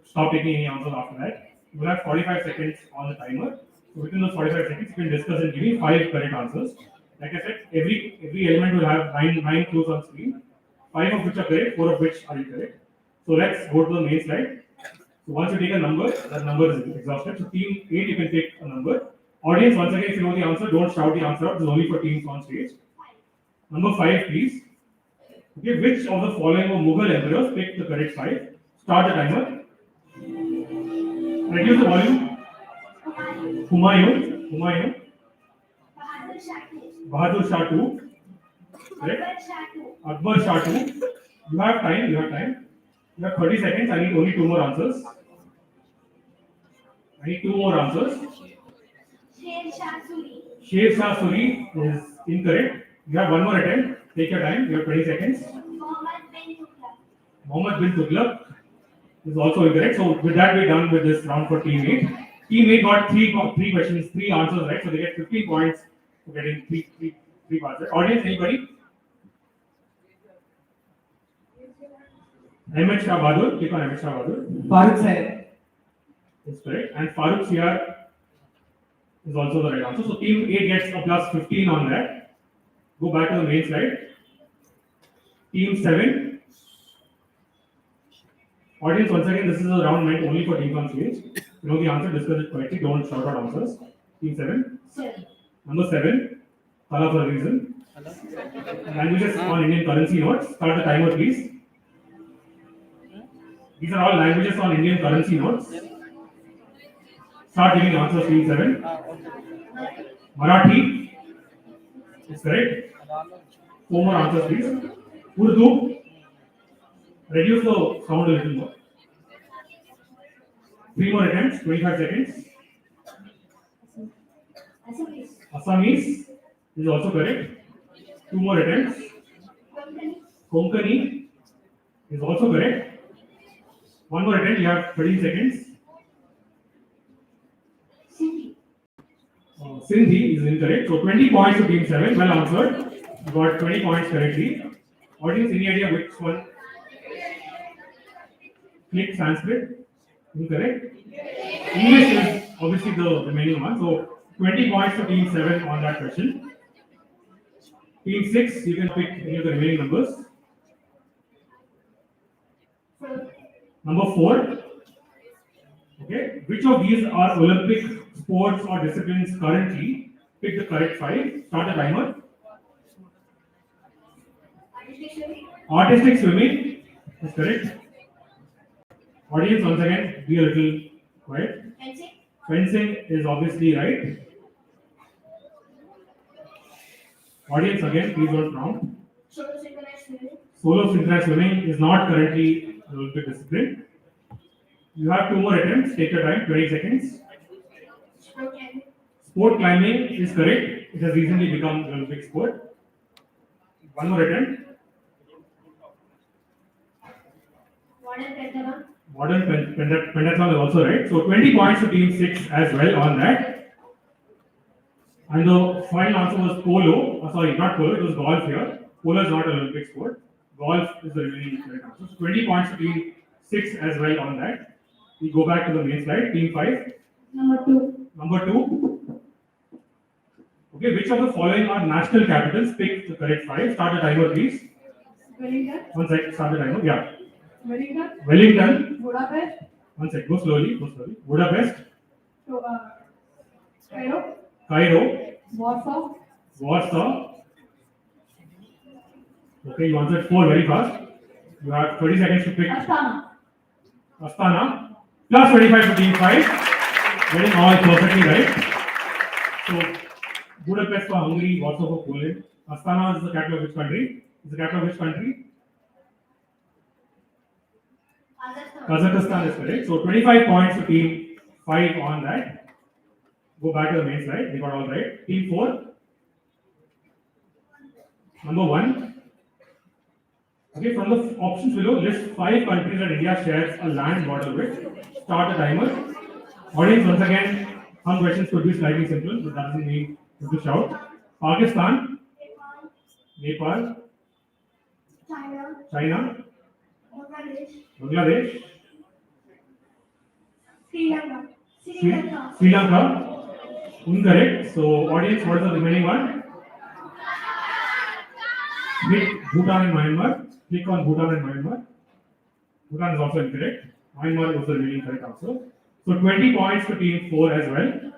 stop taking any answers after that. You will have 45 seconds on the timer. So within those 45 seconds, you can discuss and give me 5 correct answers. Like I said, every element will have 9 clues on screen, 5 of which are correct, 4 of which are incorrect. So let's go to the main slide. So once you take a number, that number is exhausted. So team 8, you can take a number. Audience, once again, if you know the answer, don't shout the answer out. This is only for teams on stage. Number 5, please. Okay, which of the following Mughal emperors picked the correct 5? Start the timer. Reduce the volume. Humayun. Bahadur Shah 2. Correct? Akbar Shah 2. You have time. You have 30 seconds. I need only 2 more answers. Sher Shah Suri is incorrect. You have 1 more attempt. Take your time. You have 20 seconds. Muhammad bin Tughlaq is also incorrect. So with that, we're done with this round for team 8. Team 8 got 3 questions, 3 answers right. So they get 15 points for getting 3 parts right. Audience, anybody? Ahmed Shah Bahadur. Click on Ahmed Shah Bahadur. Farooq Saib. Is correct. And Farooq Siyar is also the right answer. So team 8 gets a plus 15 on that. Go back to the main slide. Team 7. Audience, once again, this is a round meant only for teams on stage. You know the answer, discuss it correctly, don't shout out answers. Team 7. Number 7. Kala for a reason. Languages on Indian currency notes. Start the timer, please. These are all languages on Indian currency notes. Start giving answers, team 7. Marathi is correct. 4 more answers, please. Urdu. Reduce the sound a little more. 3 more attempts, 25 seconds. Assamese is also correct. 2 more attempts. Konkani is also correct. 1 more attempt, you have 30 seconds. Sindhi is incorrect. So 20 points to team 7. Well answered. You got 20 points correctly. Audience, any idea which one? Click Sanskrit. Incorrect. English is obviously the remaining one. So 20 points to team 7 on that question. Team 6, you can pick any of the remaining numbers. Number 4. Okay. Which of these are Olympic sports or disciplines currently? Pick the correct 5. Start the timer. Artistic swimming is correct. Audience, once again, be a little quiet. Fencing is obviously right. Audience, again, please don't frown. Solo synchronized swimming is not currently an Olympic discipline. You have 2 more attempts. Take your time, 20 seconds. Sport climbing is correct. It has recently become an Olympic sport. 1 more attempt. Modern pentathlon is also right. So 20 points to team 6 as well on that. And the final answer was polo. Sorry, not polo, it was golf here. Polo is not an Olympic sport. Golf is the remaining correct answer. So 20 points to team 6 as well on that. We go back to the main slide. Team 5. Number 2. Okay, which of the following are national capitals? Pick the correct 5. Start the timer, please. Wellington. 1 sec. Start the timer. Yeah. Wellington. Wellington. Budapest. 1 sec. Go slowly. Budapest. Cairo, Cairo, Warsaw, Warsaw. Okay, you answered 4 very fast. You have 30 seconds to pick Astana, Astana. Plus 25 to team 5. Getting all perfectly right. So, Budapest for Hungary, Warsaw for Poland. Astana is the capital of which country? Is the capital of which country? Kazakhstan is correct. So 25 points to team 5 on that. Go back to the main slide. They got all right. Team 4. Number 1. Okay, from the options below, list 5 countries that India shares a land border with. Start the timer. Audience, once again, some questions could be slightly simple, but that doesn't mean you have to shout. Pakistan, Nepal, China, Bangladesh, Sri Lanka. Incorrect. So, audience, what is the remaining one? Click Bhutan and Myanmar. Click on Bhutan and Myanmar. Bhutan is also incorrect. Myanmar was the remaining correct answer. So 20 points to team 4 as well.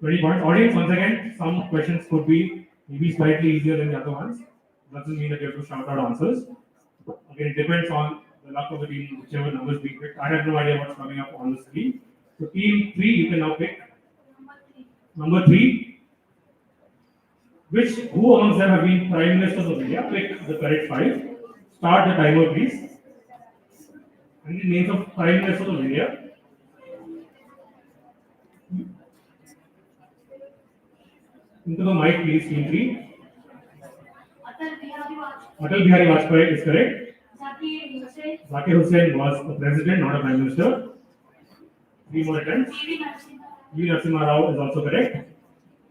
20 points. Audience, once again, some questions could be maybe slightly easier than the other ones. Doesn't mean that you have to shout out answers. Again, it depends on the luck of the team, whichever numbers being picked. I have no idea what's coming up on the screen. So team 3, you can now pick. Number 3. Who amongst them have been Prime Ministers of India? Pick the correct 5. Start the timer, please. And the names of Prime Ministers of India. Into the mic, please, team 3. Atal Bihari Vajpayee is correct. Zakir Hussain was a president, not a prime minister. 3 more attempts. V. Narasimha Rao is also correct.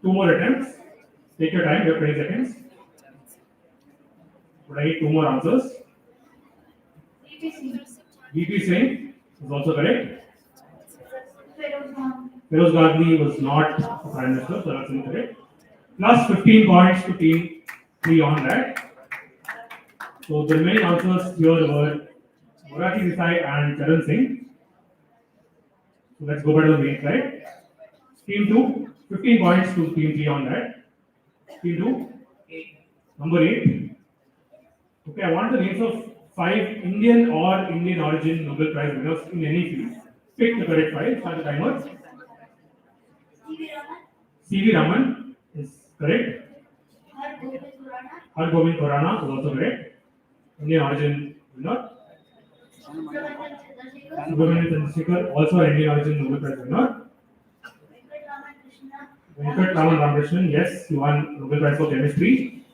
2 more attempts. Take your time, you have 20 seconds. Would I need 2 more answers? VP Singh is also correct. Feroz Gandhi was not a prime minister, so that's incorrect. Plus 15 points to team 3 on that. So the remaining answers here were Morarji Desai and Charan Singh. So let's go back to the main slide. Team 2, 15 points to team 3 on that. Team 2, number 8. Okay, I want the names of 5 Indian or Indian origin Nobel Prize winners in any field. Pick the correct 5. Start the timer. C.V. Raman is correct. Har Gobind Khorana is also correct. Indian origin winner. Subramanian Chandrasekhar, also an Indian origin Nobel Prize winner. Venkat Raman Ramakrishnan, yes, he won Nobel Prize for Chemistry.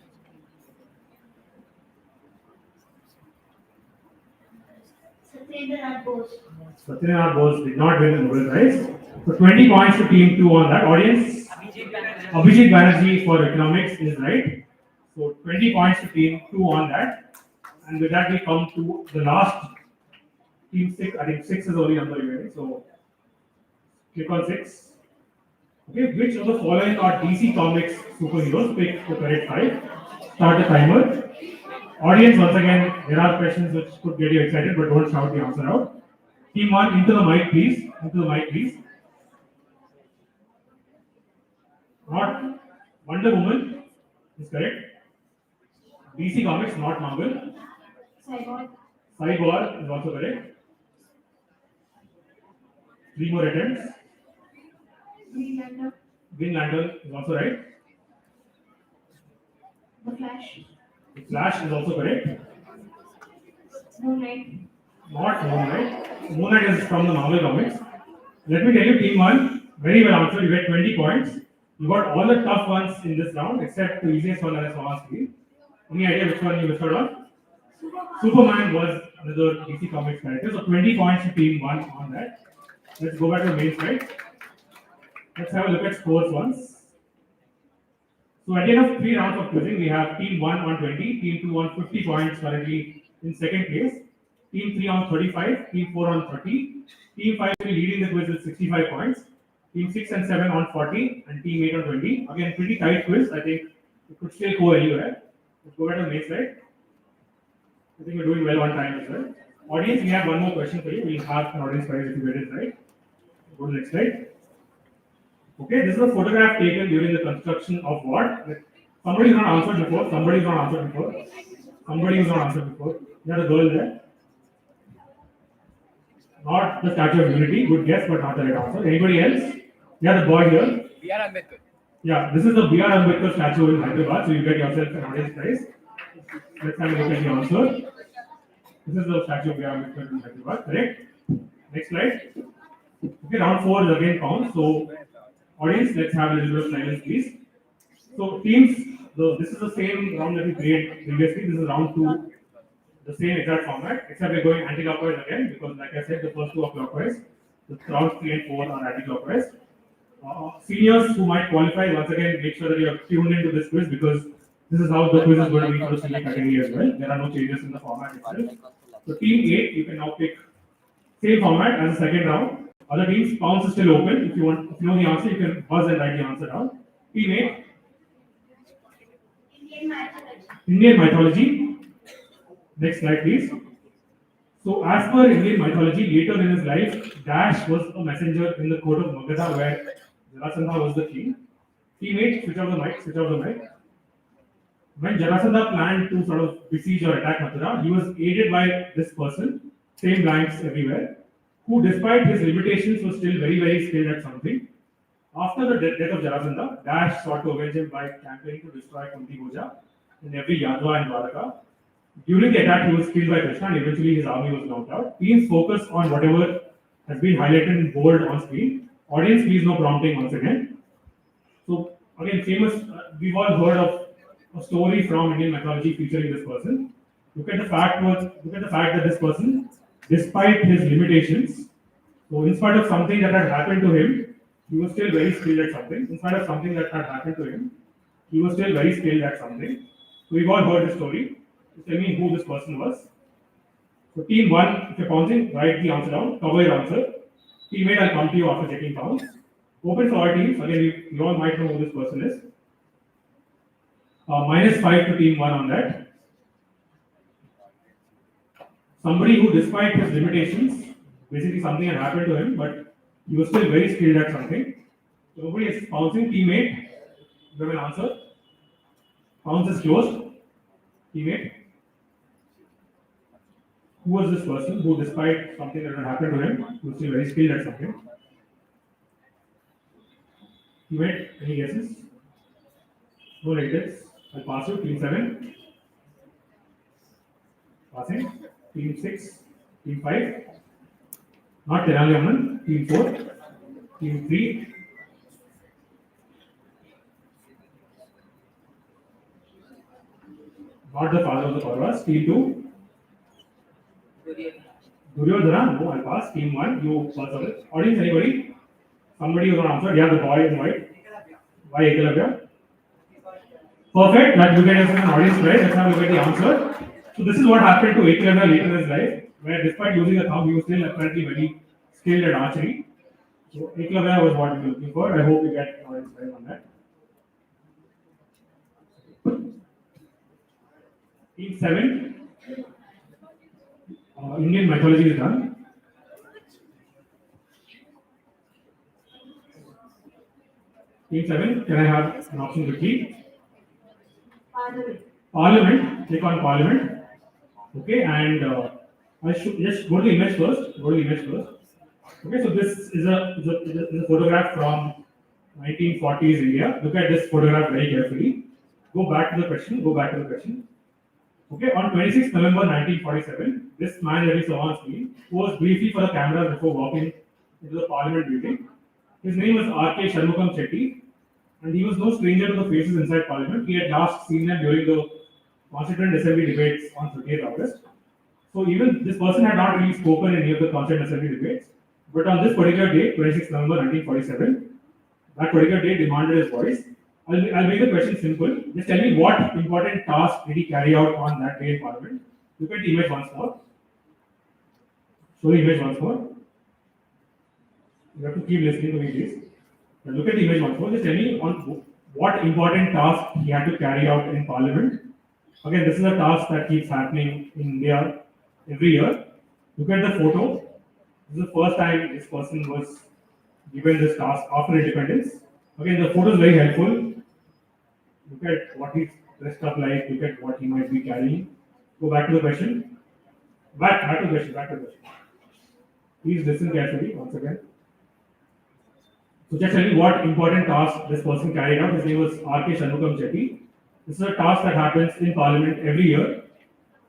Satyendra Bose did not win the Nobel Prize. So 20 points to team 2 on that. Audience, Abhijit Banerjee for economics is right. So 20 points to team 2 on that. And with that we come to the last team 6. I think 6 is the only number remaining. So click on 6. Okay, which of the following are DC Comics superheroes? Pick the correct 5. Start the timer. Audience, once again, there are questions which could get you excited, but don't shout the answer out. Team 1, into the mic, please. Into the mic, please. Not Wonder Woman is correct. DC Comics, not Marvel. Cyborg is also correct. 3 more attempts. Green Lantern is also right. The Flash, The Flash is also correct. Moon Knight, Not Moon Knight. Moon Knight is from the Marvel comics. Let me tell you, Team 1, very well answered. You get 20 points. You got all the tough ones in this round, except the easiest one that I saw on screen. Any idea which one you missed out on? Superman was another DC Comics character. So 20 points to Team 1 on that. Let's go back to the main slide. Let's have a look at scores once. So at the end of 3 rounds of quizzing, we have Team 1 on 20, Team 2 on 50 points currently in second place, Team 3 on 35, Team 4 on 30, Team 5 will be leading the quiz with 65 points, Team 6 and 7 on 40, and Team 8 on 20. Again, pretty tight quiz. I think it could still go anywhere. Let's go back to the main slide. I think we're doing well on time as well. Audience, we have one more question for you. We'll have an audience prize if you get it right. Go to the next slide. Okay, this is a photograph taken during the construction of what? Somebody's not answered before. Somebody's not answered before. Somebody who's not answered before. You have a girl there. Not the Statue of Unity. Good guess, but not the right answer. Anybody else? Yeah, the boy here. B.R. Ambedkar. Yeah, this is the B.R. Ambedkar statue in Hyderabad. So you get yourself an audience prize. Let's have a look at the answer. This is the statue of B.R. Ambedkar in Hyderabad. Correct. Next slide. Okay, round 4 is again count. So, audience, let's have a little bit of silence, please. So, teams, this is the same round that we played previously. This is round 2, the same exact format, except we're going anti-clockwise again because, like I said, the first 2 are clockwise. The rounds 3 and 4 are anti-clockwise. Seniors who might qualify, once again, make sure that you are tuned into this quiz because this is how the quiz is going to be for the senior category as well. There are no changes in the format itself. So, team 8, you can now pick same format as the second round. Other teams, pounds is still open. If you know the answer, you can buzz and write the answer down. Team 8. Indian mythology. Indian mythology. Next slide, please. So, as per Indian mythology, later in his life, Dash was a messenger in the court of Magadha where Jarasandha was the king. Team 8, switch off the mic, switch off the mic. When Jarasandha planned to sort of besiege or attack Mathura, he was aided by this person, same blanks everywhere, who despite his limitations was still very, very skilled at something. After the death of Jarasandha, Dash sought to avenge him by campaigning to destroy Kunti Bhoja in every Yadva and Dwaraka. During the attack, he was killed by Krishna and eventually his army was knocked out. Please focus on whatever has been highlighted in bold on screen. Audience, please no prompting once again. So, again, famous, we've all heard of a story from Indian mythology featuring this person. Look at the fact that this person, despite his limitations, so in spite of something that had happened to him, he was still very skilled at something. In spite of something that had happened to him, he was still very skilled at something. So we've all heard the story. Just tell me who this person was. So team 1, if you're counting, write the answer down, cover your answer. Team 8, I'll come to you after checking counts. Open for all teams. Again, you all might know who this person is. -5 to team 1 on that. Somebody who, despite his limitations, basically something had happened to him, but he was still very skilled at something. So nobody is bouncing. Team 8, you have an answer. Bounce is closed. Team 8. Who was this person who, despite something that had happened to him, was still very skilled at something? Team 8, any guesses? No negatives. I'll pass you. Team 7. Passing. Team 6. Team 5. Not Tenali Amman. Team 4. Team 3. Not the father of the Kauravas. Team 2. Duryodhana. No, I'll pass. Team 1. You pass on it. Audience, anybody? Somebody who's not answered. Yeah, the boy in white. Why Ekalavya? Perfect. That you get as an audience prize. Let's have a look at the answer. So this is what happened to Ekalavya later in his life, where despite losing a thumb, he was still apparently very skilled at archery. So Ekalavya was what we were looking for. I hope you get an audience prize on that. Team 7. Indian mythology is done. Team 7, can I have an option quickly? Parliament. Click on Parliament. Okay, and I should just go to the image first. Okay, so this is a photograph from 1940s India. Look at this photograph very carefully. Go back to the question. Okay, on 26th November 1947, this man that we saw on screen posed briefly for the camera before walking into the Parliament building. His name was R.K. Shanmugam Chetty, and he was no stranger to the faces inside Parliament. He had last seen them during the Constituent Assembly debates on 30th August. So even this person had not really spoken in any of the Constituent Assembly debates, but on this particular day, 26th November 1947, that particular day demanded his voice. I'll make the question simple. Just tell me what important task did he carry out on that day in Parliament. Look at the image once more. Show the image once more. You have to keep listening to me, please. Now look at the image once more. Just tell me on what important task he had to carry out in Parliament. Again, this is a task that keeps happening in India every year. Look at the photo. This is the first time this person was given this task after independence. Again, the photo is very helpful. Look at what he's dressed up like. Look at what he might be carrying. Go back to the question. Back to the question. Back to the question. Please listen carefully once again. So just tell me what important task this person carried out. His name was R.K. Shanmugam Chetty. This is a task that happens in Parliament every year.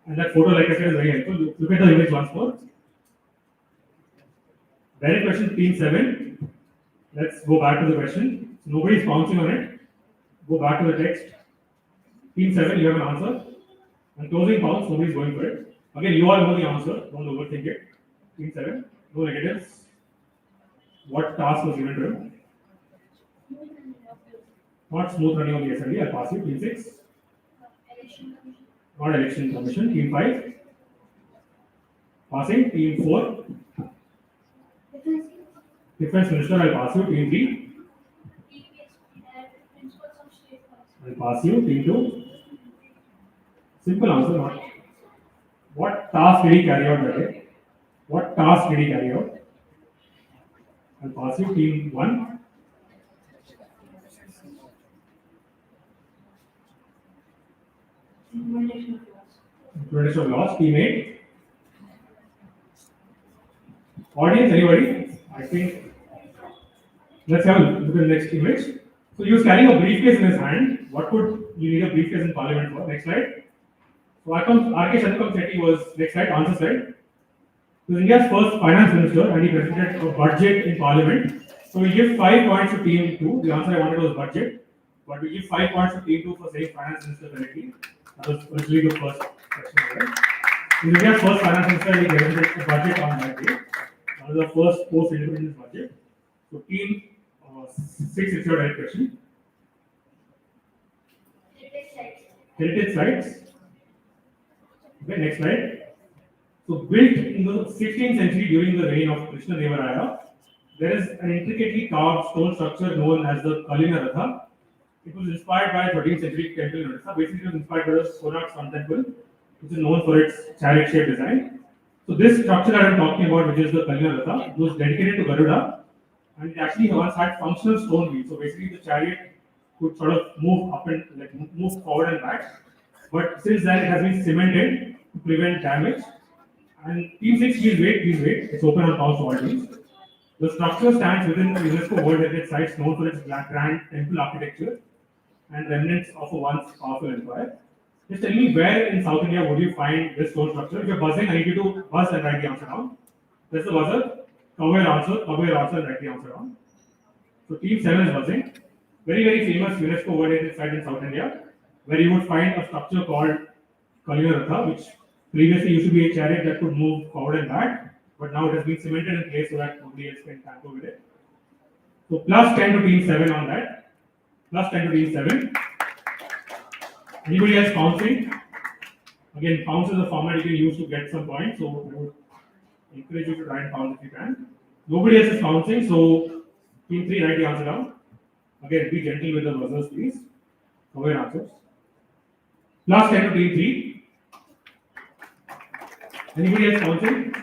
And that photo, like I said, is very helpful. Look at the image once more. Direct question, team 7. Let's go back to the question. So nobody is bouncing on it. Go back to the text. Team 7, you have an answer. And closing bounce, nobody is going for it. Again, you all know the answer. Don't overthink it. Team 7, no negatives. What task was given to him? Not smooth running of the assembly. I'll pass you. Team 6. Not election commission. Team 5. Passing. Team 4. Defense minister. I'll pass you. Team 3. I'll pass you. Team 2. Simple answer. Not. What task did he carry out that day? What task did he carry out? I'll pass you. Team 1. Implementation of laws. Team 8. Audience, anybody? I think. Let's have a look at the next image. So he was carrying a briefcase in his hand. What would you need a briefcase in Parliament for? Next slide. So R.K. Shanmugam Chetty was, next slide, answer slide. He was India's first finance minister and he presented a budget in Parliament. So we give 5 points to team 2. The answer I wanted was budget. But we give 5 points to team 2 for saying finance minister correctly. That was originally the first question. Right? In India's first finance minister, he presented a budget on that day. That was the first post-independence budget. So team 6 is your right question. Heritage sites. Okay, next slide. So built in the 16th century during the reign of Krishna Deva Raya, there is an intricately carved stone structure known as the Kalina Ratha. It was inspired by 13th century temple in Odisha. Basically, it was inspired by the Konark Sun Temple, which is known for its chariot-shaped design. So this structure that I'm talking about, which is the Kalina Ratha, was dedicated to Garuda, and it actually once had functional stone wheels. So basically, the chariot could sort of move up and move forward and back. But since then, it has been cemented to prevent damage. And team 6, please wait. It's open on pause to audience. The structure stands within the UNESCO World Heritage Sites known for its grand temple architecture and remnants of a once powerful empire. Just tell me where in South India would you find this stone structure? If you're buzzing, I need you to buzz and write the answer down. Press the buzzer, cover your answer, and write the answer down. So team 7 is buzzing. Very, very famous UNESCO World Heritage Site in South India, where you would find a structure called Kalina Ratha, which previously used to be a chariot that could move forward and back, but now it has been cemented in place so that nobody else can tamper with it. So plus 10 to team 7 on that. Plus 10 to team 7. Anybody else bouncing? Again, bounce is a format you can use to get some points, so I would encourage you to try and bounce if you can. Nobody else is bouncing, so team 3, write the answer down. Again, be gentle with the buzzers, please. Cover your answers. Plus 10 to team 3. Anybody else bouncing?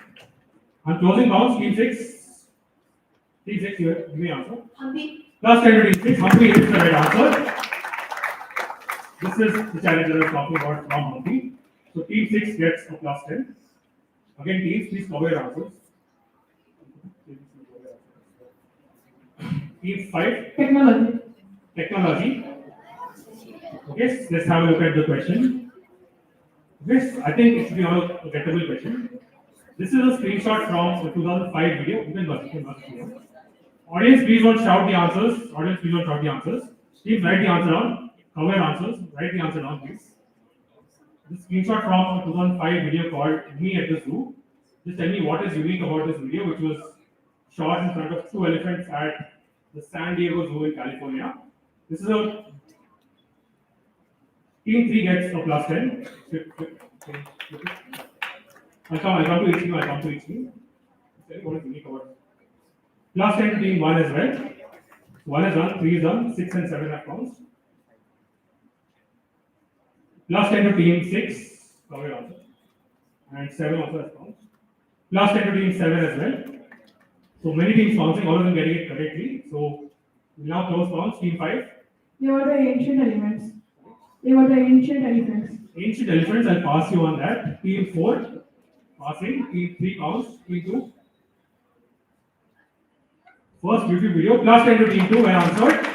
I'm closing bounce, team 6. Team 6, give me answer. Humpy. Plus 10 to team 6. Humpy is the right answer. This is the challenge that I was talking about from Humpy. So team 6 gets a plus 10. Again, teams, please cover your answers. Team 5. Technology. Okay, let's have a look at the question. This, I think it should be a gettable question. This is a screenshot from the 2005 video. You can watch it. Audience, please don't shout the answers. Please write the answer down. Cover your answers. Write the answer down, please. This screenshot from a 2005 video called Me at the Zoo. Just tell me what is unique about this video, which was shot in front of 2 elephants at the San Diego Zoo in California. This is a team 3 gets a plus 10. I'll come to each team. Tell me what is unique about it. Plus 10 to team 1 as well. 1 is done, 3 is done, 6 and 7 have bounced. Plus 10 to team 6, cover your answer. And 7 also has bounced. Plus 10 to team 7 as well. So many teams bouncing, all of them getting it correctly. So We now close rounds. Team 5. They were the ancient elements. They were the ancient elephants. Ancient elephants, I'll pass you on that. Team 4, passing. Team 3 counts. Team 2. First YouTube video, plus 10 to Team 2 when answered.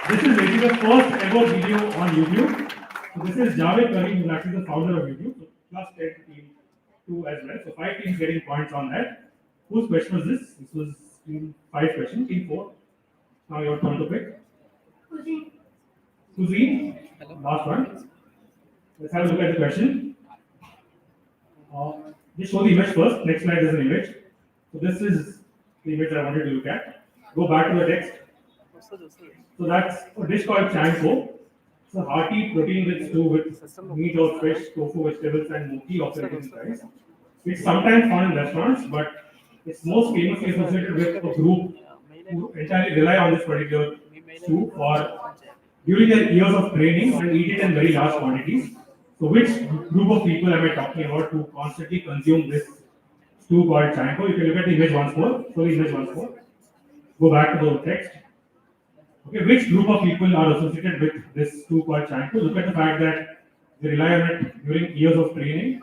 This is basically the first ever video on YouTube. So this is Javed Karim, who is actually the founder of YouTube. So plus 10 to Team 2 as well. So 5 teams getting points on that. Whose question was this? This was Team 5 question. Team 4. Now your turn to pick. Suzy, last one. Let's have a look at the question. Just show the image first. Next slide is an image. So this is the image I wanted to look at. Go back to the text. So that's a dish called chanko. It's a hearty protein-rich stew with meat or fish, tofu, vegetables, and mochi of Philippine rice. It's sometimes found in restaurants, but it's most famously associated with a group who entirely rely on this particular stew for during their years of training and eat it in very large quantities. So which group of people am I talking about who constantly consume this stew called chanko? You can look at the image once more. Show the image once more. Go back to the text. Okay, which group of people are associated with this stew called chanko? Look at the fact that they rely on it during years of training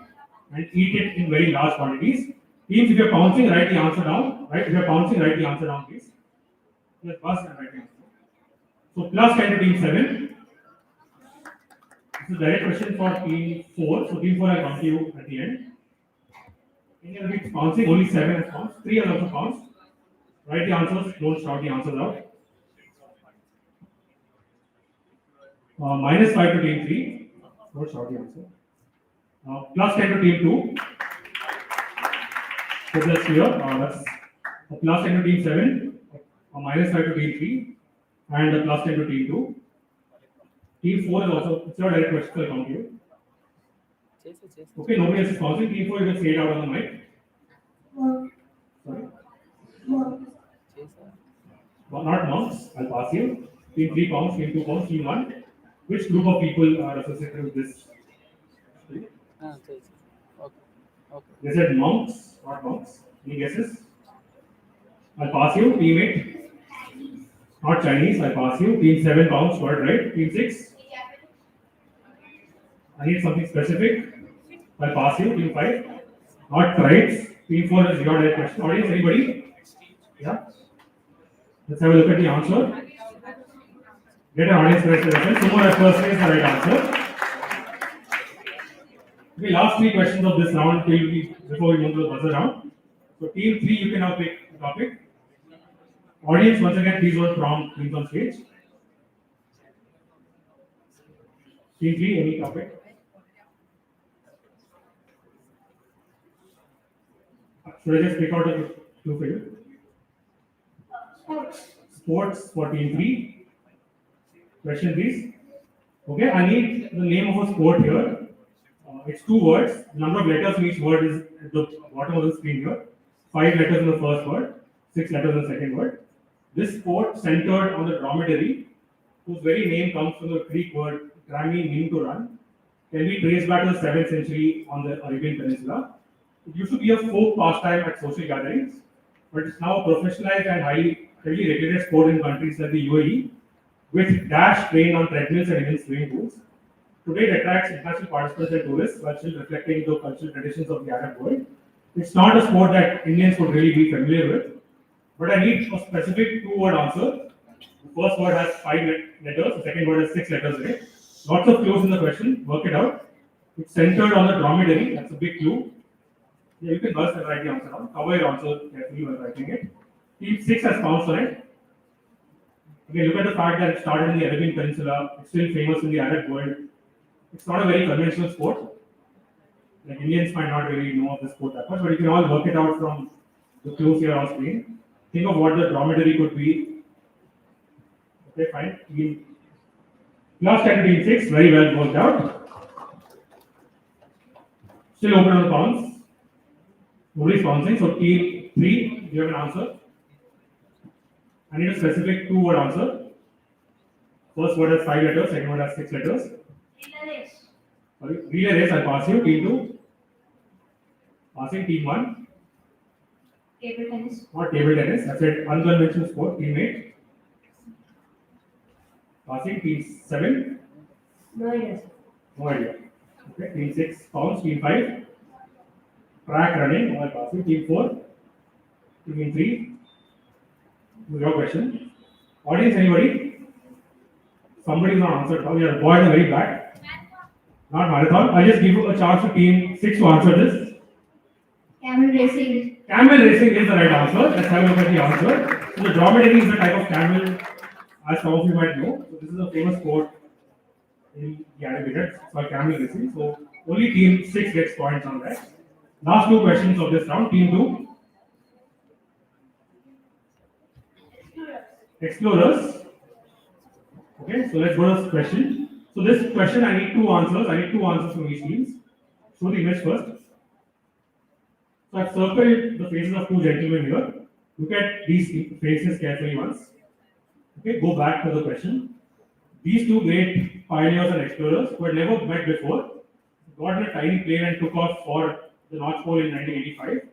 and eat it in very large quantities. Teams, if you're pouncing, write the answer down. Right? If you're pouncing, write the answer down, please. Yes, pass and write the answer. So plus 10 to Team 7. This is a direct question for Team 4. So Team 4 I'll come to you at the end. Any other teams pouncing? Only 7 has pounced. 3 are also pounced. Write the answers. Don't shout the answers out. Minus 5 to Team 3. Don't shout the answer. Plus 10 to Team 2. So that's clear. That's a plus 10 to Team 7. Minus 5 to Team 3. And a plus 10 to Team 2. Team 4 is also, it's your direct question, so I'll count you. Okay, nobody else is pausing. Team 4, you can say it out on the mic. Sorry? Not monks, I'll pass you. Team 3 pounds, Team 2 pounds, Team 1. Which group of people are associated with this? Okay. They said monks, not monks. Any guesses? I'll pass you. Team 8. Not Chinese, I'll pass you. Team 7 pounds, got it right. Team 6. I need something specific. I'll pass you. Team 5. Not tribes. Team 4 is your direct question. Audience, anybody? Yeah? Let's have a look at the answer. Get an audience question. Two more first is the right answer. Okay, last 3 questions of this round before we move to the buzzer round. So Team 3, you can now pick the topic. Audience, once again, please don't prompt teams on stage. Team 3, any topic? Should I just pick out a clue for you? Sports for Team 3. Question, please. Okay, I need the name of a sport here. It's 2 words. The number of letters in each word is at the bottom of the screen here. 5 letters in the first word, 6 letters in the second word. This sport centered on the dromedary, whose very name comes from the Greek word drami, meaning to run, can be traced back to the 7th century on the Arabian Peninsula. It used to be a folk pastime at social gatherings, but it's now a professionalized and heavily regulated sport in countries like the UAE, with dash trained on treadmills and even swimming pools. Today, it attracts international participants and tourists while still reflecting the cultural traditions of the Arab world. It's not a sport that Indians would really be familiar with, but I need a specific 2-word answer. The first word has 5 letters, the second word has 6 letters in it. Lots of clues in the question, work it out. It's centered on the dromedary, that's a big clue. Yeah, you can burst and write the answer down. Cover your answer carefully while writing it. Team 6 has pounced on it. Again, look at the fact that it started in the Arabian Peninsula, it's still famous in the Arab world. It's not a very conventional sport. Like Indians might not really know of this sport that much, but you can all work it out from the clues here on screen. Think of what the dromedary could be. Okay, fine. Plus 10 to Team 6, very well worked out. Still open on the pounds. Nobody's pouncing, so Team 3, you have an answer. I need a specific 2-word answer. First word has 5 letters, second word has 6 letters. Sorry, relay race, I'll pass you. Team 2. Passing Team 1. Table tennis. Not table tennis. I said unconventional sport. Team 8. Passing. Team 7. No idea. No idea. Okay. Team 6 pounds. Team 5. Track running or passing. Team 4. Team 3. Your question. Audience, anybody? Somebody is not answered. Oh, yeah, boys are very bad. Not marathon. I'll just give you a chance to team 6 to answer this. Camel racing. Camel racing is the right answer. Let's have a look at the answer. So the dromedary is the type of camel, as some of you might know. So this is a famous sport in the animated. It's called camel racing. So only team 6 gets points on that. Last 2 questions of this round. Team 2. Explorers. Okay, so let's go to this question. So this question, I need 2 answers. I need 2 answers from each team. Show the image first. So I've circled the faces of 2 gentlemen here. Look at these faces carefully once. Okay, go back to the question. These 2 great pioneers and explorers who had never met before got in a tiny plane and took off for the North Pole in 1985.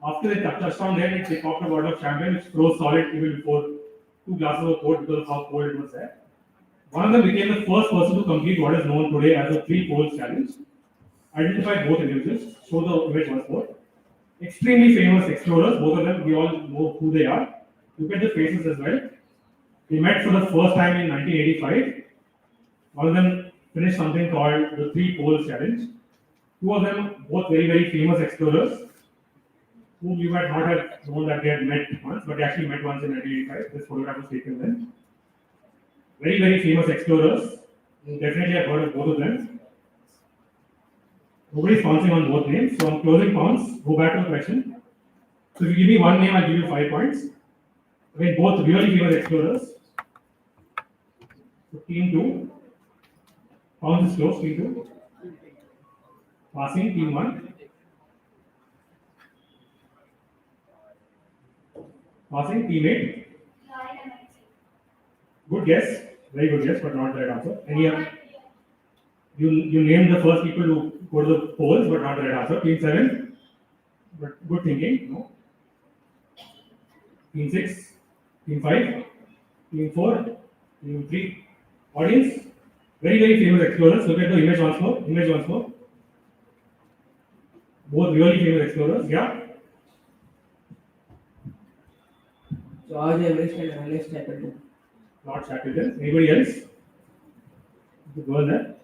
After they touched down there, they popped a bottle of champagne which froze solid even before 2 glasses were poured because of how cold it was there. One of them became the first person to complete what is known today as the 3 poles challenge. Identify both individuals. Show the image once more. Extremely famous explorers, both of them, we all know who they are. Look at the faces as well. They met for the first time in 1985. One of them finished something called the 3 poles challenge. 2 of them, both very, very famous explorers, whom you might not have known that they had met once, but they actually met once in 1985. This photograph was taken then. Very, very famous explorers. You definitely have heard of both of them. Nobody's pouncing on both names, so I'm closing pounds. Go back to the question. So if you give me one name, I'll give you 5 points. Again, both really famous explorers. So team 2. Pounds is close, team 2. Passing, team 1. Passing, team 8. Good guess. Very good guess, but not the right answer. Any other? You named the first people to go to the polls, but not the right answer. Team 7. But good thinking. No. Team 6. Team 5. Team 4. Team 3. Audience. Very, very famous explorers. Look at the image once more. Image once more. Both really famous explorers. Yeah. George Everest and Ernest Shackleton. Not Shackleton. Anybody else? The girl there.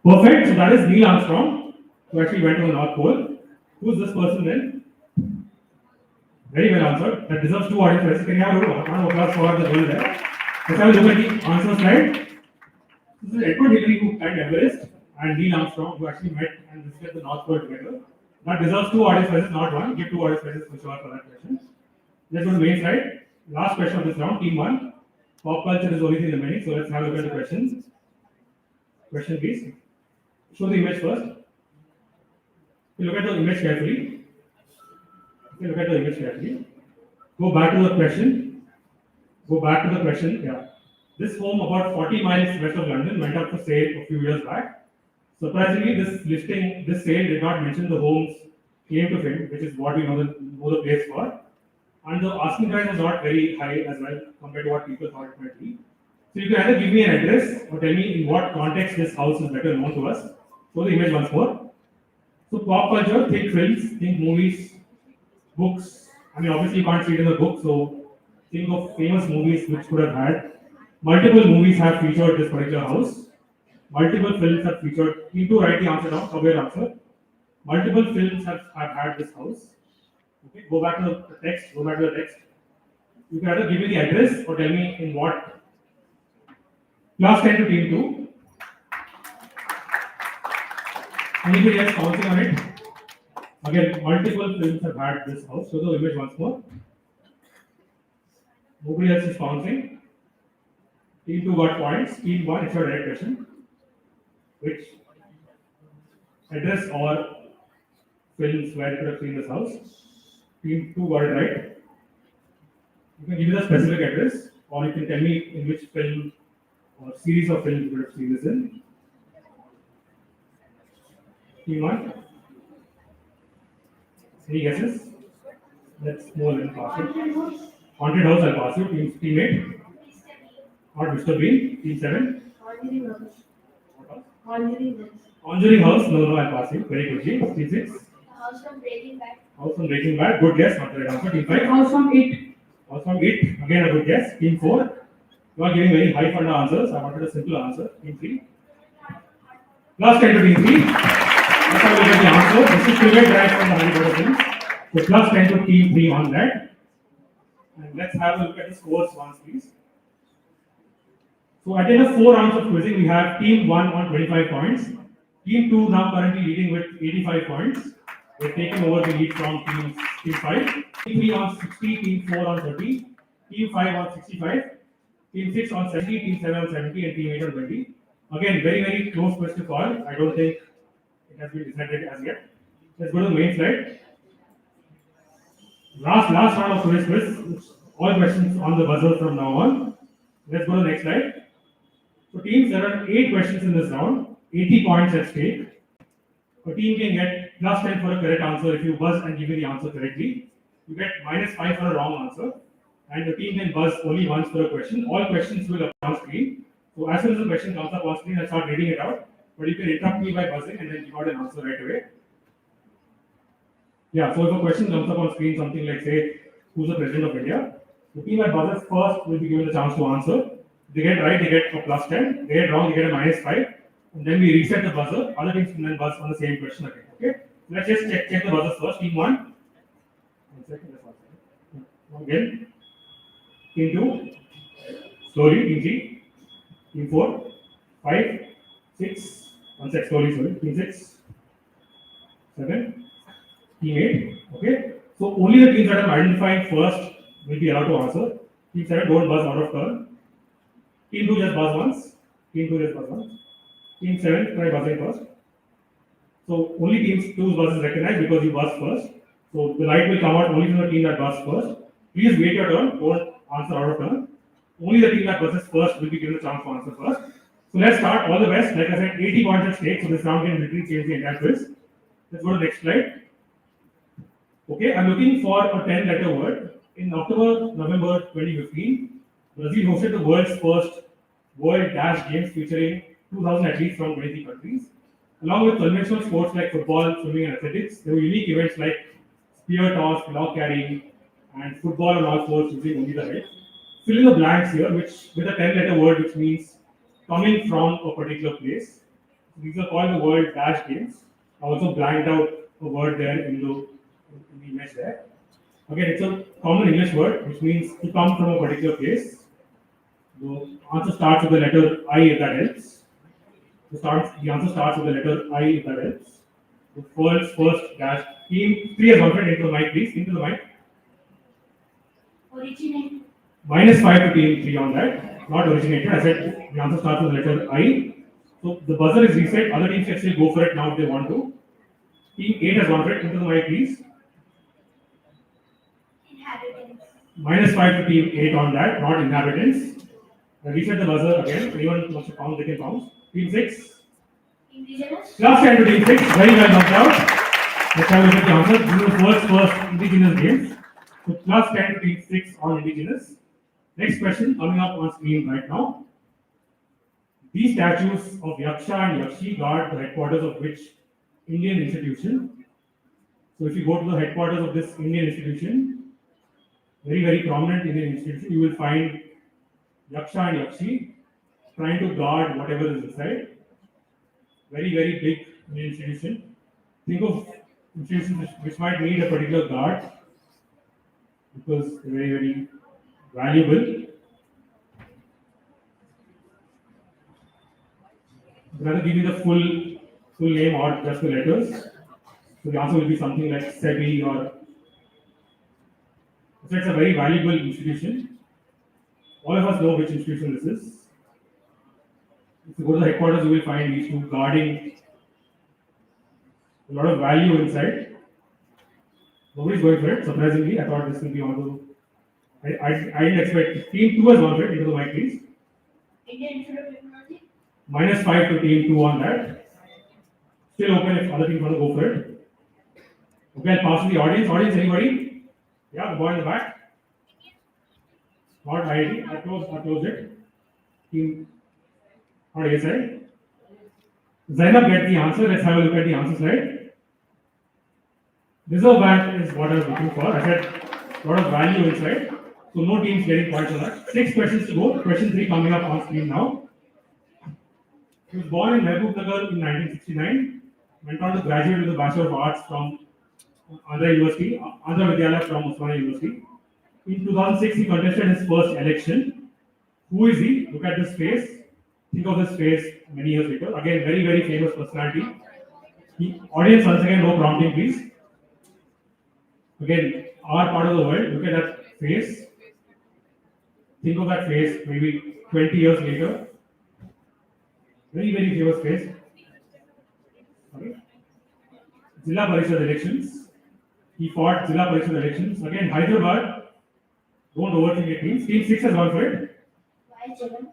Perfect. So that is Neil Armstrong, who actually went to the North Pole. Who's this person then? Very well answered. That deserves 2 audience prizes. Can you have a round of applause for the girl there? Let's have a look at the answer slide. This is Edward Hillary who climbed Everest, and Neil Armstrong who actually met and visited the North Pole together. That deserves 2 audience prizes, not 1. Give 2 audience prizes for sure for that question. Let's go to the main slide. Last question of this round, team 1. Pop culture is only in the many, so let's have a look at the questions. Question please. Show the image first. Look at the image carefully. Look at the image carefully. Go back to the question. Go back to the question. Yeah. This home, about 40 miles west of London, went up for sale a few years back. Surprisingly, this sale did not mention the home's claim to fame, which is what we know the place for. And the asking price was not very high as well compared to what people thought it might be. So you can either give me an address or tell me in what context this house is better known to us. Show the image once more. So pop culture, think films, think movies, books. I mean, obviously you can't see it in the book, so think of famous movies which could have had. Multiple movies have featured this particular house. Multiple films have featured. Need to write the answer down, somewhere answer. Multiple films have had this house. Okay, go back to the text. Go back to the text. You can either give me the address or tell me in what. Last 10 to team 2. Anybody else commenting on it? Again, multiple films have had this house. Show the image once more. Nobody else is bouncing. Team 2 got points. Team 1, it's your direct question. Which address or films where you could have seen this house? Team 2 got it right. You can give me the specific address, or you can tell me in which film or series of films you could have seen this in. Team 1. Any guesses? Let's move on and pass it. Haunted house, I'll pass you. Team 8. Not Mr. Bean. Team 7. Conjuring House. What else? Conjuring House. Conjuring House. No, I'll pass you. Very quickly. Team 6. The House from Breaking Bad. House from Breaking Bad. Good guess. Not the right answer. Team 5. House from It. House from It. Again a good guess. Team 4. You are giving very high fund answers. I wanted a simple answer. Team 3. Plus 10 to Team 3. That's how we get the answer. This is Cricket right from the Harry Potter things. So plus 10 to Team 3 on that. And let's have a look at the scores once, please. So at the end of 4 rounds of quizzing, we have Team 1 on 25 points. Team 2 now currently leading with 85 points. We're taking over the lead from Team 5. Team 3 on 60, Team 4 on 30, Team 5 on 65, Team 6 on 70, Team 7 on 70, and Team 8 on 20. Again, very, very close quiz to call. I don't think it has been decided as yet. Let's go to the main slide. Last round of quiz. All questions on the buzzer from now on. Let's go to the next slide. So teams, there are 8 questions in this round, 80 points at stake. A team can get plus 10 for a correct answer if you buzz and give me the answer correctly. You get minus 5 for a wrong answer. And the team can buzz only once for a question. All questions will appear on screen. So as soon as the question comes up on screen, I'll start reading it out. But you can interrupt me by buzzing and then give out an answer right away. Yeah, so if a question comes up on screen, something like, say, who's the president of India? The team that buzzes first will be given the chance to answer. If they get right, they get a plus 10. They get wrong, they get a minus 5. And then we reset the buzzer. Other teams can then buzz on the same question again. Okay? Let's just check the buzzers first. Team 1. 1 second, just 1 second. Again. Team 2. Slowly. Team 3. Team 4. 5. 6. 1 sec. Slowly. Team 6. 7. Team 8. Okay? So only the teams that are identifying first will be allowed to answer. Team 7 don't buzz out of turn. Team 2 just buzz once. Team 2 just buzz once. Team 7 try buzzing first. So only team 2's buzz is recognized because you buzz first. So the light will come out only from the team that buzzed first. Please wait your turn. Don't answer out of turn. Only the team that buzzes first will be given a chance to answer first. So let's start. All the best. Like I said, 80 points at stake. So this round can literally change the entire quiz. Let's go to the next slide. Okay, I'm looking for a 10-letter word. In November 2015, Brazil hosted the world's first World Dash Games featuring 2,000 athletes from 23 countries. Along with conventional sports like football, swimming, and athletics, there were unique events like spear toss, log carrying, and football on all fours using only the head. Fill in the blanks here, which with a 10-letter word, which means coming from a particular place. These are called the World Dash Games. I also blanked out a word there in the image there. Again, it's a common English word, which means to come from a particular place. The answer starts with the letter I, if that helps. The answer starts with the letter I, if that helps. The first dash. Team 3 has one friend into the mic, please. Into the mic. Originator. Minus 5 to team 3 on that. Not originated. I said the answer starts with the letter I. So the buzzer is reset. Other teams can still go for it now if they want to. Team 8 has one friend. Into the mic, please. Inhabitants. Minus 5 to team 8 on that. Not inhabitants. Reset the buzzer again. Anyone wants to count, they can count. Team 6. Indigenous. Plus 10 to team 6. Very well knocked out. Let's have a look at the answer. This is the first indigenous games. So plus 10 to team 6 on indigenous. Next question coming up on screen right now. These statues of Yaksha and Yakshi guard the headquarters of which Indian institution? So if you go to the headquarters of this Indian institution, very, very prominent Indian institution, you will find Yaksha and Yakshi trying to guard whatever is inside. Very, very big Indian institution. Think of institutions which might need a particular guard because they're very, very valuable. I'd rather give you the full name or just the letters. So the answer will be something like SEBI or. So it's a very valuable institution. All of us know which institution this is. If you go to the headquarters, you will find these two guarding a lot of value inside. Nobody's going for it. Surprisingly, I thought this will be on the. I didn't expect. Team 2 has gone for it. Into the mic, please. Indian Institute of Technology. Minus 5 to team 2 on that. Still open if other teams want to go for it. Okay, I'll pass to the audience. Audience, anybody? Yeah, the boy in the back. Not IIT. I closed it. Team, or yes, right? Zainab get the answer. Let's have a look at the answer slide. Reserve Bank is what I was looking for. I said a lot of value inside. So no teams getting points on that. 6 questions to go. Question 3 coming up on screen now. He was born in Mehboob in 1969. Went on to graduate with a Bachelor of Arts from Andhra Vidyalaya from Osmania University. In 2006, he contested his first election. Who is he? Look at this face. Think of this face many years later. Again, very, very famous personality. Audience, once again, no prompting, please. Again, our part of the world, look at that face. Think of that face maybe 20 years later. Very, very famous face. Sorry. Zilla Parishad elections. He fought Zilla Parishad elections. Again, Hyderabad. Don't overthink it, teams. Team 6 has gone for it. Why is Jagan?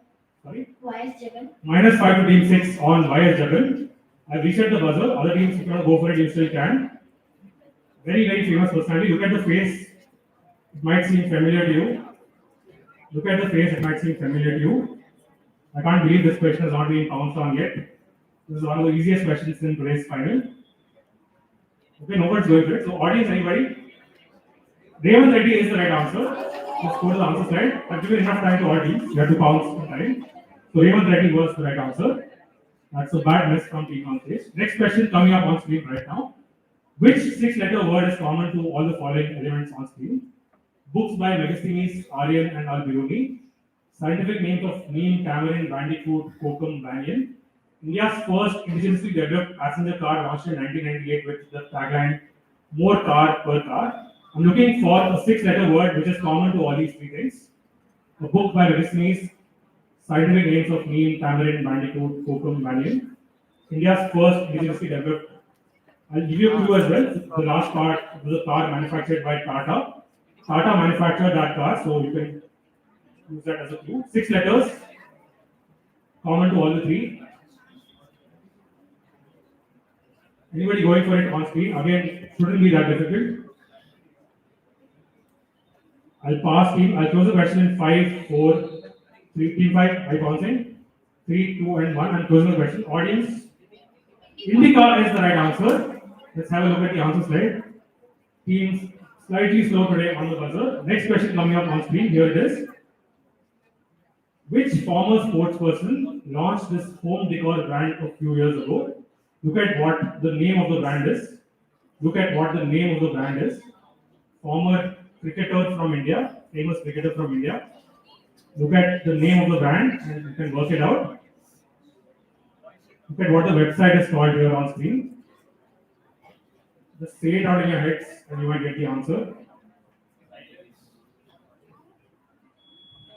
Sorry? Why is Jagan? -5 to team 6 on YS Jagan. I've reset the buzzer. Other teams, if you want to go for it, you still can. Very, very famous personality. Look at the face. It might seem familiar to you. Look at the face. It might seem familiar to you. I can't believe this question has not been pounced on yet. This is one of the easiest questions in today's final. Okay, no one's going for it. So, audience, anybody? Raymond Reddy is the right answer. Let's go to the answer slide. I've given enough time to all teams. You have to pounce in time. So, Raymond Reddy was the right answer. That's a bad miss from team on stage. Next question coming up on screen right now. Which 6-letter word is common to all the following elements on screen? Books by Megasthenes, Aryan, and Al-Biruni. Scientific names of neem, tamarin, bandicoot, kokum, banyan. India's first indigenously developed passenger car launched in 1998 with the tagline "More car per car." I'm looking for a 6-letter word which is common to all these 3 things. A book by Megasthenes, scientific names of neem, tamarin, bandicoot, kokum, banyan. India's first indigenously developed. I'll give you a clue as well. The last part was a car manufactured by Tata. Tata manufactured that car, so you can use that as a clue. 6 letters, common to all the 3. Anybody going for it on screen? Again, shouldn't be that difficult. I'll pass team. I'll close the question in 5, 4, 3. Team 5, are you bouncing? 3, 2, and 1. I'm closing the question. Audience, Indica is the right answer. Let's have a look at the answer slide. Teams slightly slow today on the buzzer. Next question coming up on screen. Here it is. Which former sports person launched this home decor brand a few years ago? Look at what the name of the brand is. Look at what the name of the brand is. Former cricketer from India, famous cricketer from India. Look at the name of the brand and you can work it out. Look at what the website is called here on screen. Just say it out in your heads and you might get the answer.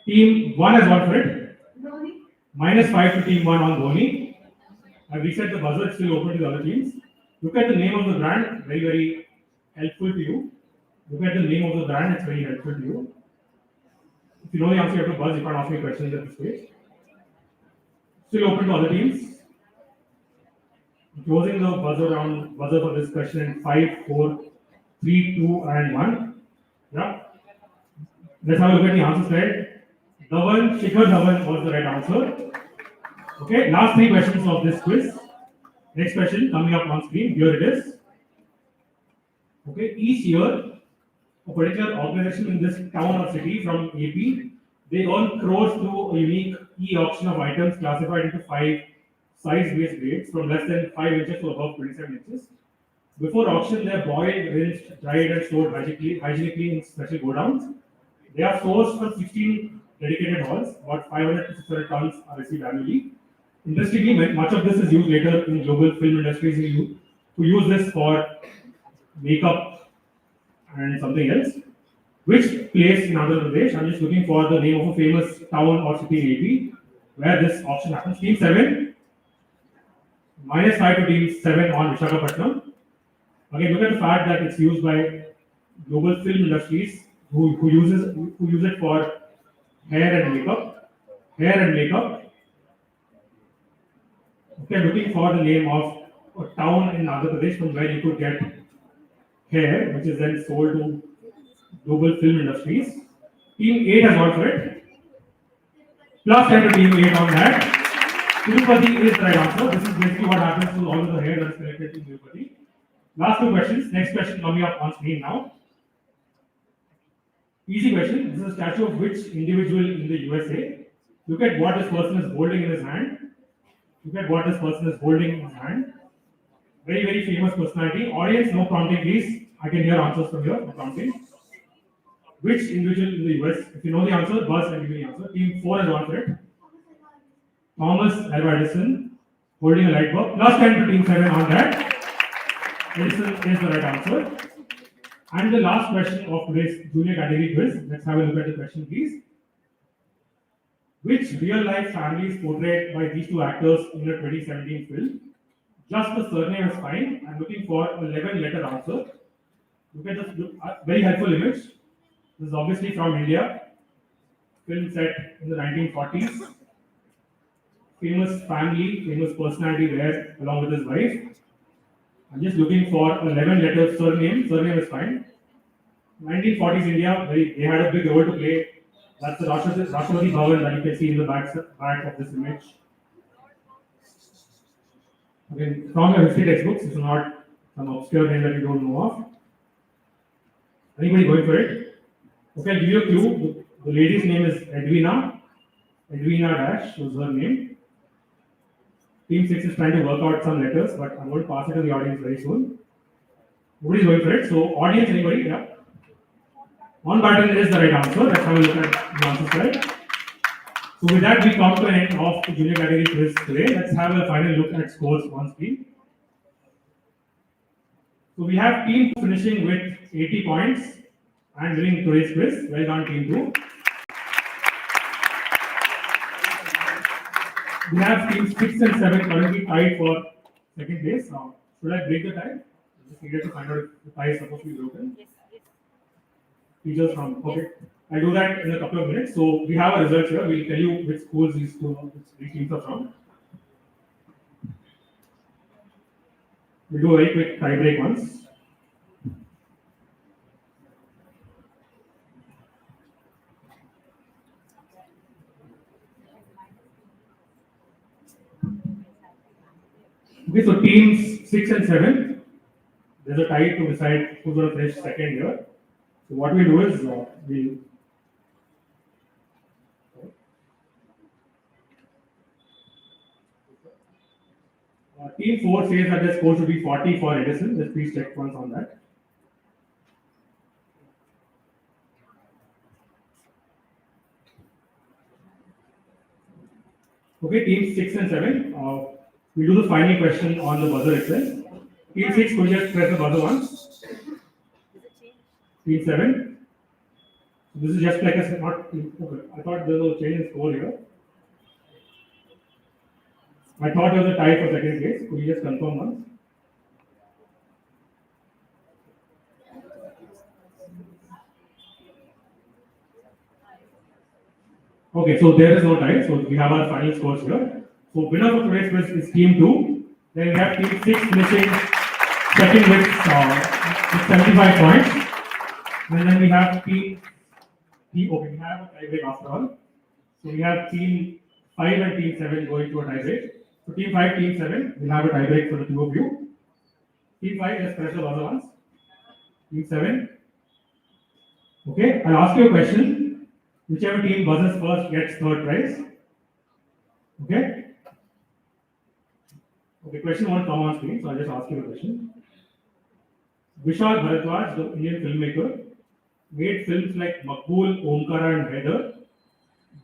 Team 1 has gone for it. -5 to team 1 on Dhoni. I've reset the buzzer, it's still open to the other teams. Look at the name of the brand, very, very helpful to you. Look at the name of the brand, it's very helpful to you. If you know the answer, you have to buzz, you can't ask me questions at this stage. Still open to other teams. Closing the buzzer for this question in 5, 4, 3, 2, and 1. Yeah. Let's have a look at the answer slide. Shikhar Dhawan was the right answer. Okay, last 3 questions of this quiz. Next question coming up on screen. Here it is. Okay, each year, a particular organization in this town or city from AP, they earn crores through a unique e-auction of items classified into 5 size-based grades from less than 5 inches to above 27 inches. Before auction, they are boiled, rinsed, dried, and stored hygienically in special godowns. They are sourced from 16 dedicated halls. About 500 to 600 tons are received annually. Interestingly, much of this is used later in global film industries who use this for makeup and something else. Which place in Andhra Pradesh? I'm just looking for the name of a famous town or city in AP where this auction happens. Team 7. -5 to team 7 on Visakhapatnam. Again, look at the fact that it's used by global film industries who use it for hair and makeup. Okay, looking for the name of a town in Andhra Pradesh from where you could get hair, which is then sold to global film industries. Team 8 has gone for it. Plus 10 to team 8 on that. Tirupati is the right answer. This is basically what happens to all of the hair that is collected in Tirupati. Last two questions. Next question coming up on screen now. Easy question. This is a statue of which individual in the USA? Look at what this person is holding in his hand. Look at what this person is holding in his hand. Very, very famous personality. Audience, no prompting, please. I can hear answers from here, no prompting. Which individual in the US? If you know the answer, buzz and give me the answer. Team 4 has answered it. Thomas Alva Edison, holding a light bulb. Plus 10 to team 7 on that. Edison is the right answer. And the last question of today's junior category quiz. Let's have a look at the question, please. Which real-life family is portrayed by these two actors in the 2017 film? Just the surname is fine. I'm looking for a 11-letter answer. Look at this very helpful image. This is obviously from India. Film set in the 1940s. Famous family, famous personality there along with his wife. I'm just looking for a 11-letter surname. Surname is fine. 1940s India, they had a big role to play. That's the Rashtrapati Bhavan that you can see in the back of this image. Again, from your history textbooks, it's not some obscure name that you don't know of. Anybody going for it? Okay, I'll give you a clue. The lady's name is Edwina. Edwina Dash was her name. Team 6 is trying to work out some letters, but I'm going to pass it to the audience very soon. Nobody's going for it. So, audience, anybody? Yeah. Mountbatten is the right answer. Let's have a look at the answer slide. So, with that, we come to the end of the junior category quiz today. Let's have a final look at scores on screen. So, we have team 2 finishing with 80 points and winning today's quiz. Well done, team 2. We have teams 6 and 7 currently tied for second place. Should I break the tie? Just needed to find out if the tie is supposed to be broken. Yes. Teachers from, okay. I'll do that in a couple of minutes. So we have a result here. We'll tell you which schools these teams are from. We'll do a very quick tie break once. Okay, so teams 6 and 7, there's a tie to decide who's going to finish second here. So what we do is team 4 says that the score should be 40 for Edison. Just please check once on that. Okay, teams 6 and 7. We do the final question on the buzzer itself. Team 6, could you just press the buzzer once? Team 7. This is just like a not. Okay, I thought there was a change in score here. I thought there was a tie for second place. Could you just confirm once? Okay, so there is no tie. So we have our final scores here. So winner for today's quiz is team 2. Then we have team 6 finishing second with 75 points. And then we have team. Okay, we have a tie break after all. So we have team 5 and team 7 going to a tie break. So team 5, team 7 will have a tie break for the two of you. Team 5, just press the buzzer once. Team 7. Okay, I'll ask you a question. Whichever team buzzes first gets third prize. Okay? Okay, question won't come on screen, so I'll just ask you a question. Vishal Bharadwaj, the Indian filmmaker, made films like Makbul, Omkara and Heather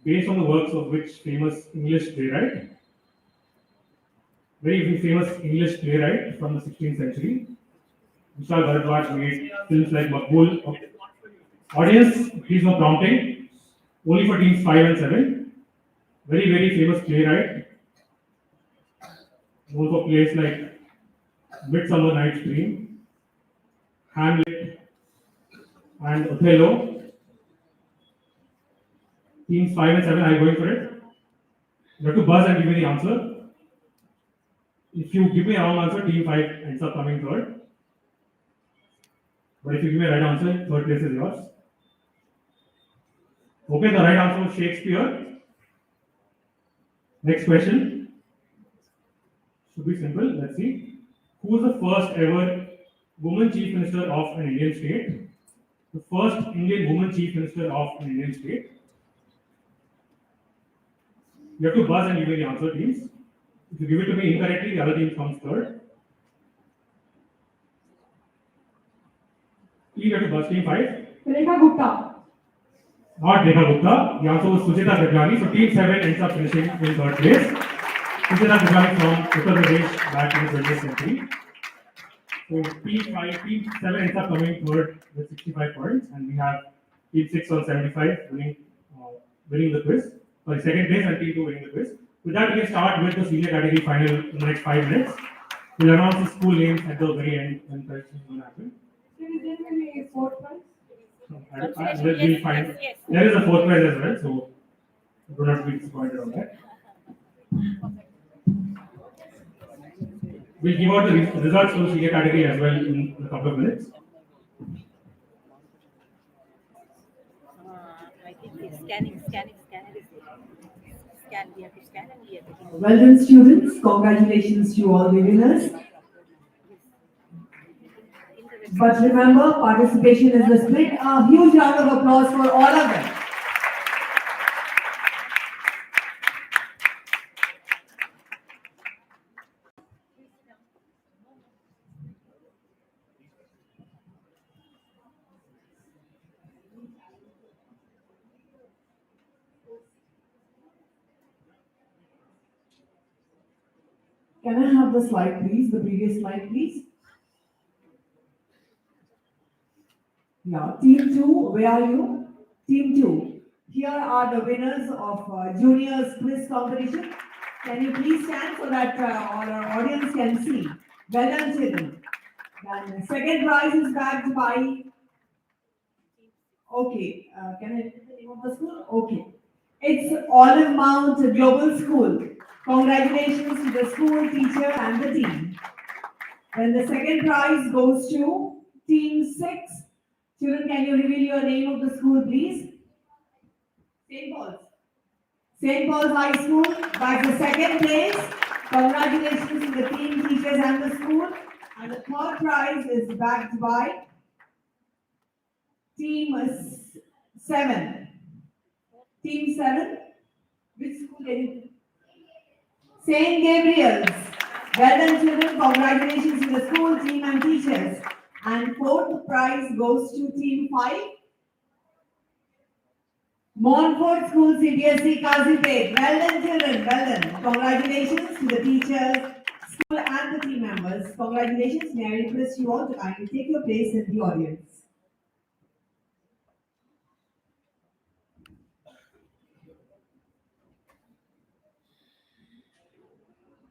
based on the works of which famous English playwright? Very famous English playwright from the 16th century. Vishal Bharadwaj made films like Makbul. Audience, please no prompting. Only for teams 5 and 7. Very, very famous playwright. Known for plays like Midsummer Night's Dream, Hamlet, and Othello. Teams 5 and 7, are you going for it? You have to buzz and give me the answer. If you give me a wrong answer, team 5 ends up coming third. But if you give me a right answer, third place is yours. Okay, the right answer was Shakespeare. Next question should be simple. Let's see. Who is the first ever woman chief minister of an Indian state? The first Indian woman chief minister of an Indian state. You have to buzz and give me the answer, teams. If you give it to me incorrectly, the other team comes third. You have to buzz team 5. Rekha Gupta. Not Rekha Gupta. The answer was Suchita Kriplani. So team 7 ends up finishing in third place. Suchita Kriplani from Uttar Pradesh back in the 20th century. So team 7 ends up coming third with 65 points, and we have team 6 on 75 winning the quiz. Sorry, second place, and team 2 winning the quiz. With that, we can start with the senior category final in the next 5 minutes. We'll announce the school names at the very end when correction is going to happen. Fourth prize? We'll find. There is a fourth prize as well, so do not be disappointed on that. We'll give out the results for the senior category as well in a couple of minutes. I think it's scanning. Scan, we have to scan and we have to. Well done, students. Congratulations to all the winners. But remember, participation is the split. A huge round of applause for all of them. Can I have the slide, please? The previous slide, please. Yeah, team 2, where are you? Team 2. Here are the winners of juniors quiz competition. Can you please stand so that all our audience can see? Well done, children. Then second prize is backed by. Okay, can I get the name of the school? Okay, it's Olive Mount Global School. Congratulations to the school, teacher, and the team. Then the second prize goes to team 6. Children, can you reveal your name of the school, please? St. Paul's. St. Paul's High School, that's the second place. Congratulations to the team, teachers, and the school. And the third prize is backed by team 7. Team 7. Which school can you? St. Gabriel's. Well done, children. Congratulations to the school, team, and teachers. And fourth prize goes to team 5. Montfort School CBSE Kazipet. Well done, children. Well done. Congratulations to the teachers, school, and the team members. Congratulations. May I request you all to kindly take your place in the audience.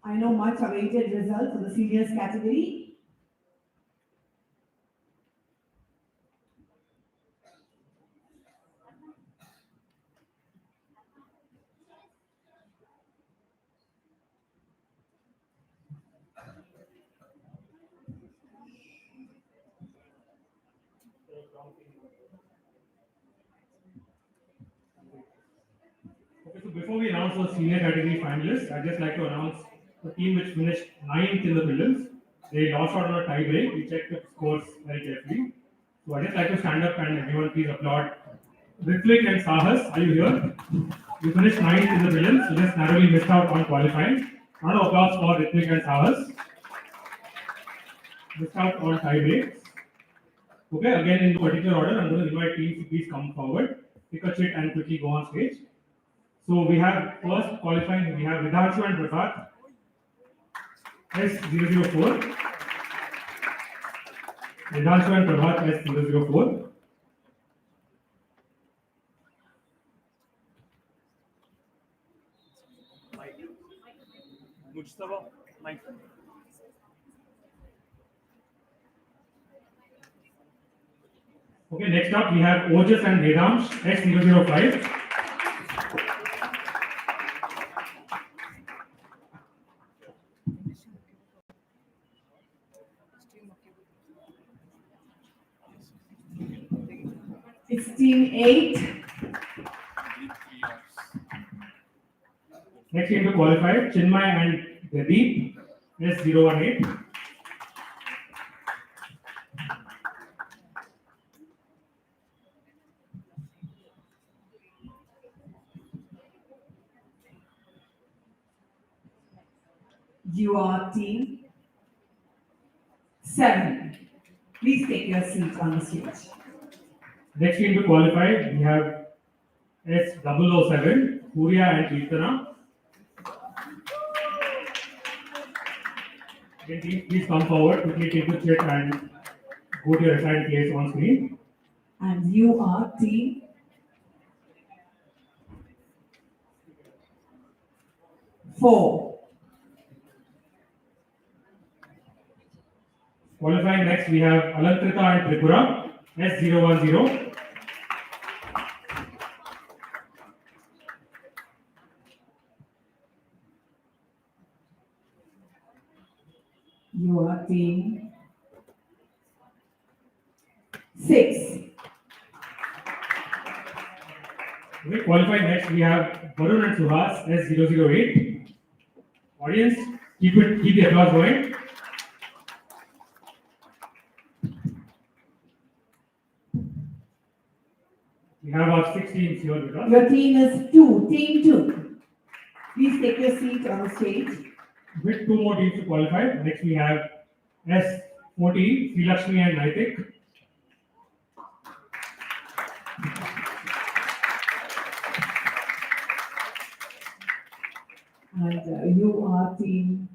I know much awaited result for the seniors category. Okay, so before we announce the senior category finalists, I'd just like to announce the team which finished 9th in the prelims. They lost out on a tie break. We checked the scores very carefully. So I'd just like to stand up and everyone please applaud Ritwik and Sahas. Are you here? You finished 9th in the prelims, so just narrowly missed out on qualifying. Round of applause for Ritwik and Sahas. Missed out on tie breaks. Okay, again in particular order, I'm going to invite teams to please come forward, pick a chit and quickly go on stage. So we have first qualifying, we have Vidhanshu and Prabhat, S004. Vidhanshu and Prabhat, S004. Mujtaba, Mike. Okay, next up we have Ojas and Vedamsh, S005. It's team 8. Next team to qualify, Chinmay and Dedeep, S018. You are team 7. Please take your seats on the stage. Next team to qualify, we have S007, Surya and Kirtana. Again, team, please come forward, quickly take the check and go to your assigned place on screen. And you are team 4. Qualifying next, we have Alantrita and Tripura, S010. You are team 6. Okay, qualifying next, we have Varun and Suhas, S008. Audience, keep the applause going. We have our 6 teams here with us. Your team is 2. Team 2. Please take your seat on the stage. With 2 more teams to qualify. Next, we have S14, Sri Lakshmi and Naitik. And you are team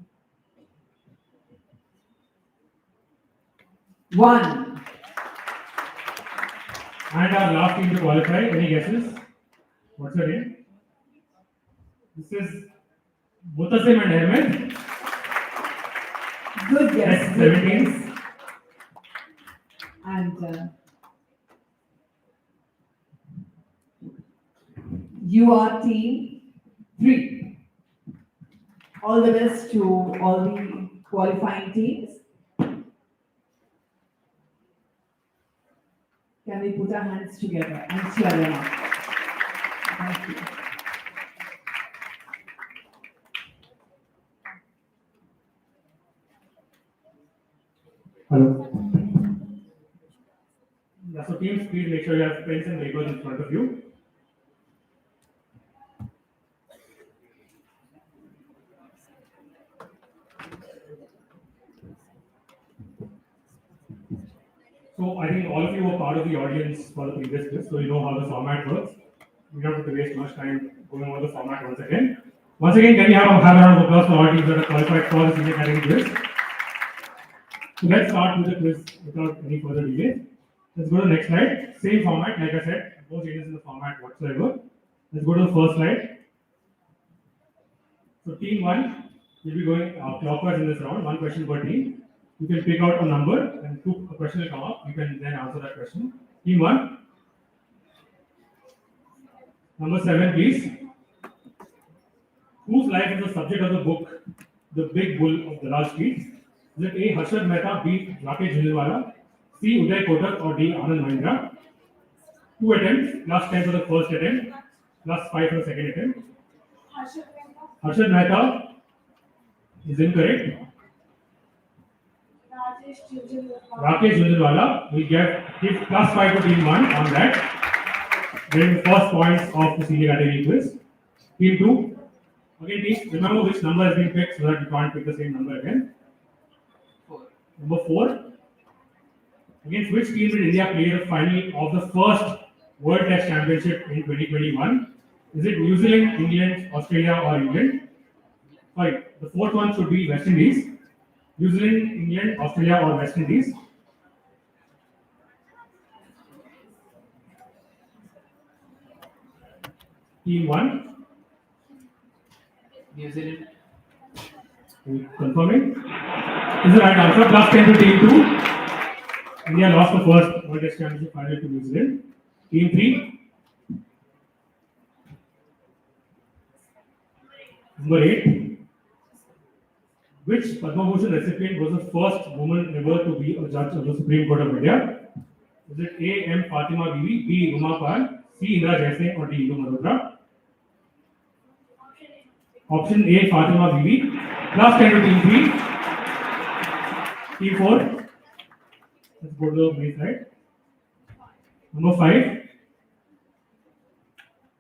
1. And our last team to qualify. Any guesses? What's your name? This is Mutasim and Ahmed. Good guess. Yes, Good 17. guess. And you are team 3. All the best to all the qualifying teams. Can we put our hands together and cheer them up? Thank you. Hello. Yeah, so teams, please make sure you have pens and papers in front of you. So I think all of you were part of the audience for the previous quiz, so you know how the format works. We don't have to waste much time going over the format once again. Once again, can you have a round of applause for all teams that are qualified for the senior category quiz? So let's start with the quiz without any further delay. Let's go to the next slide. Same format, like I said, no changes in the format whatsoever. Let's go to the first slide. So team 1 will be going clockwise in this round, 1 question per team. You can pick out a number and a question will come up. You can then answer that question. Team 1. Number 7, please. Whose life is the subject of the book, The Big Bull of the Large Street? Is it A. Harshad Mehta, B. Rakesh Jhunjhunwala, C. Uday Kotak, or D. Anand Mahindra? 2 attempts, plus 10 for the first attempt, plus 5 for the second attempt. Harshad Mehta is incorrect. Rakesh Jhunjhunwala will give plus 5 to team 1 on that. Getting the first points of the senior category quiz. Team 2. Again, please remember which number has been picked so that you can't pick the same number again. 4. Number 4. Against which team did India play the final of the first World Test Championship in 2021? Is it New Zealand, England, Australia, or England? Sorry, the fourth one should be West Indies. New Zealand, England, Australia, or West Indies. Team 1. New Zealand. Confirming. Is the right answer. Plus 10 to team 2. India lost the first World Test Championship final to New Zealand. Team 3. Number 8. Which Padma Bhushan recipient was the first woman ever to be a judge of the Supreme Court of India? Is it A. M. Fatima Bibi, B. Ruma Pal, C. Indira Jaising, or D. Indu Malhotra? Option A, Fatima Bibi. Last 10 to team 3. Team 4. Let's go to the main side. Number 5.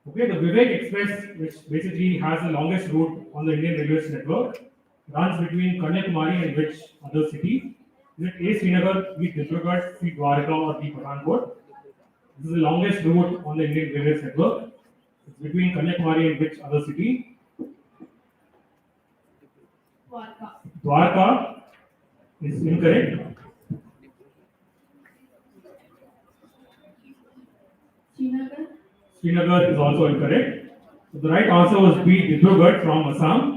Okay, the Vivek Express, which basically has the longest route on the Indian Railways network, runs between Kanyakumari and which other city? Is it A. Srinagar, B. Dibrugarh, C. Dwarka, or D. Pathankot? This is the longest route on the Indian Railways network. It's between Kanyakumari and which other city? Dwarka is incorrect. Srinagar is also incorrect. So the right answer was B. Dibrugarh from Assam.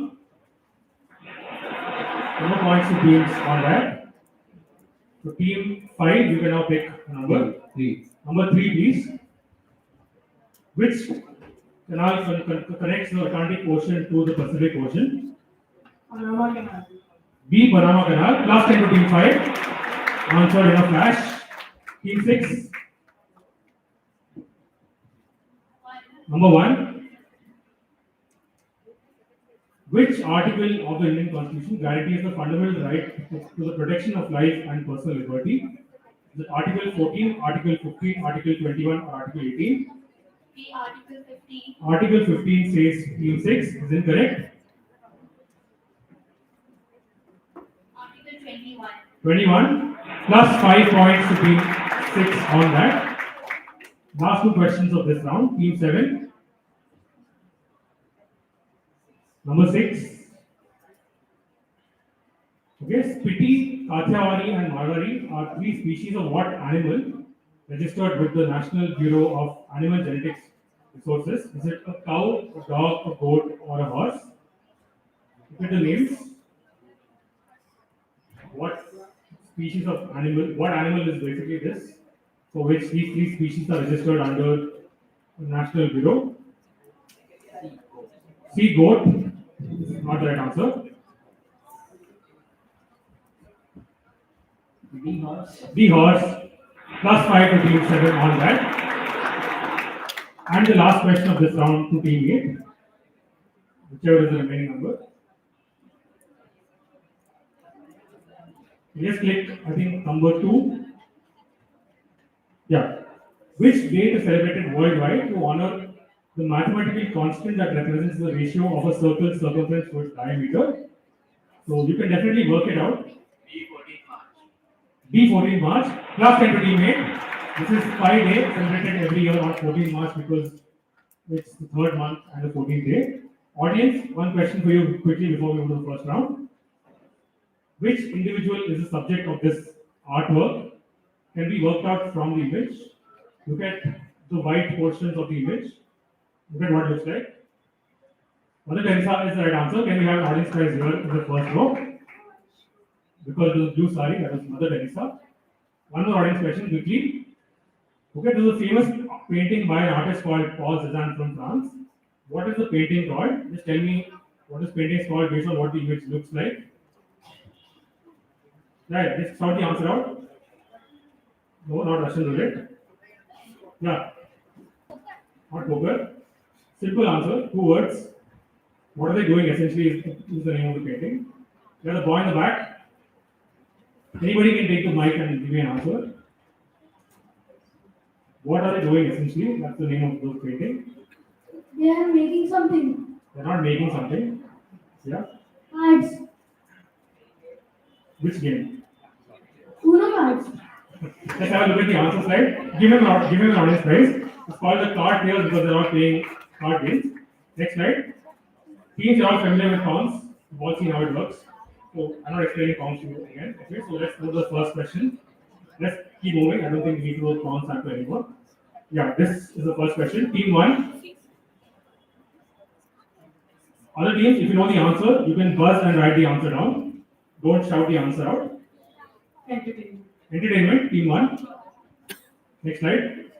No points to teams on that. So team 5, you can now pick a number. 3. Number 3, please. Which canal connects the Atlantic Ocean to the Pacific Ocean? Panama Canal. B. Panama Canal. Last 10 to team 5. Answer in a flash. Team 6. Number 1. Which article of the Indian Constitution guarantees the fundamental right to the protection of life and personal liberty? Is it Article 14, Article 15, Article 21, or Article 18? B. Article 15. Article 15 says team 6 is incorrect. Article 21. 21 plus 5 points to team 6 on that. Last 2 questions of this round. Team 7. Number 6. Okay, Spiti, Kathiawari, and Marwari are 3 species of what animal registered with the National Bureau of Animal Genetics Resources? Is it a cow, a dog, a goat, or a horse? Look at the names. What species of animal, what animal is basically this, for which these 3 species are registered under the National Bureau? C. Goat is not the right answer. D horse. D. Horse. Plus 5 to team 7 on that. And the last question of this round to team 8, whichever is the remaining number. Just click, I think, number 2. Yeah. Which date is celebrated worldwide to honor the mathematical constant that represents the ratio of a circle's circumference to its diameter? So you can definitely work it out. B. 14 March. Plus 10 to team 8. This is 5 days celebrated every year on 14 March because it's the 3rd month and the 14th day. Audience, one question for you quickly before we move to the first round. Which individual is the subject of this artwork? Can be worked out from the image. Look at the white portions of the image. Look at what it looks like. Mother Teresa is the right answer. Can we have an audience prize here in the first row? Because it was blue sari, that was Mother Teresa. One more audience question quickly. Okay, there's a famous painting by an artist called Paul Cézanne from France. What is the painting called? Just tell me what this painting is called based on what the image looks like. Right, just shout the answer out. No, not Russian roulette. Yeah. Not poker. Simple answer, 2 words. What are they doing essentially is the name of the painting. There's a boy in the back. Anybody can take the mic and give me an answer. What are they doing essentially? That's the name of the painting. They are making something. They're not making something. Yeah. Cards. Which game? Uno cards. Let's have a look at the answer slide. Give him an audience prize. It's called the card players because they're not playing card games. Next slide. Teams are all familiar with pawns. You've all seen how it works. So I'm not explaining pawns to you again. Okay, so let's go to the first question. Let's keep moving. I don't think we need to go pawns after anymore. Yeah, this is the first question. Team 1. Other teams, if you know the answer, you can buzz and write the answer down. Don't shout the answer out. Entertainment. Entertainment, team 1. Next slide.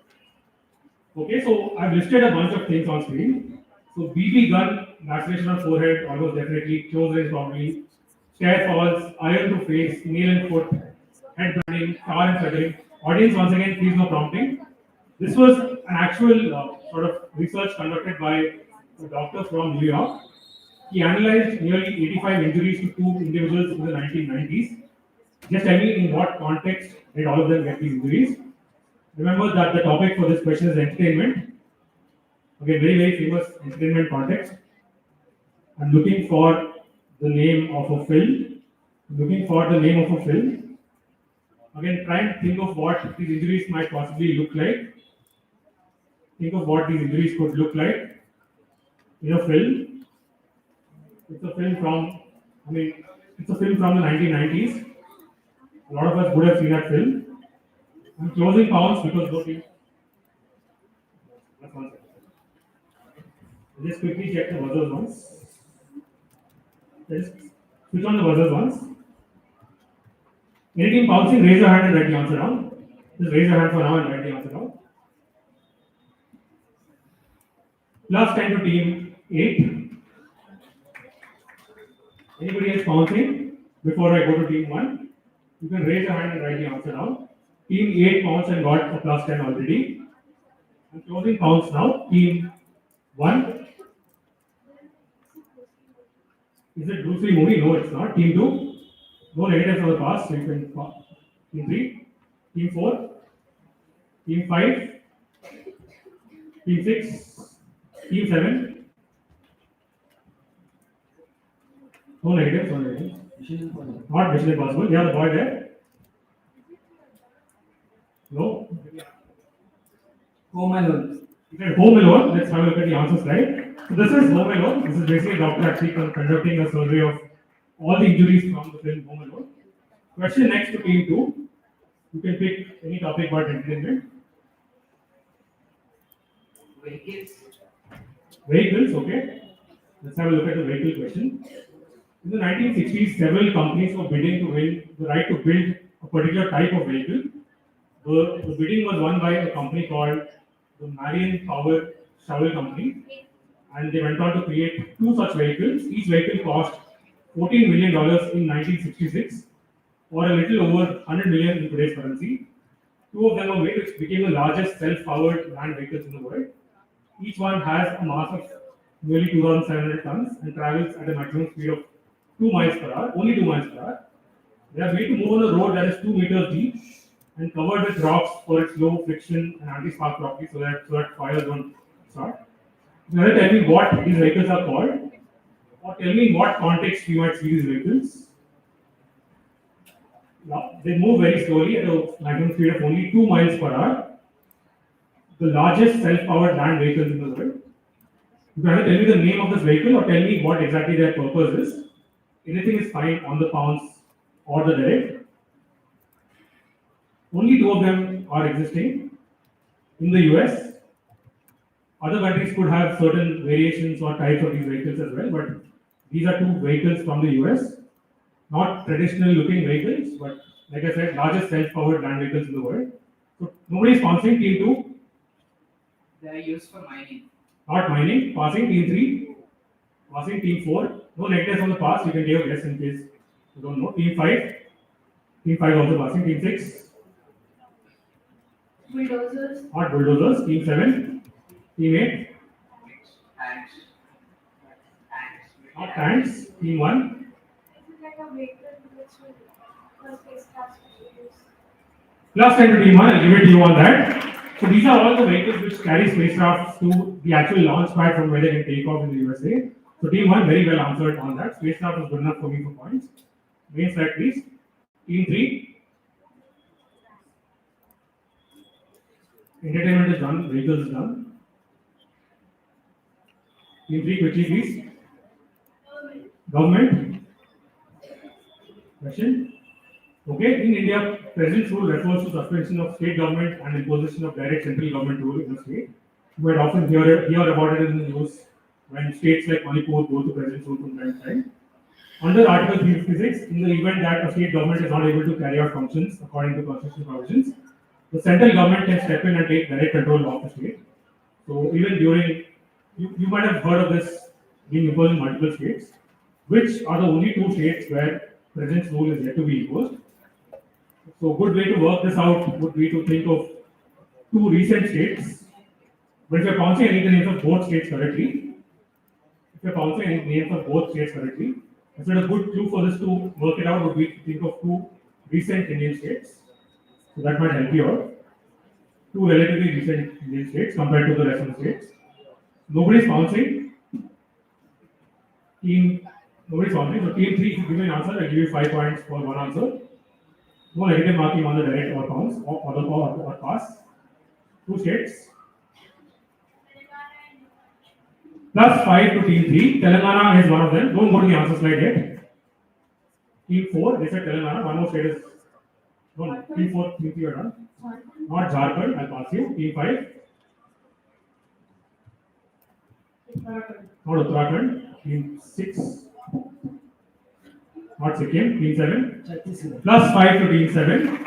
Okay, so I've listed a bunch of things on screen. So BB gun, laceration on forehead, almost definitely, close range probably, stair falls, iron to face, nail and foot, head burning, car and feathering. Audience, once again, please no prompting. This was an actual sort of research conducted by a doctor from New York. He analyzed nearly 85 injuries to two individuals in the 1990s. Just tell me in what context did all of them get these injuries? Remember that the topic for this question is entertainment. Okay, very, very famous entertainment context. I'm looking for the name of a film. Looking for the name of a film. Again, try and think of what these injuries might possibly look like. Think of what these injuries could look like in a film. It's a film from, it's a film from the 1990s. A lot of us would have seen that film. I'm closing counts because those things. Just one second. Just quickly check the buzzers once. Just switch on the buzzers once. Any team bouncing, raise your hand and write the answer down. Just raise your hand for now and write the answer down. Plus 10 to team 8. Anybody else bouncing? Before I go to team 1, you can raise your hand and write the answer down. Team 8 counts and got a plus 10 already. I'm closing counts now. Team 1. Is it Bruce Lee movie? No, it's not. Team 2. No negatives for the past, so you can pass. Team 3. Team 4. Team 5. Team 6. Team 7. No negatives, no negatives. Not Mission Impossible. Yeah, the boy there. No. Home Alone. You said Home Alone. Let's have a look at the answer slide. So this is Home Alone. This is basically a doctor actually conducting a survey of all the injuries from the film Home Alone. Question next to team 2. You can pick any topic about entertainment. Vehicles. Vehicles, okay. Let's have a look at the vehicle question. In the 1960s, several companies were bidding to win the right to build a particular type of vehicle. The bidding was won by a company called the Marion Power Shovel Company, and they went on to create two such vehicles. Each vehicle cost $14 million in 1966, or a little over 100 million in today's currency. Two of them were made, which became the largest self-powered land vehicles in the world. Each one has a mass of nearly 2,700 tons and travels at a maximum speed of 2 miles per hour, only 2 miles per hour. They are made to move on a road that is 2 meters deep and covered with rocks for its low friction and anti-spark properties so that fires don't start. Now tell me what these vehicles are called, or tell me in what context you might see these vehicles. Now, they move very slowly at a maximum speed of only 2 miles per hour. The largest self-powered land vehicles in the world. You can either tell me the name of this vehicle or tell me what exactly their purpose is. Anything is fine on the pounds or the direct. Only two of them are existing in the US. Other countries could have certain variations or types of these vehicles as well, but these are two vehicles from the US. Not traditional looking vehicles, but like I said, largest self-powered land vehicles in the world. So nobody is sponsoring team 2. They are used for mining. Not mining. Passing team 3. Passing team 4. No negatives on the pass. You can give a guess in case you don't know. Team 5. Team 5 also passing. Team 6. Bulldozers. Not bulldozers. Team 7. Team 8. Tanks. Not tanks. Team 1. Is it like a vehicle which will the spacecraft use? Plus 10 to team 1. I'll give it to you on that. So these are all the vehicles which carry spacecraft to the actual launch pad from where they can take off in the USA. So team 1 very well answered on that. Spacecraft was good enough for me for points. Main slide please. Team 3. Entertainment is done. Vehicles is done. Team 3 quickly please. Government. Question. Okay, in India, President's rule refers to suspension of state government and imposition of direct central government rule in the state. You might often hear about it in the news when states like Manipur go to President's rule from time to time. Under Article 356, in the event that a state government is not able to carry out functions according to constitutional provisions, the central government can step in and take direct control of the state. So even during, you might have heard of this being imposed in multiple states, which are the only two states where President's rule is yet to be imposed. So good way to work this out would be to think of two recent states. But if you're counting, I need the names of both states correctly. If you're pronouncing any names of both states correctly, instead a good clue for this to work it out would be to think of two recent Indian states. So that might help you out. Two relatively recent Indian states compared to the rest of the states. Nobody's bouncing. Nobody's bouncing. So team 3 should give me an answer. I'll give you 5 points for one answer. No negative marking on the direct or bounce or pass. Two states. Plus 5 to team 3. Telangana is one of them. Don't go to the answer slide yet. Team 4, they said Telangana. One more state is. No, team 4, team 3 are done. Not Jharkhand, I'll pass you. Team 5. Not Uttarakhand. Team 6. Not Sikkim. Team 7. Plus 5 to team 7.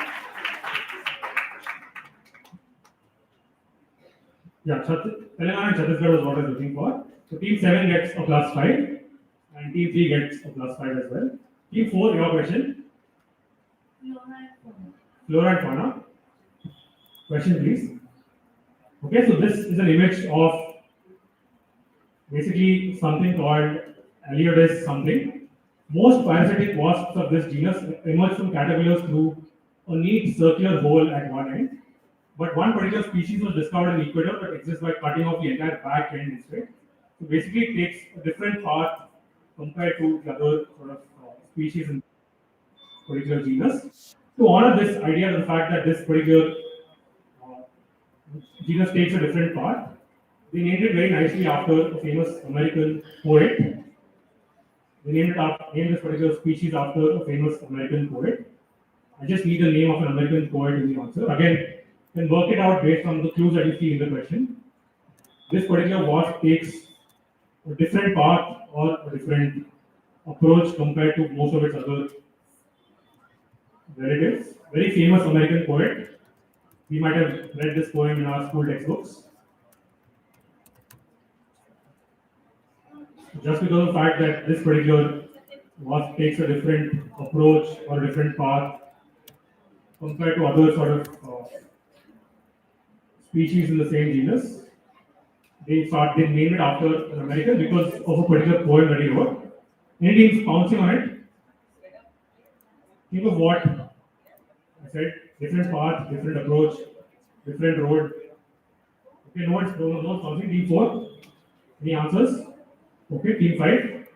Yeah, Telangana and Chhattisgarh was what I was looking for. So team 7 gets a plus 5 and team 3 gets a plus 5 as well. Team 4, your question. Flora and fauna. Question please. Okay, so this is an image of basically something called Aliodes something. Most parasitic wasps of this genus emerge from caterpillars through a neat circular hole at one end. But one particular species was discovered in Ecuador that exists by cutting off the entire back end instead. So basically, it takes a different path compared to the other sort of species in particular genus. To honor this idea, the fact that this particular genus takes a different path, they named it very nicely after a famous American poet. They named this particular species after a famous American poet. I just need the name of an American poet in the answer. Again, you can work it out based on the clues that you see in the question. This particular wasp takes a different path or a different approach compared to most of its other relatives. Very famous American poet. We might have read this poem in our school textbooks. Just because of the fact that this particular wasp takes a different approach or a different path compared to other sort of species in the same genus, they named it after an American because of a particular poem that he wrote. Anything pouncing on it? Think of what I said: different path, different approach, different road. Okay, no pouncing. Team 4. Any answers? Okay, team 5.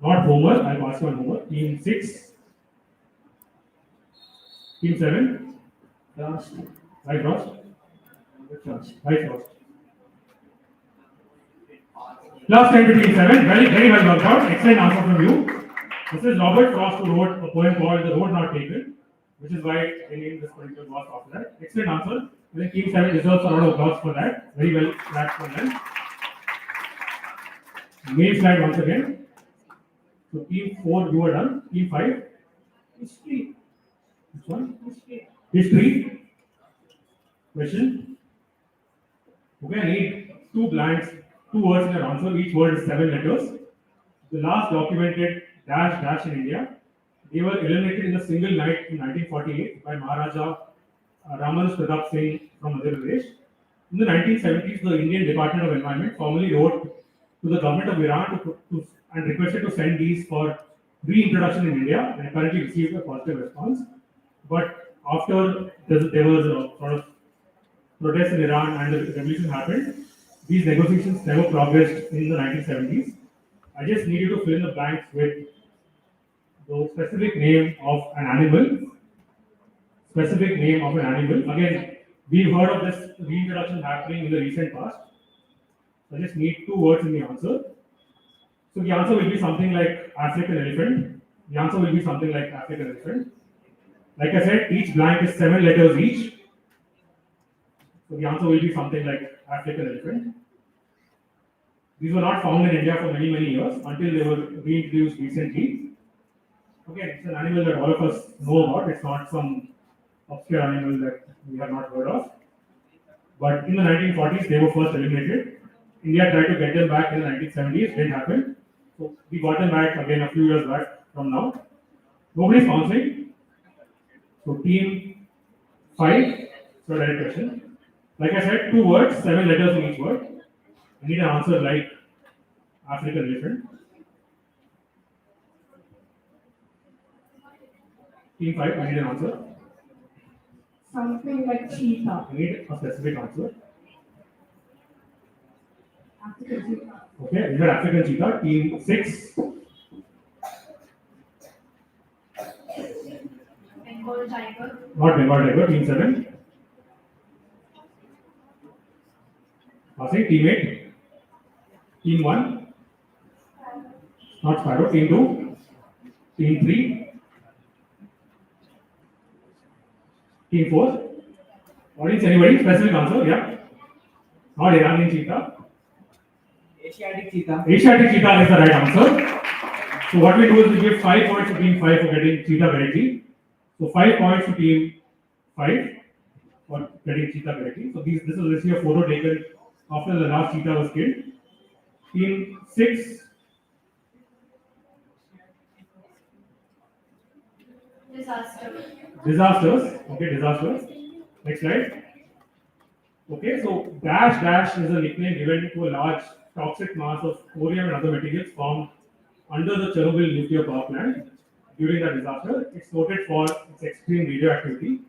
Not Homer. I'll pass you on Homer. Team 6. Team 7. Frost. Right, Frost. Right, Frost. Plus 10 to team 7. Very well worked out. Excellent answer from you. This is Robert Frost who wrote a poem called The Road Not Taken, which is why they named this particular wasp after that. Excellent answer. I think team 7 deserves a lot of applause for that. Very well clapped for them. Main slide once again. So team 4, you are done. Team 5. History. Which one? History. Question. Okay, I need 2 blanks, 2 words in your answer. Each word is 7 letters. The last documented dash in India. They were eliminated in a single night in 1948 by Maharaja Raman Pratap Singh from Madhya Pradesh. In the 1970s, the Indian Department of Environment formally wrote to the government of Iran and requested to send these for reintroduction in India, and apparently received a positive response. But after there was a sort of protest in Iran and the revolution happened, these negotiations never progressed in the 1970s. I just need you to fill in the blanks with the specific name of an animal. Specific name of an animal. Again, we've heard of this reintroduction happening in the recent past. I just need 2 words in the answer. So the answer will be something like African elephant. The answer will be something like African elephant. Like I said, each blank is 7 letters each. So the answer will be something like African elephant. These were not found in India for many years until they were reintroduced recently. Again, it's an animal that all of us know about. It's not some obscure animal that we have not heard of. But in the 1940s, they were first eliminated. India tried to get them back in the 1970s. Didn't happen. So we got them back again a few years back from now. Nobody's bouncing. So team 5. So direct question. Like I said, 2 words, 7 letters in each word. I need an answer like African elephant. Team 5, I need an answer. Something like cheetah. I need a specific answer. African cheetah. Okay, these are African cheetah. Team 6. Bengal tiger. Not Bengal tiger. Team 7. Passing. Team 8. Team 1. Not sparrow. Team 2. Team 3. Team 4. Audience, anybody? Specific answer? Yeah. Not Iranian cheetah. Asiatic cheetah. Asiatic cheetah is the right answer. So what we do is we give 5 points to team 5 for getting cheetah correctly. So 5 points to team 5 for getting cheetah correctly. So this is actually a photo taken after the last cheetah was killed. Team 6. Disaster. Disasters. Okay, disasters. Next slide. Okay, so dash is a nickname given to a large toxic mass of thorium and other materials formed under the Chernobyl nuclear power plant during the disaster. It's noted for its extreme radioactivity.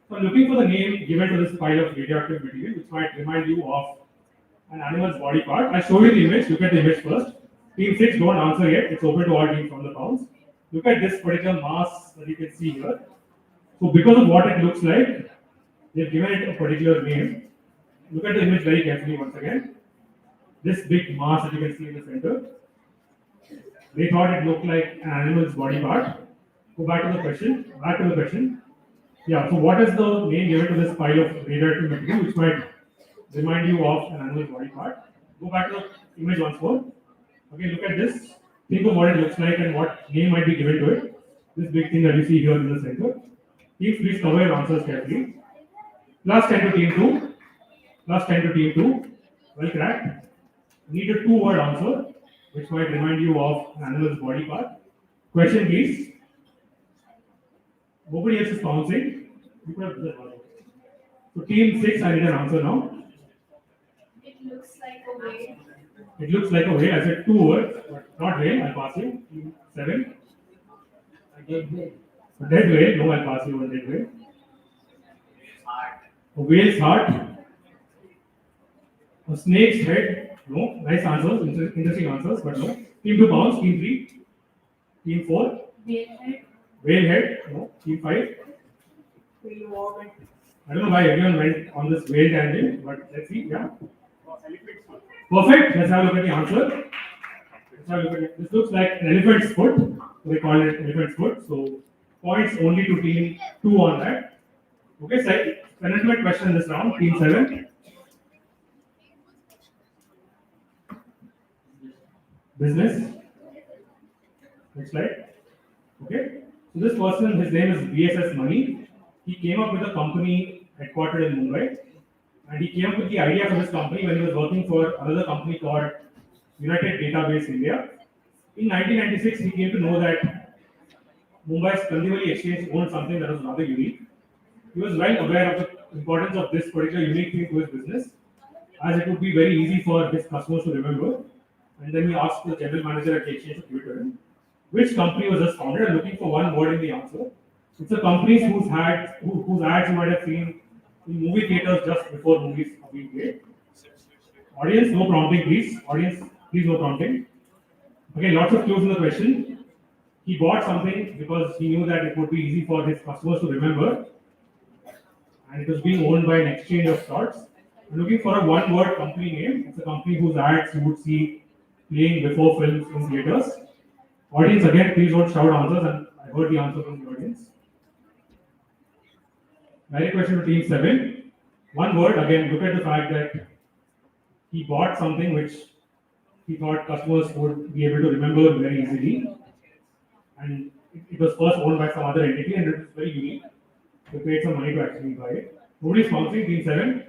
So I'm looking for the name given to this pile of radioactive material, which might remind you of an animal's body part. I'll show you the image. Look at the image first. Team 6, don't answer yet. It's open to all teams from the pounds. Look at this particular mass that you can see here. So because of what it looks like, they've given it a particular name. Look at the image very carefully once again. This big mass that you can see in the center. They thought it looked like an animal's body part. Go back to the question. Yeah, so what is the name given to this pile of radioactive material which might remind you of an animal's body part? Go back to the image once more. Okay, look at this. Think of what it looks like and what name might be given to it. This big thing that you see here in the center. Please cover your answers carefully. Plus 10 to team 2. Plus 10 to team 2. Well cracked. Need a 2-word answer which might remind you of an animal's body part. Question please. Nobody else is bouncing. So team 6, I need an answer now. It looks like a whale. It looks like a whale. I said 2 words, but not whale. I'll pass you. Team 7. A dead whale. A dead whale. No, I'll pass you on dead whale. A whale's heart. A snake's head. No. Nice answers. Interesting answers, but no. Team 2 pounds. Team 3. Team 4. Whale head. Whale head. No. Team 5. Whale vomit. I don't know why everyone went on this whale tangent, but let's see. Yeah. Perfect. Let's have a look at the answer. Let's have a look at it. This looks like an elephant's foot. So they call it elephant's foot. So points only to team 2 on that. Okay, so penultimate question in this round. Team 7. Business. Next slide. Okay. So this person, his name is BSS Money. He came up with a company headquartered in Mumbai. And he came up with the idea for this company when he was working for another company called United Database India. In 1996, he came to know that Mumbai's Kandivali exchange owned something that was rather unique. He was well aware of the importance of this particular unique thing to his business, as it would be very easy for his customers to remember. And then he asked the general manager at the exchange to give it to him. Which company was just founded? I'm looking for one word in the answer. It's a company whose ads you might have seen in movie theaters just before movies are being played. Audience, no prompting, please. Audience, please, no prompting. Okay, lots of clues in the question. He bought something because he knew that it would be easy for his customers to remember. And it was being owned by an exchange of sorts. I'm looking for a one-word company name. It's a company whose ads you would see playing before films in theaters. Audience, again, please don't shout answers, and I heard the answer from the audience. Direct question to team 7. One word, again, look at the fact that he bought something which he thought customers would be able to remember very easily. And it was first owned by some other entity and it was very unique. They paid some money to actually buy it. Nobody's sponsoring team 7.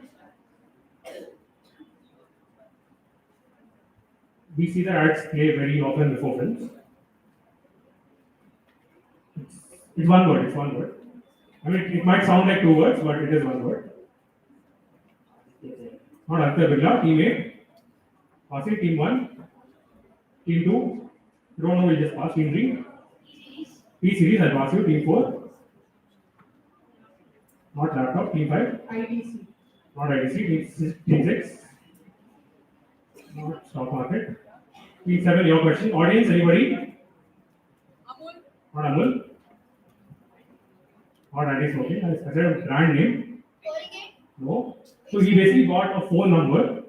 We see the ads play very often before films. It's one word. I mean, it might sound like 2 words, but it is one word. Not Aditya Birla, team A. Passing team 1. Team 2, you don't know, we'll just pass. Team 3, P series, I'll pass you. Team 4, not laptop. Team 5, IDC. not IDC. Team 6, not stock market. Team 7, your question. Audience, anybody? Amul. Not Amul. Not anti-smoking. I said a brand name. No. So he basically got a phone number.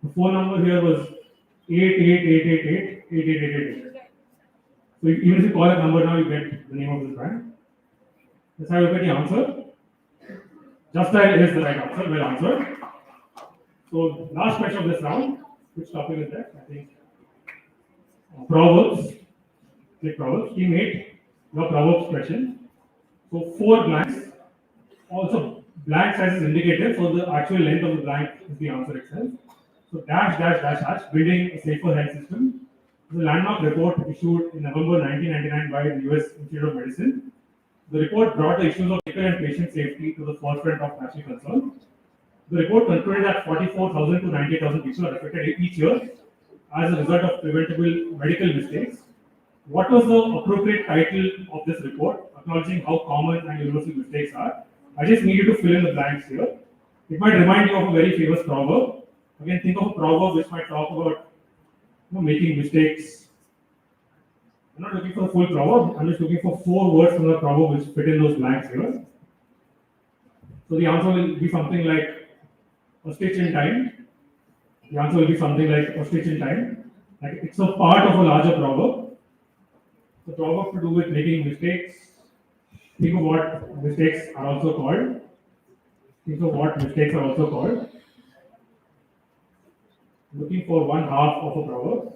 The phone number here was 8888888888. So even if you call that number now, you get the name of this brand. Let's have a look at the answer. Just that is the right answer. Well answered. So last question of this round. Which topic is that? I think Proverbs. Click Proverbs. Team 8. Your Proverbs question. So 4 blanks. Also, blank size is indicative, so the actual length of the blank is the answer itself. So dash dash dash dash, building a safer health system. This is a landmark report issued in November 1999 by the US Institute of Medicine. The report brought the issues of medical and patient safety to the forefront of national concern. The report concluded that 44,000 to 98,000 people are affected each year as a result of preventable medical mistakes. What was the appropriate title of this report, acknowledging how common and universal mistakes are? I just need you to fill in the blanks here. It might remind you of a very famous proverb. Again, think of a proverb which might talk about making mistakes. I'm not looking for the full proverb, I'm just looking for 4 words from the proverb which fit in those blanks here. So the answer will be something like a stitch in time. The answer will be something like a stitch in time. Like it's a part of a larger proverb. The proverb to do with making mistakes. Think of what mistakes are also called. Think of what mistakes are also called. Looking for one half of a proverb.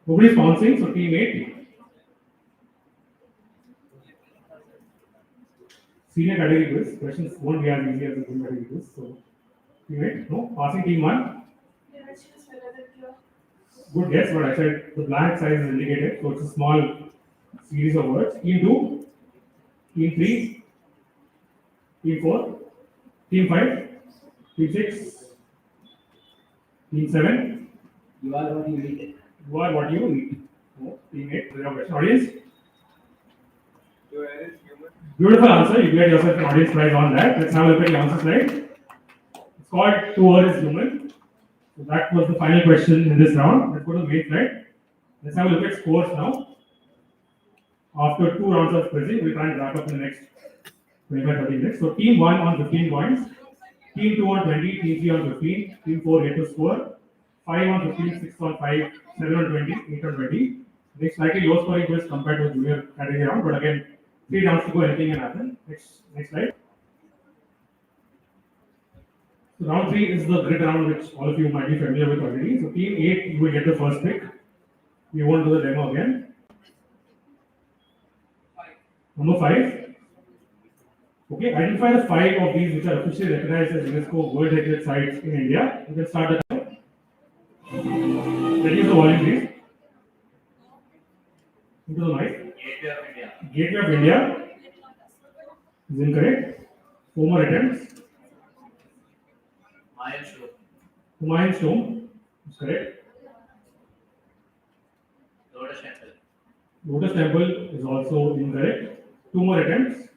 Nobody's bouncing, so team 8. Senior category quiz. Questions won't be as easy as the junior category quiz. So team 8. No. Passing team 1. Good guess, but I said the blank size is indicated, so it's a small series of words. Team 2. Team 3, Team 4, Team 5, Team 6, Team 7. You are what you eat. You are what you eat. No, Team 8, your question. Audience? Beautiful answer. You get yourself an audience prize on that. Let's have a look at the answer slide. It's called 2 Earth is Human. So that was the final question in this round. Let's go to the main slide. Let's have a look at scores now. After 2 rounds of quizzing, we'll try and wrap up in the next 25-30 minutes. So team 1 on 15 points, team 2 on 20, team 3 on 15, team 4 yet to score, 5 on 15, 6 on 5, 7 on 20, 8 on 20. They slightly low scoring quiz compared to the junior category round, but again, 3 rounds to go, anything can happen. Next slide. So round 3 is the grid round, which all of you might be familiar with already. So team 8, you will get the first pick. We won't do the demo again. Number 5. Okay, identify the 5 of these which are officially recognized as UNESCO World Heritage Sites in India. You can start the time. Reduce the volume, please. Into the mic. Gateway of India. Is incorrect. 4 more attempts. Humayun's Tomb. Is correct. Lotus Temple is also incorrect. 2 more attempts.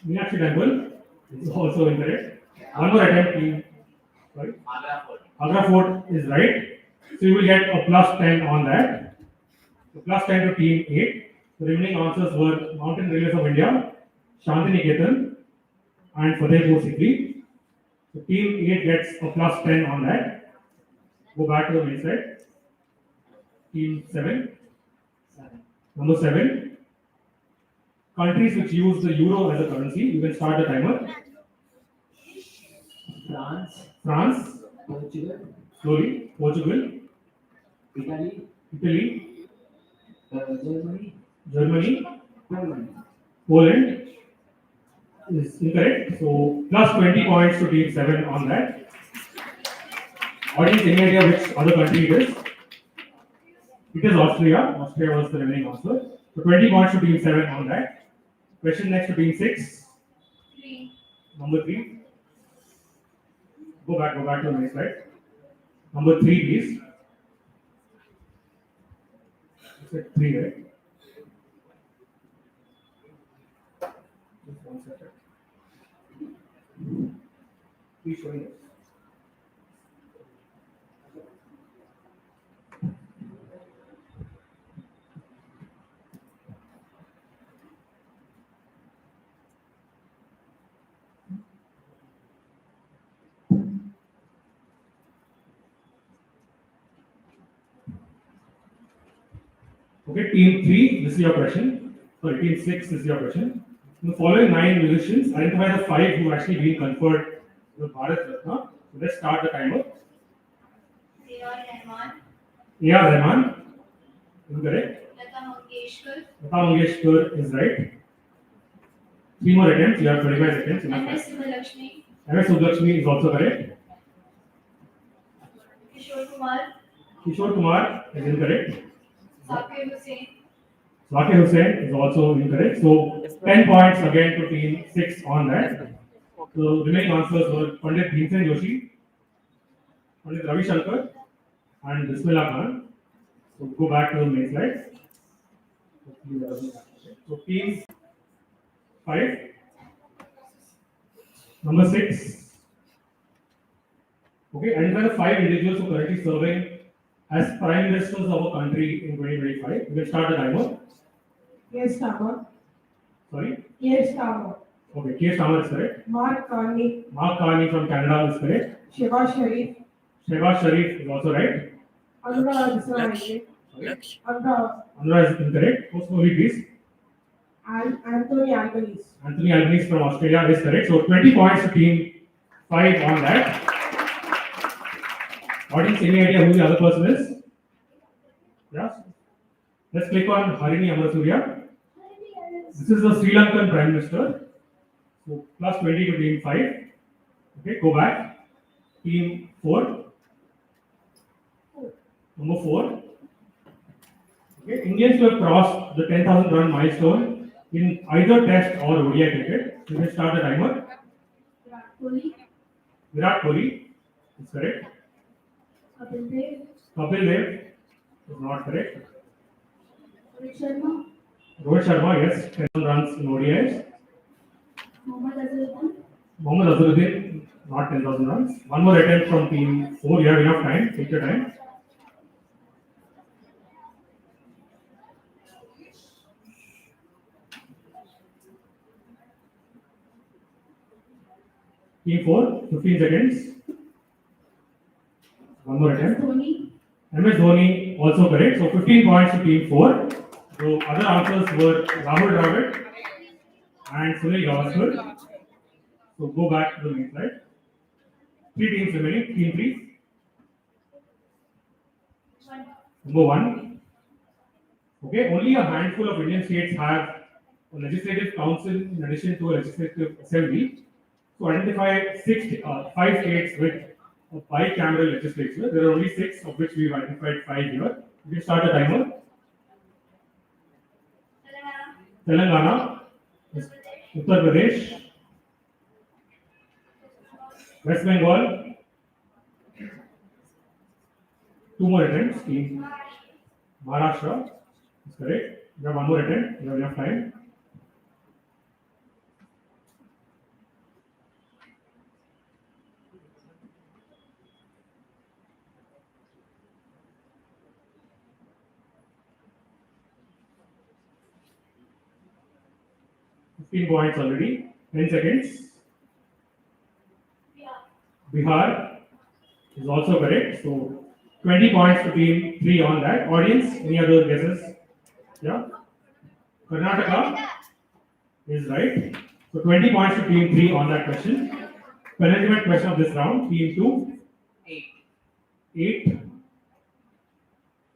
Meenakshi Temple is also incorrect. 1 more attempt. Sorry. Agra Fort is right. So you will get a plus 10 on that. So plus 10 to team 8. The remaining answers were Mountain Railways of India, Shantiniketan, and Fatehpur Sikri. So team 8 gets a plus 10 on that. Go back to the main slide. Team 7. Number 7. Countries which use the euro as a currency. You can start the timer. France. Portugal, Slowly. Portugal. Italy, Germany. Poland. Poland is incorrect. So plus 20 points to team 7 on that. Audience, any idea which other country it is? It is Austria. Austria was the remaining answer. So 20 points to team 7 on that. Question next to team 6. Number 3. Go back to the next slide. Number 3, please. Is it 3, right? Just 1 second. Please show me. Okay, team 3, this is your question. Sorry, team 6, this is your question. The following 9 musicians, identify the 5 who actually been conferred the Bharat Ratna. So let's start the timer. A.R. Rahman, incorrect. Lata Mangeshkar is right. 3 more attempts, you have 25 seconds. MS Subbulakshmi, MS Subbulakshmi is also correct. Kishore Kumar is incorrect. Zakir Hussain, Zakir Hussain is also incorrect. So 10 points again to team 6 on that. So remaining answers were Pandit Vincent Joshi, Pandit Ravi Shankar, and Bismillah Khan. So go back to the main slide. So team 5, number 6. Okay, identify the 5 individuals who are currently serving as prime ministers of our country in 2025. We will start the timer. Yes, Starmer. Sorry. Yes, Starmer. Okay, K. Stammer is correct. Mark Carney. Mark Carney from Canada is correct. Shehbaz Sharif. Shehbaz Sharif is also right. Anurag Desai. Anurag is incorrect. Go slowly, please. And Anthony Albanese. Anthony Albanese from Australia is correct. So 20 points to team 5 on that. Audience, any idea who the other person is? Yes. Let's click on Harini Amarsurya. This is the Sri Lankan Prime Minister. So plus 20 to team 5. Okay, go back. Team 4. Number 4. Okay, Indians who have crossed the 10,000 run milestone in either Test or ODI cricket. So let's start the timer. Virat Kohli is correct. Kapil Dev is not correct. Rohit Sharma, yes, 10 runs in ODIs. Mohammad Azharuddin, not 10,000 runs. One more attempt from team 4. You have enough time. Take your time. Team 4, 15 seconds. One more attempt. MS Dhoni also correct. So 15 points to team 4. So other answers were Rahul Dravid and Sunil Gavaskar. So go back to the main slide. 3 teams remaining. Team 3. Number 1. Okay, only a handful of Indian states have a legislative council in addition to a legislative assembly. To identify 5 states with a bicameral legislature. There are only 6, of which we've identified 5 here. We can start the timer. Telangana, Uttar Pradesh, West Bengal. 2 more attempts. Team Maharashtra is correct. You have 1 more attempt. You have enough time. Points already. 10 seconds. Bihar is also correct. So 20 points to team 3 on that. Audience, any other guesses? Yeah. Karnataka is right. So 20 points to team 3 on that question. Penultimate question of this round. Team 2. 8.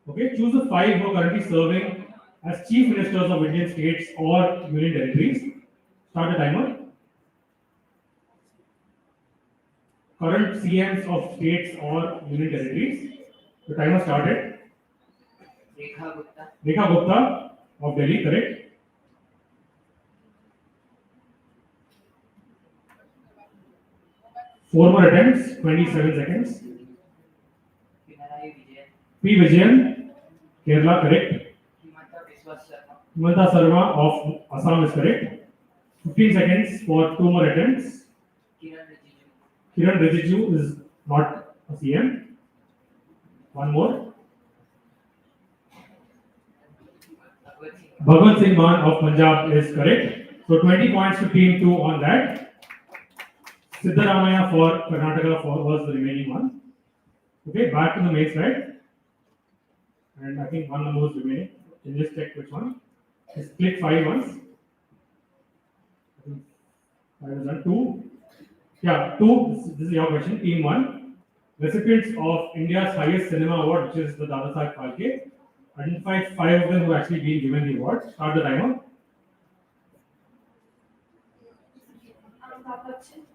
Okay. Choose the 5 who are currently serving as chief ministers of Indian states or union territories. Start the timer. Current CMs of states or union territories. The timer started. Rekha Gupta of Delhi, correct. Four more attempts, 27 seconds. P. Vijayan, Kerala, correct. Himanta Sarma of Assam is correct. 15 seconds for 2 more attempts. Kiran Rijiju is not a CM. One more. Bhagwant Singh Mann of Punjab is correct. So 20 points to team 2 on that. Siddaramaiah for Karnataka was the remaining one. Okay, back to the main slide. And I think one number is remaining. Can you just check which one? Just click 5 once. I think 5 is done. 2. Yeah, 2. This is your question. Team 1. Recipients of India's highest cinema award, which is the Dadasaheb Phalke. Identify 5 of them who actually been given the award. Start the timer.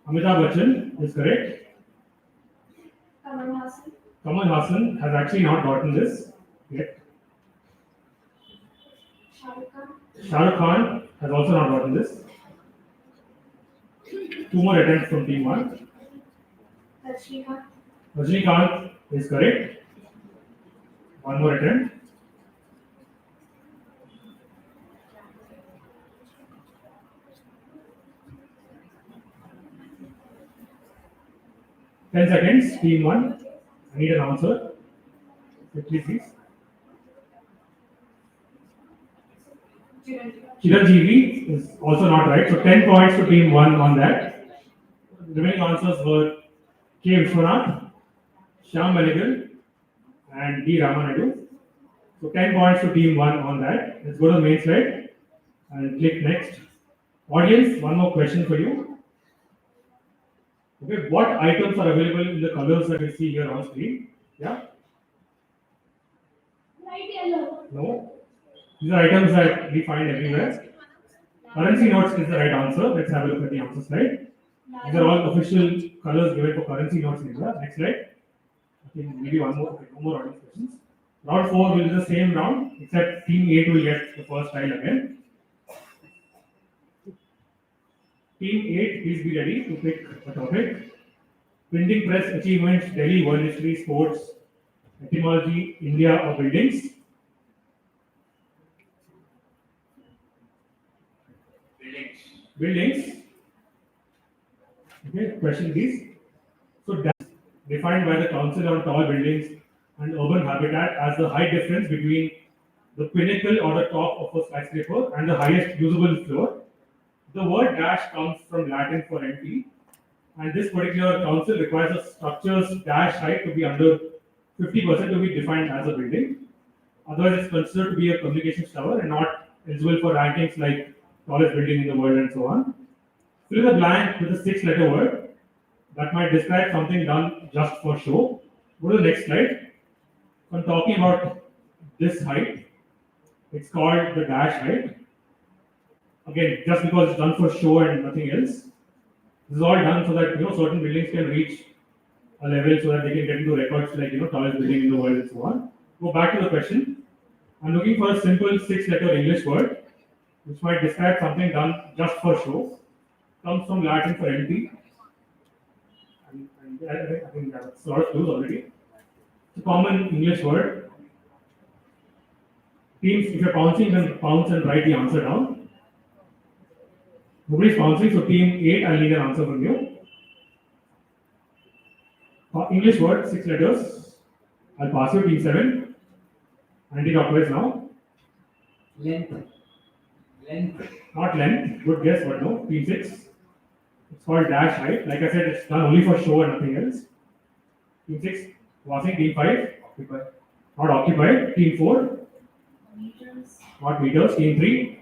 Amitabh Bachchan is correct. Kamal Hassan has actually not gotten this yet. Shah Rukh Khan has also not gotten this. 2 more attempts from team 1. Rajinikanth is correct. 1 more attempt. Ten seconds, team 1. I need an answer. Quickly, please. Chiranjeevi is also not right. So 10 points to team 1 on that. The remaining answers were K. Vishwanath, Shyam Benegal, and D. Ramanadu. So 10 points to team 1 on that. Let's go to the main slide and click next. Audience, one more question for you. Okay, what items are available in the colors that we see here on screen? Yeah? Light yellow. No? These are items that we find everywhere. Currency notes is the right answer. Let's have a look at the answer slide. These are all official colors given for currency notes in India. Next slide. I think maybe one more audience questions. Round 4 will be the same round, except team 8 will get the first tile again. Team 8, please be ready to pick the topic. Printing press achievements, Delhi, world history, sports, etymology, India, or buildings. Buildings. Okay, question please. So that's defined by the Council on Tall Buildings and Urban Habitat as the height difference between the pinnacle or the top of a skyscraper and the highest usable floor. The word dash comes from Latin for empty, and this particular council requires a structure's dash height to be under 50% to be defined as a building. Otherwise, it's considered to be a communications tower and not eligible for rankings like tallest building in the world and so on. Fill in the blank with a 6-letter word that might describe something done just for show. Go to the next slide. I'm talking about this height. It's called the dash height. Again, just because it's done for show and nothing else. This is all done so that certain buildings can reach a level so that they can get into records like tallest building in the world and so on. Go back to the question. I'm looking for a simple 6-letter English word which might describe something done just for show. Comes from Latin for empty. And I think that's a lot of clues already. It's a common English word. Teams, if you're pouncing, then pounce and write the answer down. Nobody's pouncing, so team 8, I'll need an answer from you. English word, 6 letters. I'll pass you, team 7. Anti-clockwise now. Length. Not length, good guess, but no. Team 6. It's called dash height. Like I said, it's done only for show and nothing else. Team 6, passing. Team 5, occupied. Not occupied. Team 4, Meters. not meters. Team 3,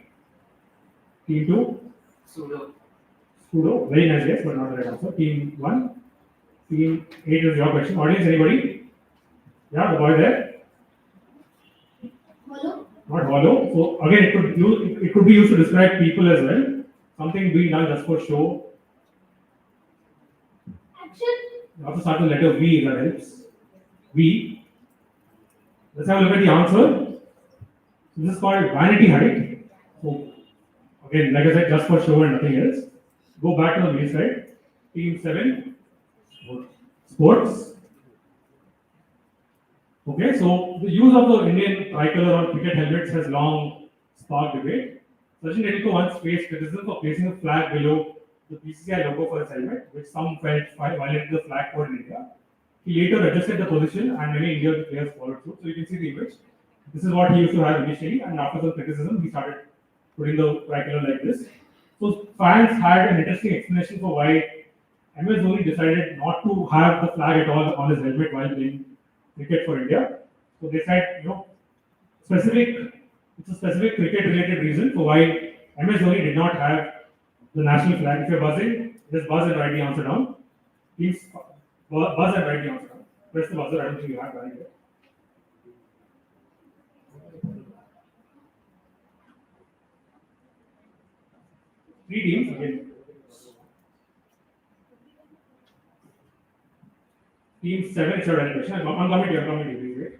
team 2, pseudo. Very nice guess, but not the right answer. Team 1, team 8 is your question. Audience, anybody? Yeah, the boy there. Hollow. Not hollow. So again, it could be used to describe people as well. Something being done just for show. Action. You also start with the letter V, that helps. V. Let's have a look at the answer. So this is called vanity height. So again, like I said, just for show and nothing else. Go back to the main slide. Team 7. Sports. Okay, so the use of the Indian tricolor on cricket helmets has long sparked debate. Sachin Tendulkar once faced criticism for placing a flag below the PCCI logo for his helmet, which some felt violated the flag code in India. He later adjusted the position, and many Indian players followed suit. So you can see the image. This is what he used to have initially, and after the criticism, he started putting the tricolor like this. So fans had an interesting explanation for why MS Dhoni decided not to have the flag at all on his helmet while playing cricket for India. So they said, it's a specific cricket-related reason for why MS Dhoni did not have the national flag. If you're buzzing, just buzz and write the answer down. Please buzz and write the answer down. Press the buzzer. I don't think you have that yet. Three teams again. Team 7 should have a question. I'm coming to you. Please wait.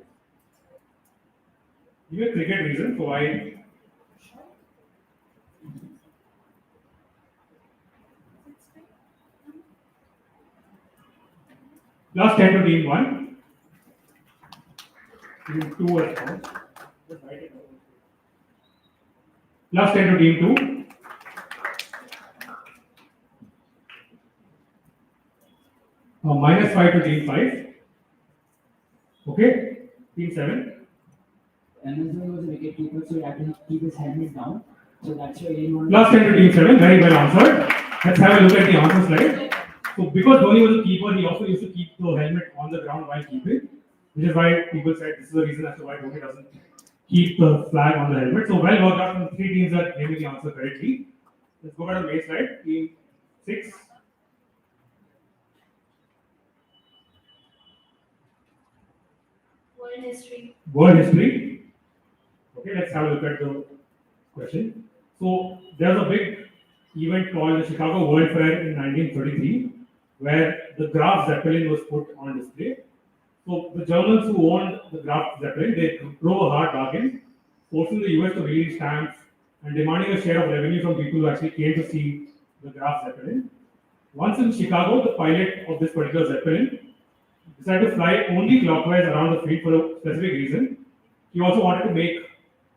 Give a cricket reason for why. Plus 10 to team 1. Team 2 was found. Just write it down. Plus 10 to team 2. Minus 5 to team 5. Okay. Team 7. Amazon was a wicket keeper, so he had to keep his helmet down. So that's why he wanted. Plus 10 to team 7. Very well answered. Let's have a look at the answer slide. So because Dhoni was a keeper, he also used to keep the helmet on the ground while keeping, which is why people said this is the reason as to why Dhoni doesn't keep the flag on the helmet. So well worked out from three teams that gave me the answer correctly. Let's go back to the main slide. Team 6. World history. World history. Okay, let's have a look at the question. So there's a big event called the Chicago World Fair in 1933, where the Graf Zeppelin was put on display. So the Germans who owned the Graf Zeppelin, they drove a hard bargain, forcing the US to release stamps and demanding a share of revenue from people who actually came to see the Graf Zeppelin. Once in Chicago, the pilot of this particular Zeppelin decided to fly only clockwise around the field for a specific reason. He also wanted to make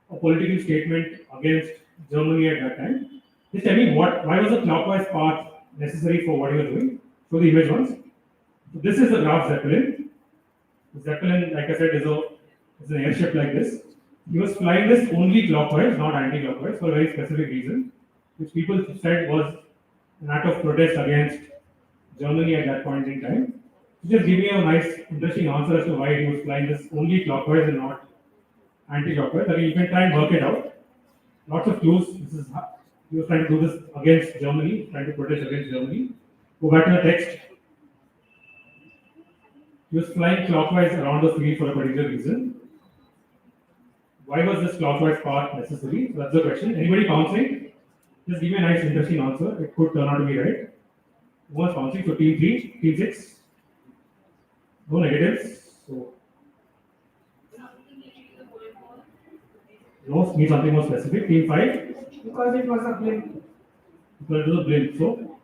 a political statement against Germany at that time. Just tell me why was a clockwise path necessary for what he was doing? Show the image once. So this is the Graf Zeppelin. The Zeppelin, like I said, is an airship like this. He was flying this only clockwise, not anti-clockwise, for a very specific reason, which people said was an act of protest against Germany at that point in time. Just give me a nice, interesting answer as to why he was flying this only clockwise and not anti-clockwise. I mean, you can try and work it out. Lots of clues. He was trying to do this against Germany, trying to protest against Germany. Go back to the text. He was flying clockwise around the field for a particular reason. Why was this clockwise path necessary? So that's the question. Anybody bouncing? Just give me a nice, interesting answer. It could turn out to be right. Who was bouncing? So team 3, team 6. No negatives. So no, need something more specific. Team 5. Because it was a blimp. Because it was a blimp. So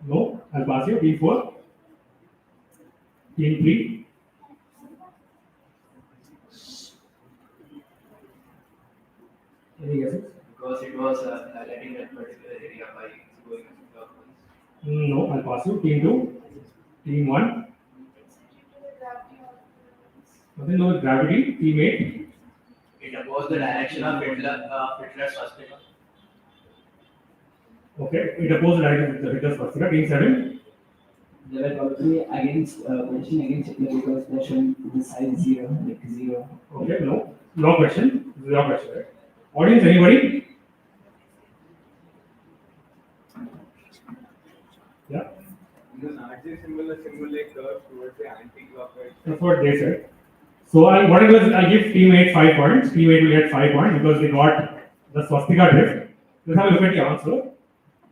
no, I'll pass you. Team 4. Team 3. Any guesses? Because it was highlighting that particular area by going clockwise. No, I'll pass you. Team 2. Team 1. Nothing to do with gravity. Team 8. It opposed the direction of Hitler's swastika. Okay, it opposed the direction of the Hitler's swastika. Team 7. They were probably against position against Hitler because they're showing the size 0, like 0. Okay, no. Your question. This is your question, right? Audience, anybody? Yeah. The Nazi symbol is symbolic towards the anti-clockwise. That's what they said. So what I do is I give team 8 5 points. Team 8 will get 5 points because they got the swastika drift. Let's have a look at the answer.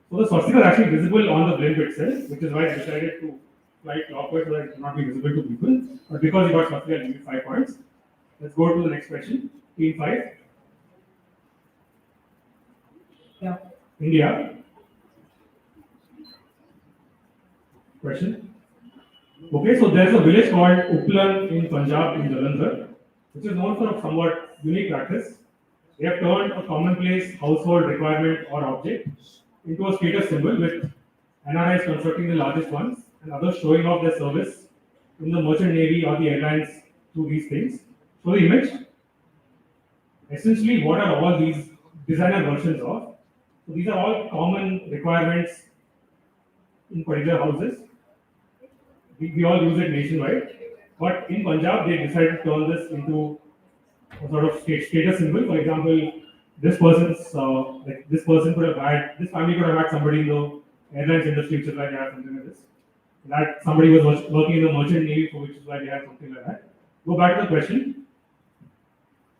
So the swastika is actually visible on the blimp itself, which is why I decided to fly clockwise so that it cannot be visible to people. But because you got swastika, I'll give you 5 points. Let's go to the next question. Team 5. Yeah. India. Question. Okay, so there's a village called Uplan in Punjab in Jalandhar, which is known for a somewhat unique practice. They have turned a commonplace household requirement or object into a status symbol with NRIs constructing the largest ones and others showing off their service in the merchant navy or the airlines through these things. So the image, essentially what are all these designer versions of? So these are all common requirements in particular houses. We all use it nationwide. But in Punjab, they decided to turn this into a sort of status symbol. For example, this person could have had, this family could have had somebody in the airlines industry, which is why they have something like this. That somebody was working in the merchant navy, for which is why they have something like that. Go back to the question.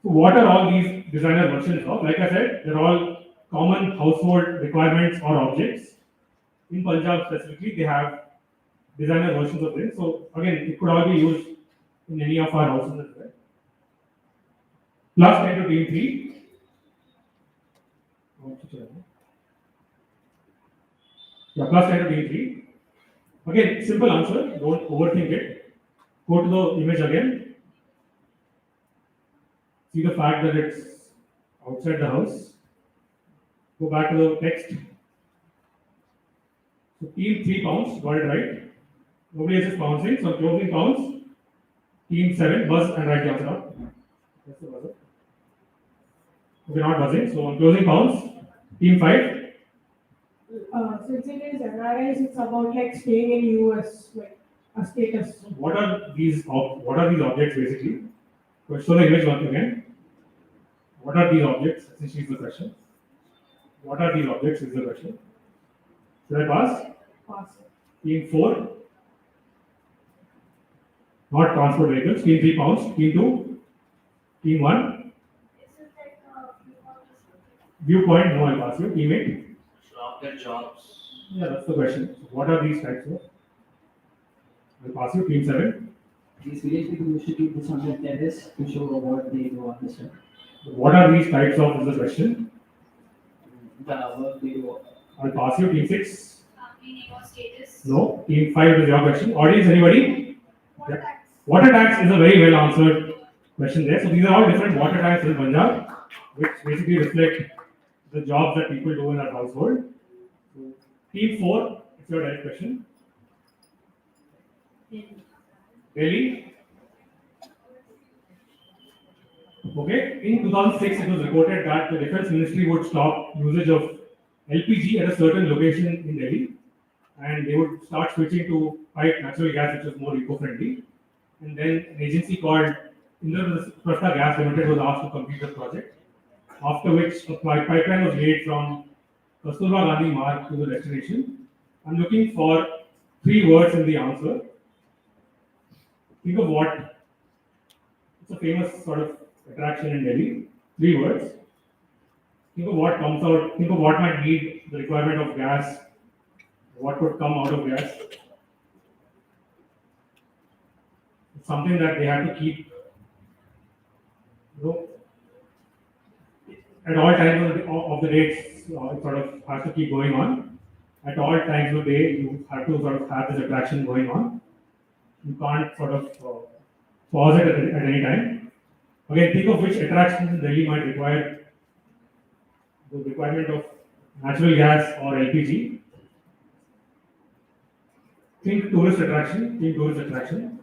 So what are all these designer versions of? Like I said, they're all common household requirements or objects. In Punjab specifically, they have designer versions of this. So again, it could all be used in any of our houses as well. Plus 10 to team 3. Yeah, plus 10 to team 3. Again, simple answer, don't overthink it. Go to the image again. See the fact that it's outside the house. Go back to the text. So team 3 pounds, got it right. Nobody else is bouncing, so closing pounds. Team 7, buzz and write the answer out. That's the buzzer. Okay, not buzzing. So on closing pounds, team 5. Since it is NRIs, it's about like staying in US, like a status. What are these objects basically? So show the image once again. What are these objects? Essentially is the question. What are these objects is the question. Should I pass? Pass. Team 4. Not transport vehicles. Team 3 pounds. Team 2. Team 1. Viewpoint. No, I'll pass you. Team 8. Rocket jobs. Yeah, that's the question. So what are these types of? I'll pass you. Team 7. These village people used to keep this on their terrace to show what they do on the sun. What are these types of is the question. The work they do. I'll pass you. Team 6. Meaning or status. No. Team 5 is your question. Audience, anybody? Water Yeah. tax. Water tax is a very well answered question there. So these are all different water tax in Punjab, which basically reflect the jobs that people do in our household. So, team 4, it's your direct question. Delhi. Okay, in 2006, it was reported that the Defense Ministry would stop usage of LPG at a certain location in Delhi, and they would start switching to piped natural gas, which was more eco-friendly. And then an agency called Indraprastha Gas Limited was asked to complete the project, after which a pipeline was laid from Kasturba Gandhi Marg to the destination. I'm looking for 3 words in the answer. Think of what, it's a famous sort of attraction in Delhi. 3 words. Think of what comes out, think of what might meet the requirement of gas, what would come out of gas. It's something that they have to keep, at all times of the day, it sort of has to keep going on. At all times of the day, you have to sort of have this attraction going on. You can't sort of pause it at any time. Again, think of which attractions in Delhi might require the requirement of natural gas or LPG. Think tourist attraction. Think tourist attraction.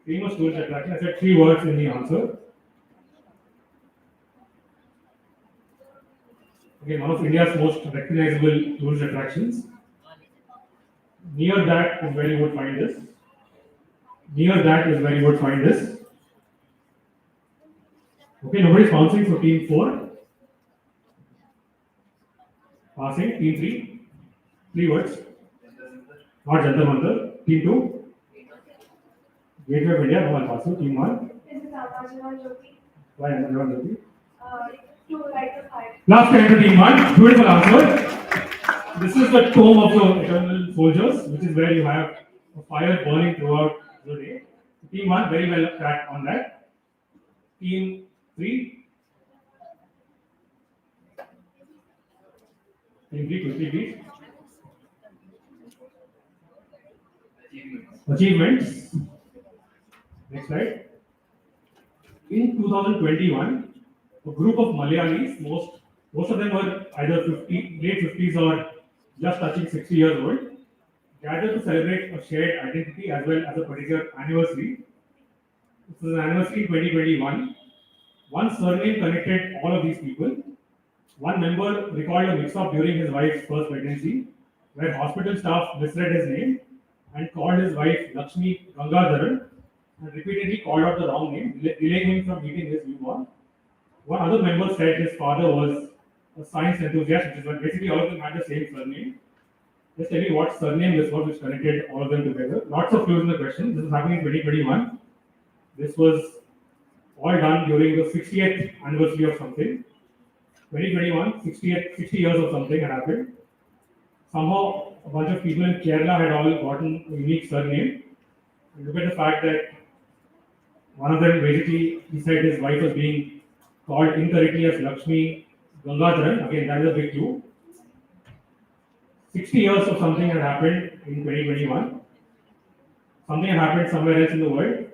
Famous tourist attraction. I said 3 words in the answer. Again, one of India's most recognizable tourist attractions. Near that is where you would find this. Near that is where you would find this. Okay, nobody's bouncing for team 4. Passing, team 3. 3 words. Not Jantar Mantar. Team 2. Gateway of India. No, I'll pass you. Team 1. This is Amazon Jyoti. Why Amazon Jyoti? To light the fire. Last time to team 1. Beautiful answer. This is the tomb of the eternal soldiers, which is where you have a fire burning throughout the day. Team 1, very well cracked on that. Team 3. Team 3, quickly please. Achievements. Next slide. In 2021, a group of Malayalis, most of them were either late 50s or just touching 60 years old, gathered to celebrate a shared identity as well as a particular anniversary. This was an anniversary in 2021. One surname connected all of these people. One member recalled a mix-up during his wife's first pregnancy, where hospital staff misread his name and called his wife Lakshmi Gangadharan and repeatedly called out the wrong name, delaying him from meeting his newborn. One other member said his father was a science enthusiast, which is what basically all of them had the same surname. Just tell me what surname this was which connected all of them together. Lots of clues in the question. This was happening in 2021. This was all done during the 60th anniversary of something. 2021, 60 years of something had happened. Somehow, a bunch of people in Kerala had all gotten a unique surname. And look at the fact that one of them basically, he said his wife was being called incorrectly as Lakshmi Gangadharan. Again, that is a big clue. 60 years of something had happened in 2021. Something had happened somewhere else in the world,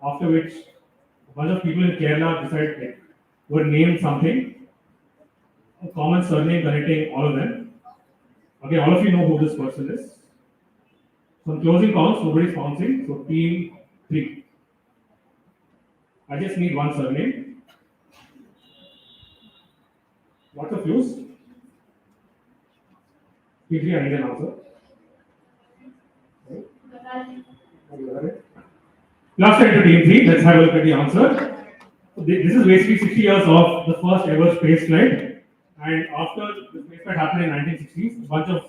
after which a bunch of people in Kerala decided, were named something, a common surname connecting all of them. Okay, all of you know who this person is. Some closing counts, nobody's bouncing, so team 3. I just need one surname. What's the clues? Team 3, I need an answer. Last time to team 3, let's have a look at the answer. This is basically 60 years of the first ever space flight. And after the space flight happened in 1960s, a bunch of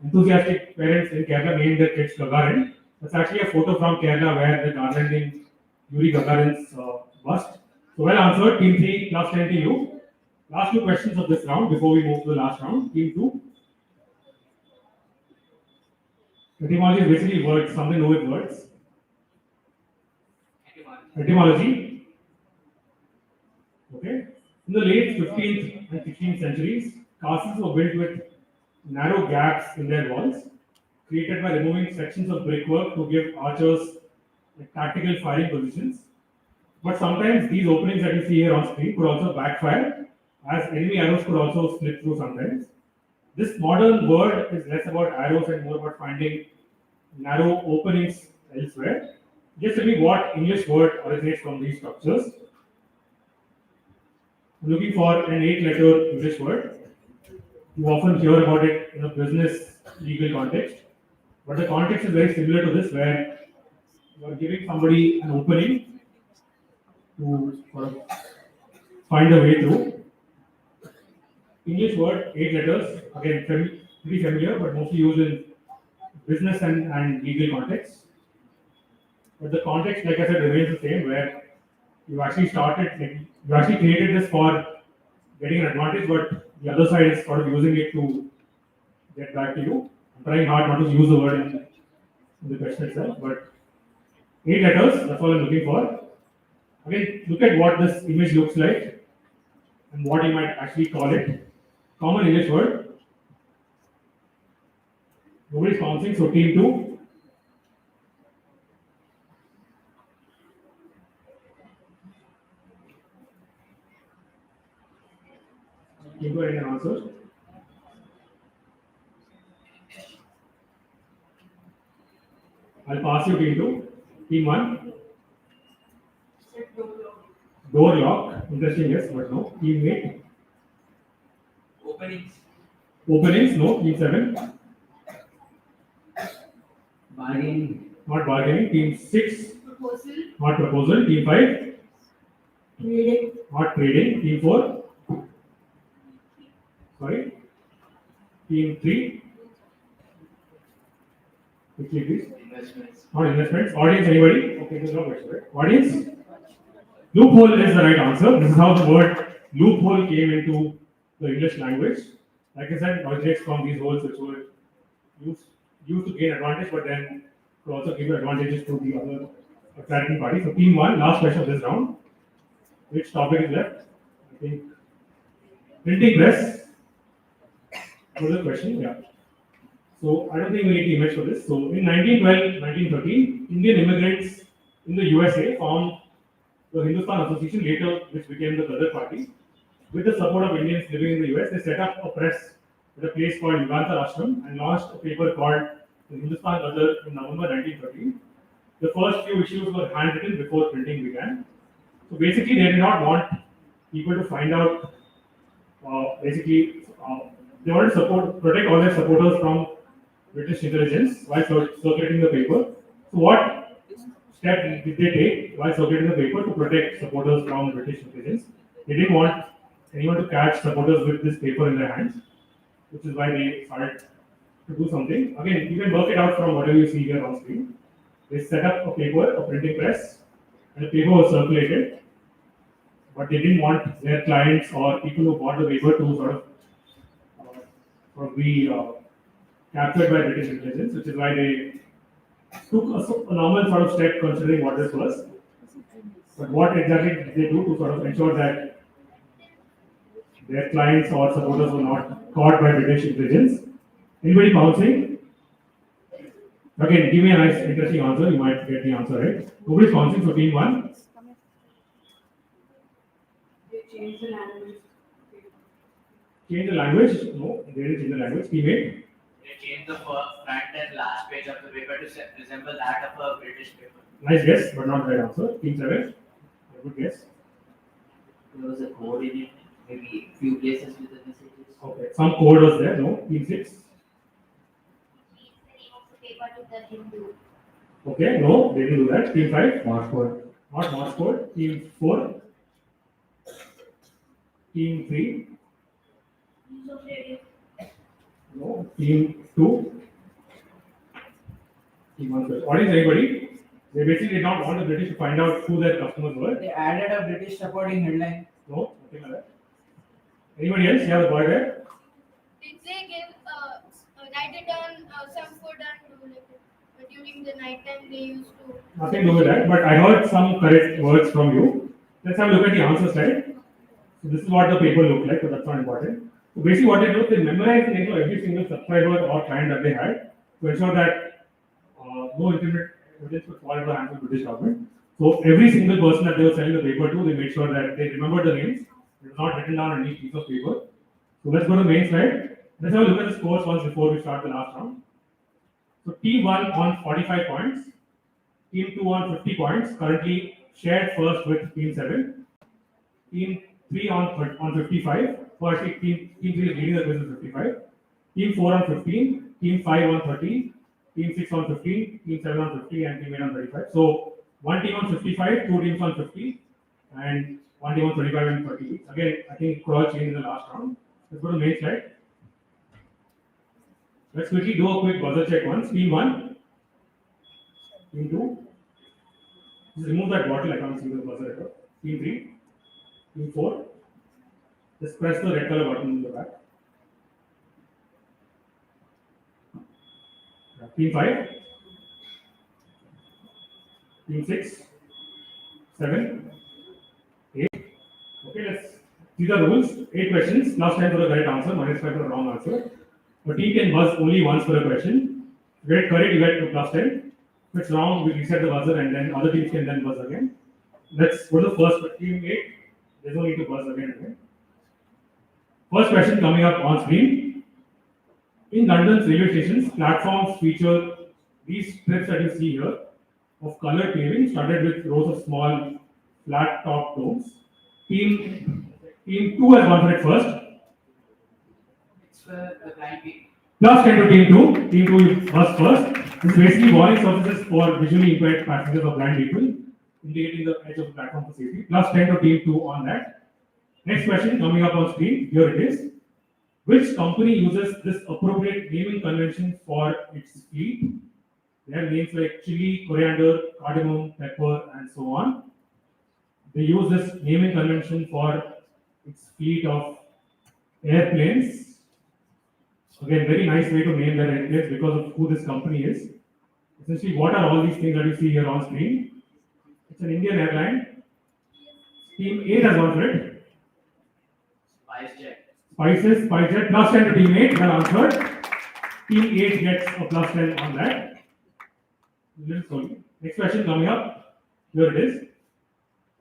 enthusiastic parents in Kerala named their kids Gagarin. That's actually a photo from Kerala where they're garlanding Yuri Gagarin's bust. So well answered, team 3 plus 10 to you. Last 2 questions of this round before we move to the last round. Team 2. Etymology is basically words, something to do with words. Etymology. Okay. In the late 15th and 16th centuries, castles were built with narrow gaps in their walls, created by removing sections of brickwork to give archers tactical firing positions. But sometimes these openings that you see here on screen could also backfire, as enemy arrows could also slip through sometimes. This modern word is less about arrows and more about finding narrow openings elsewhere. Just tell me what English word originates from these structures. I'm looking for an 8-letter English word. You often hear about it in a business legal context, but the context is very similar to this, where you are giving somebody an opening to sort of find a way through. English word, 8 letters, again, pretty familiar, but mostly used in business and legal context. But the context, like I said, remains the same, where you actually created this for getting an advantage, but the other side is sort of using it to get back to you. I'm trying hard not to use the word in the question itself, but 8 letters, that's all I'm looking for. Again, look at what this image looks like and what you might actually call it. Common English word. Nobody's bouncing, so team 2. Team 2 any answer. I'll pass you team 2. Team 1. Door lock. Interesting, yes, but no. Team 8. Openings, no. Team 7. Bargaining. Not bargaining. Team 6. Proposal. Not proposal. Team 5. Trading. Not trading. Team 4. Sorry. Team 3. Quickly, please. Investments. Not investments. Audience, anybody? Okay, this is not question, right? Audience? Loophole is the right answer. This is how the word loophole came into the English language. Like I said, it originates from these holes which were used to gain advantage, but then could also give advantages to the other attracting party. So team 1, last question of this round. Which topic is left? I think printing press. What was the question? Yeah. So I don't think we need the image for this. So in 1912, 1913, Indian immigrants in the USA formed the Hindustan Association, later which became the Brother Party. With the support of Indians living in the US, they set up a press at a place called Uganda Ashram and launched a paper called the Hindustan Brother in November 1913. The first few issues were handwritten before printing began. So basically, they did not want people to find out. They wanted to protect all their supporters from British intelligence while circulating the paper. So, what step did they take while circulating the paper to protect supporters from British intelligence? They didn't want anyone to catch supporters with this paper in their hands, which is why they started to do something. Again, you can work it out from whatever you see here on screen. They set up a paper, a printing press, and the paper was circulated. But they didn't want their clients or people who bought the paper to sort of be captured by British intelligence, which is why they took a normal sort of step considering what this was. But what exactly did they do to sort of ensure that their clients or supporters were not caught by British intelligence? Anybody bouncing? Again, give me a nice, interesting answer. You might get the answer right. Nobody's bouncing, so team one. Change the language. Change the language? No, they didn't change the language. Team eight. They changed the front and last page of the paper to resemble that of a British paper. Nice guess, but not right answer. Team seven. Good guess. There was a code in it, maybe few places with the messages. Okay, some code was there. No. Team six. Change the name of the paper to the Hindu. Okay, no, they didn't do that. Team five. Morse code. Not Morse code. Team four. Team three. Use of radio. No. Team two. Team one. Audience, anybody? They basically did not want the British to find out who their customers were. They added a British supporting headline. No, nothing like that. Anybody else? You have the boy there. Did they give write it on some food and do like it? During the night time they used to. Nothing to do with that, but I heard some correct words from you. Let's have a look at the answer slide. So this is what the paper looked like, but that's not important. So basically what they do is they memorize the name of every single subscriber or client that they had to ensure that no internet evidence would fall into the hands of the British government. So every single person that they were selling the paper to, they made sure that they remembered the names. It was not written down on each piece of paper. So let's go to the main slide. Let's have a look at the scores once before we start the last round. So team 1 on 45 points, team 2 on 50 points, currently shared first with team 7. Team 3 on 55. So actually team 3 is leading the quiz with 55. Team 4 on 15, team 5 on 30, team 6 on 15, team 7 on 50, and team 8 on 35. So one team on 55, two teams on 50, and one team on 35 and 30. Again, I think it could all change in the last round. Let's go to the main slide. Let's quickly do a quick buzzer check once. Team 1, team 2. Just remove that bottle, I can't see the buzzer at all. Team 3, team 4. Just press the red color button in the back. Team 5, team 6, 7, 8. Okay, these are rules. 8 questions. Last time for the correct answer, -5 for the wrong answer. A team can buzz only once for a question. If you get correct, you get +10. If it's wrong, we reset the buzzer and then other teams can then buzz again. Let's go to the first team 8. There's no need to buzz again. First question coming up on screen. In London's railway stations, platforms feature these strips that you see here of colored paving studded with rows of small flat top domes. Team 2 has gone for it first. It's for the blind people. +10 to team 2. Team 2 was first. This is basically warning surfaces for visually impaired passengers or blind people, indicating the edge of the platform for safety. +10 to team 2 on that. Next question coming up on screen. Here it is. Which company uses this appropriate naming convention for its fleet? They have names like chili, coriander, cardamom, pepper, and so on. They use this naming convention for its fleet of airplanes. Again, very nice way to name their airplanes because of who this company is. Essentially, what are all these things that you see here on screen? It's an Indian airline. Team 8 has gone for it. SpiceJet. SpiceJet, +10 to team 8, well answered. Team 8 gets a plus 10 on that. Little slowly. Next question coming up. Here it is.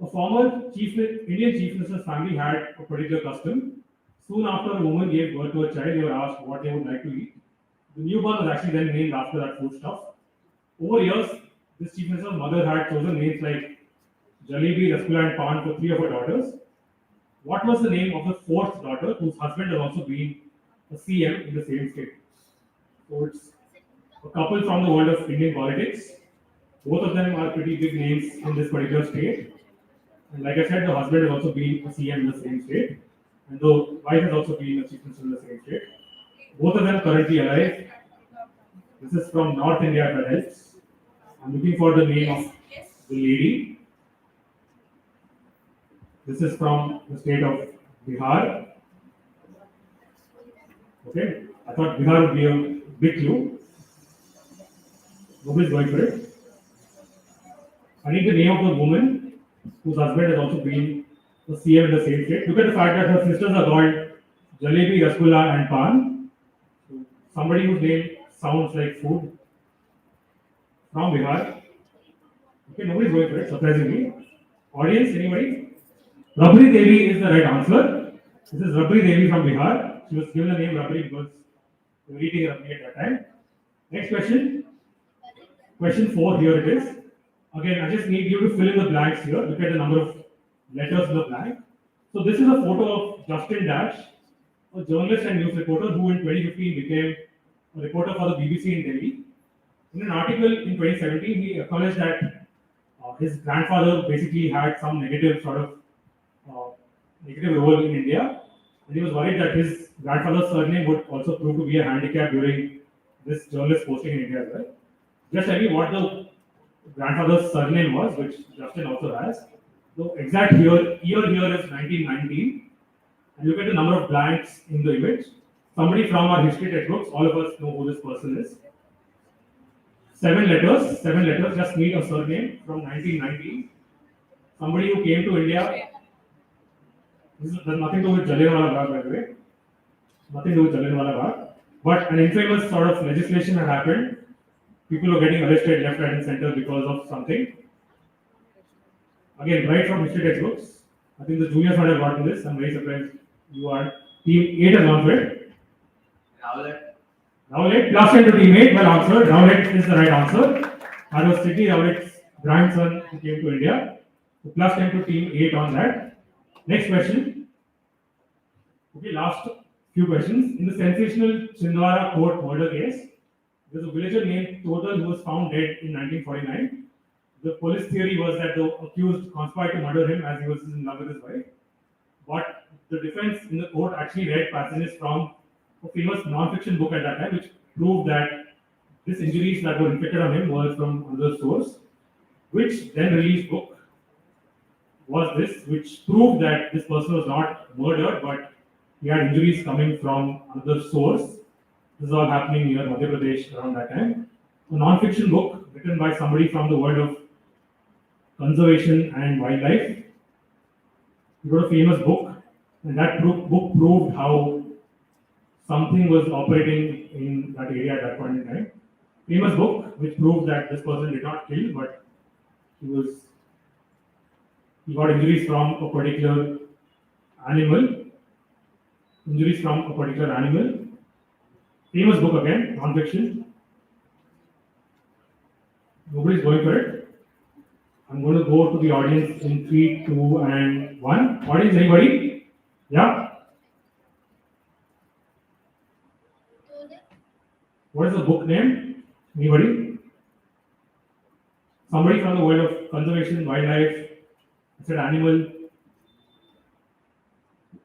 A former Indian chief minister's family had a particular custom. Soon after a woman gave birth to a child, they were asked what they would like to eat. The newborn was actually then named after that foodstuff. Over years, this chief minister's mother had chosen names like Jalebi, Rasgulla, and Pan for three of her daughters. What was the name of the fourth daughter, whose husband has also been a CM in the same state? So it's a couple from the world of Indian politics. Both of them are pretty big names in this particular state. And like I said, the husband has also been a CM in the same state. And the wife has also been a chief minister in the same state. Both of them currently alive. This is from North India, if that helps. I'm looking for the name of the lady. This is from the state of Bihar. Okay, I thought Bihar would be a big clue. Nobody's going for it. I need the name of the woman whose husband has also been the CM in the same state. Look at the fact that her sisters are called Jalebi, Rasgulla, and Pan. So somebody whose name sounds like food from Bihar. Okay, nobody's going for it, surprisingly. Audience, anybody? Rabri Devi is the right answer. This is Rabri Devi from Bihar. She was given the name Rabri because they were eating Rabri at that time. Next question. Question 4, here it is. Again, I just need you to fill in the blanks here. Look at the number of letters in the blank. So this is a photo of Justin Dash, a journalist and news reporter who in 2015 became a reporter for the BBC in Delhi. In an article in 2017, he acknowledged that his grandfather basically had some negative role in India, and he was worried that his grandfather's surname would also prove to be a handicap during this journalist posting in India as well. Just tell me what the grandfather's surname was, which Justin also has. The exact year here is 1919, and look at the number of blanks in the image. Somebody from our history textbooks, all of us know who this person is. 7 letters, just need a surname from 1919. Somebody who came to India. This has nothing to do with Jallianwala Bagh, by the way. Nothing to do with Jallianwala Bagh. But an infamous sort of legislation had happened. People were getting arrested left, right, and center because of something. Again, right from history textbooks. I think the juniors might have gotten this. I'm very surprised you are. Team 8 has gone for it. Rowlett, plus 10 to team 8, well answered. Rowlett is the right answer. That was Sidney Rowlett's grandson who came to India. So plus 10 to team 8 on that. Next question. Okay, last few questions. In the sensational Chhindwara court murder case, there's a villager named Total who was found dead in 1949. The police theory was that the accused conspired to murder him as he was in love with his wife. But the defense in the court actually read passages from a famous non-fiction book at that time, which proved that these injuries that were inflicted on him were from another source, which then released book was this, which proved that this person was not murdered, but he had injuries coming from another source. This is all happening near Madhya Pradesh around that time. A non-fiction book written by somebody from the world of conservation and wildlife. He wrote a famous book, and that book proved how something was operating in that area at that point in time. Famous book which proved that this person did not kill, but he got injuries from a particular animal. Famous book again, non-fiction. Nobody's going for it. I'm going to go to the audience in 3, 2, and 1. Audience, anybody? Yeah? What is the book name? Anybody? Somebody from the world of conservation, wildlife, I said animal.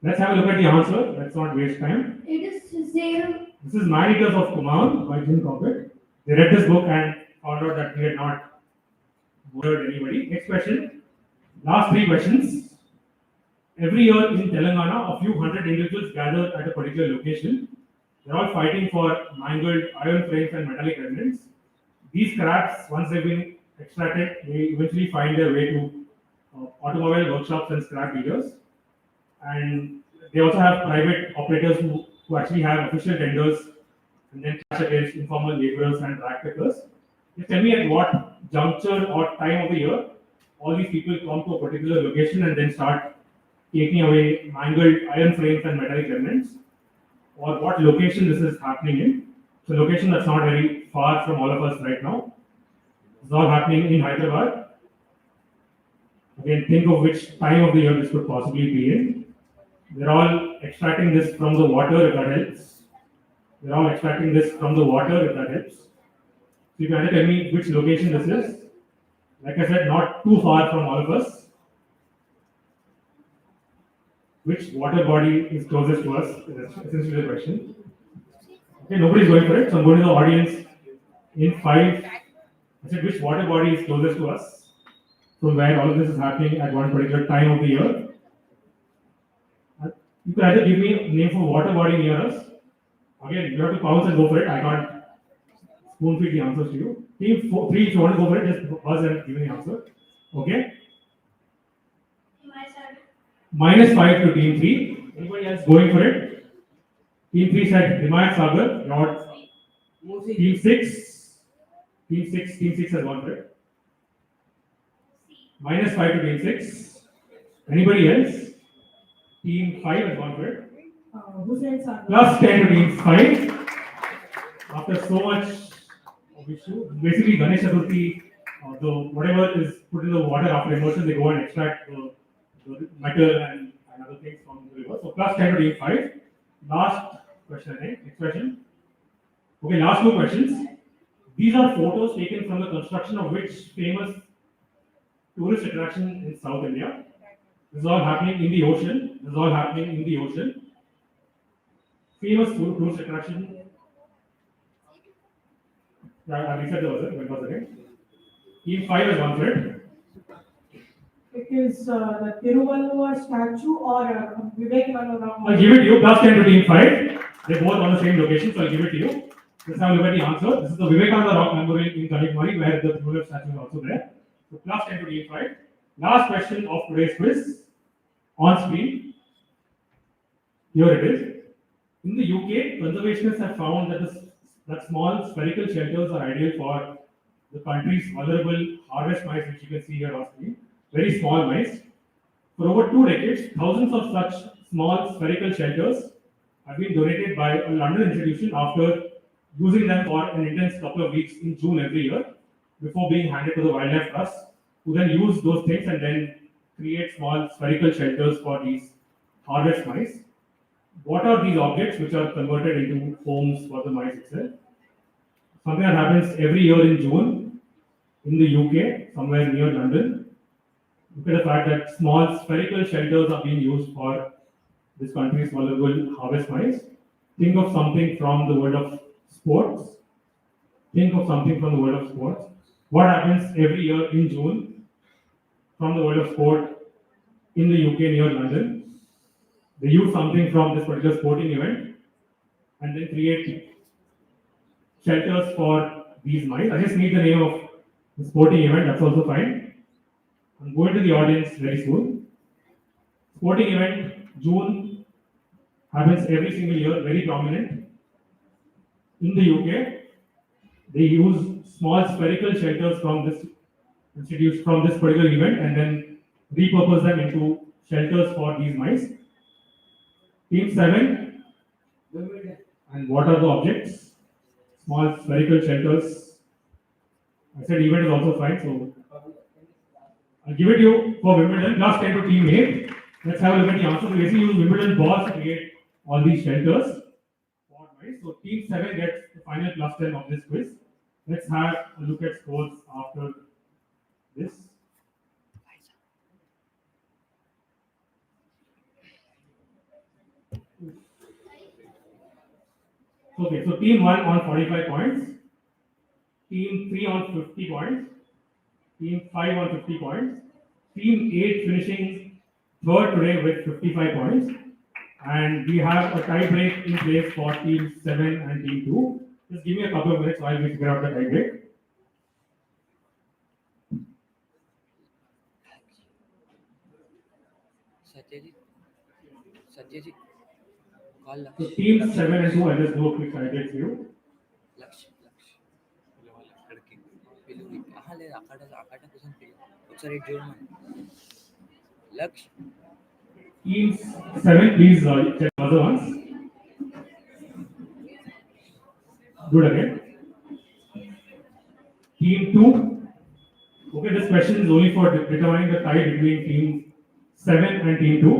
Let's have a look at the answer. Let's not waste time. It is 0. This is Man Eaters of Kumaon by Jim Corbett. They read this book and found out that he had not murdered anybody. Next question. Last 3 questions. Every year in Telangana, a few hundred individuals gather at a particular location. They're all fighting for mangled iron frames and metallic remnants. These scraps, once they've been extracted, they eventually find their way to automobile workshops and scrap dealers. And they also have private operators who actually have official tenders and then clash against informal laborers and rag pickers. Just tell me at what juncture or time of the year all these people come to a particular location and then start taking away mangled iron frames and metallic remnants, or what location this is happening in. So location that's not very far from all of us right now. It's all happening in Hyderabad. Again, think of which time of the year this could possibly be in. They're all extracting this from the water if that helps. They're all extracting this from the water if that helps. So you can tell me which location this is. Like I said, not too far from all of us. Which water body is closest to us? Is essentially the question. Okay, nobody's going for it, so I'm going to the audience in 5. I said, which water body is closest to us from where all of this is happening at one particular time of the year? You can either give me a name for water body near us. Again, you have to pounce and go for it. I can't spoon feed the answers to you. Team 3, if you want to go for it, just buzz and give me the answer. Okay? -5 to team 3. Anybody else going for it? Team 3 said Himayat Sagar. Not team 6. Team 6 has gone for it. -5 to team 6. Anybody else? Team 5 has gone for it. Who said Sagar? +10 to team 5. After so much of issue, basically Ganesh Chaturthi, the whatever is put in the water after immersion, they go and extract the metal and other things from the river. So +10 to team 5. Last question, I think. Next question. Okay, last 2 questions. These are photos taken from the construction of which famous tourist attraction in South India? This is all happening in the ocean. This is all happening in the ocean. Famous tourist attraction. Yeah, I said there was it. When was it? Team 5 has gone for it. It is the Tiruvalluvar statue or Vivekananda. I'll give it to you. +10 to team 5. They're both on the same location, so I'll give it to you. Let's have a look at the answer. This is the Vivekananda Rock Memorial in Kanyakumari, where the Tiruvalluvar statue is also there. So +10 to team 5. Last question of today's quiz. On screen. Here it is. In the UK, conservationists have found that small spherical shelters are ideal for the country's vulnerable harvest mice, which you can see here on screen. Very small mice. For over 2 decades, thousands of such small spherical shelters have been donated by a London institution after using them for an intense couple of weeks in June every year before being handed to the Wildlife Trust, who then use those things and then create small spherical shelters for these harvest mice. What are these objects which are converted into homes for the mice itself? Something that happens every year in June in the UK, somewhere near London. Look at the fact that small spherical shelters are being used for this country's vulnerable harvest mice. Think of something from the world of sports. Think of something from the world of sports. What happens every year in June from the world of sport in the UK near London? They use something from this particular sporting event and then create shelters for these mice. I just need the name of the sporting event, that's also fine. I'm going to the audience very soon. Sporting event, June, happens every single year, very prominent. In the UK, they use small spherical shelters from this institute, from this particular event, and then repurpose them into shelters for these mice. Team 7, and what are the objects? Small spherical shelters. I said event is also fine, so I'll give it to you for Wimbledon. +10 to team 8. Let's have a look at the answer. We basically use Wimbledon balls to create all these shelters for mice. So team 7 gets the final +10 of this quiz. Let's have a look at scores after this. Okay, so team 1 on 45 points, team 3 on 50 points, team 5 on 50 points, team 8 finishing third today with 55 points, and we have a tie break in place for team 7 and team 2. Just give me a couple of minutes while we figure out the tie break. Satyajit, call So team 7 and 2, I'll just do a quick tie break for you. పిలువు లేదు అక్కడ కూర్చొని పిలువు ఒకసారి ఇటు చూడమని లక్ష్ Team 7, please check other ones. Good again. Team 2. Okay, this question is only for determining the tie between team 7 and team 2.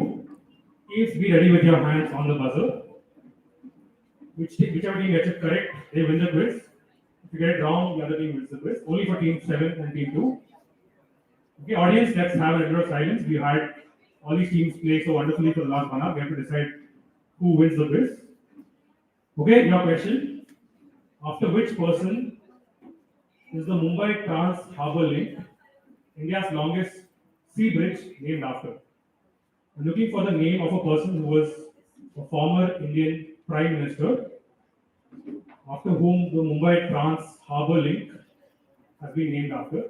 Teams, be ready with your hands on the buzzer. Whichever team gets it correct, they win the quiz. If you get it wrong, the other team wins the quiz. Only for team 7 and team 2. Okay, audience, let's have a little silence. We had all these teams play so wonderfully for the last 1 hour. We have to decide who wins the quiz. Okay, your question. After which person is the Mumbai Trans Harbour Link, India's longest sea bridge, named after? I'm looking for the name of a person who was a former Indian Prime Minister, after whom the Mumbai Trans Harbour Link has been named after.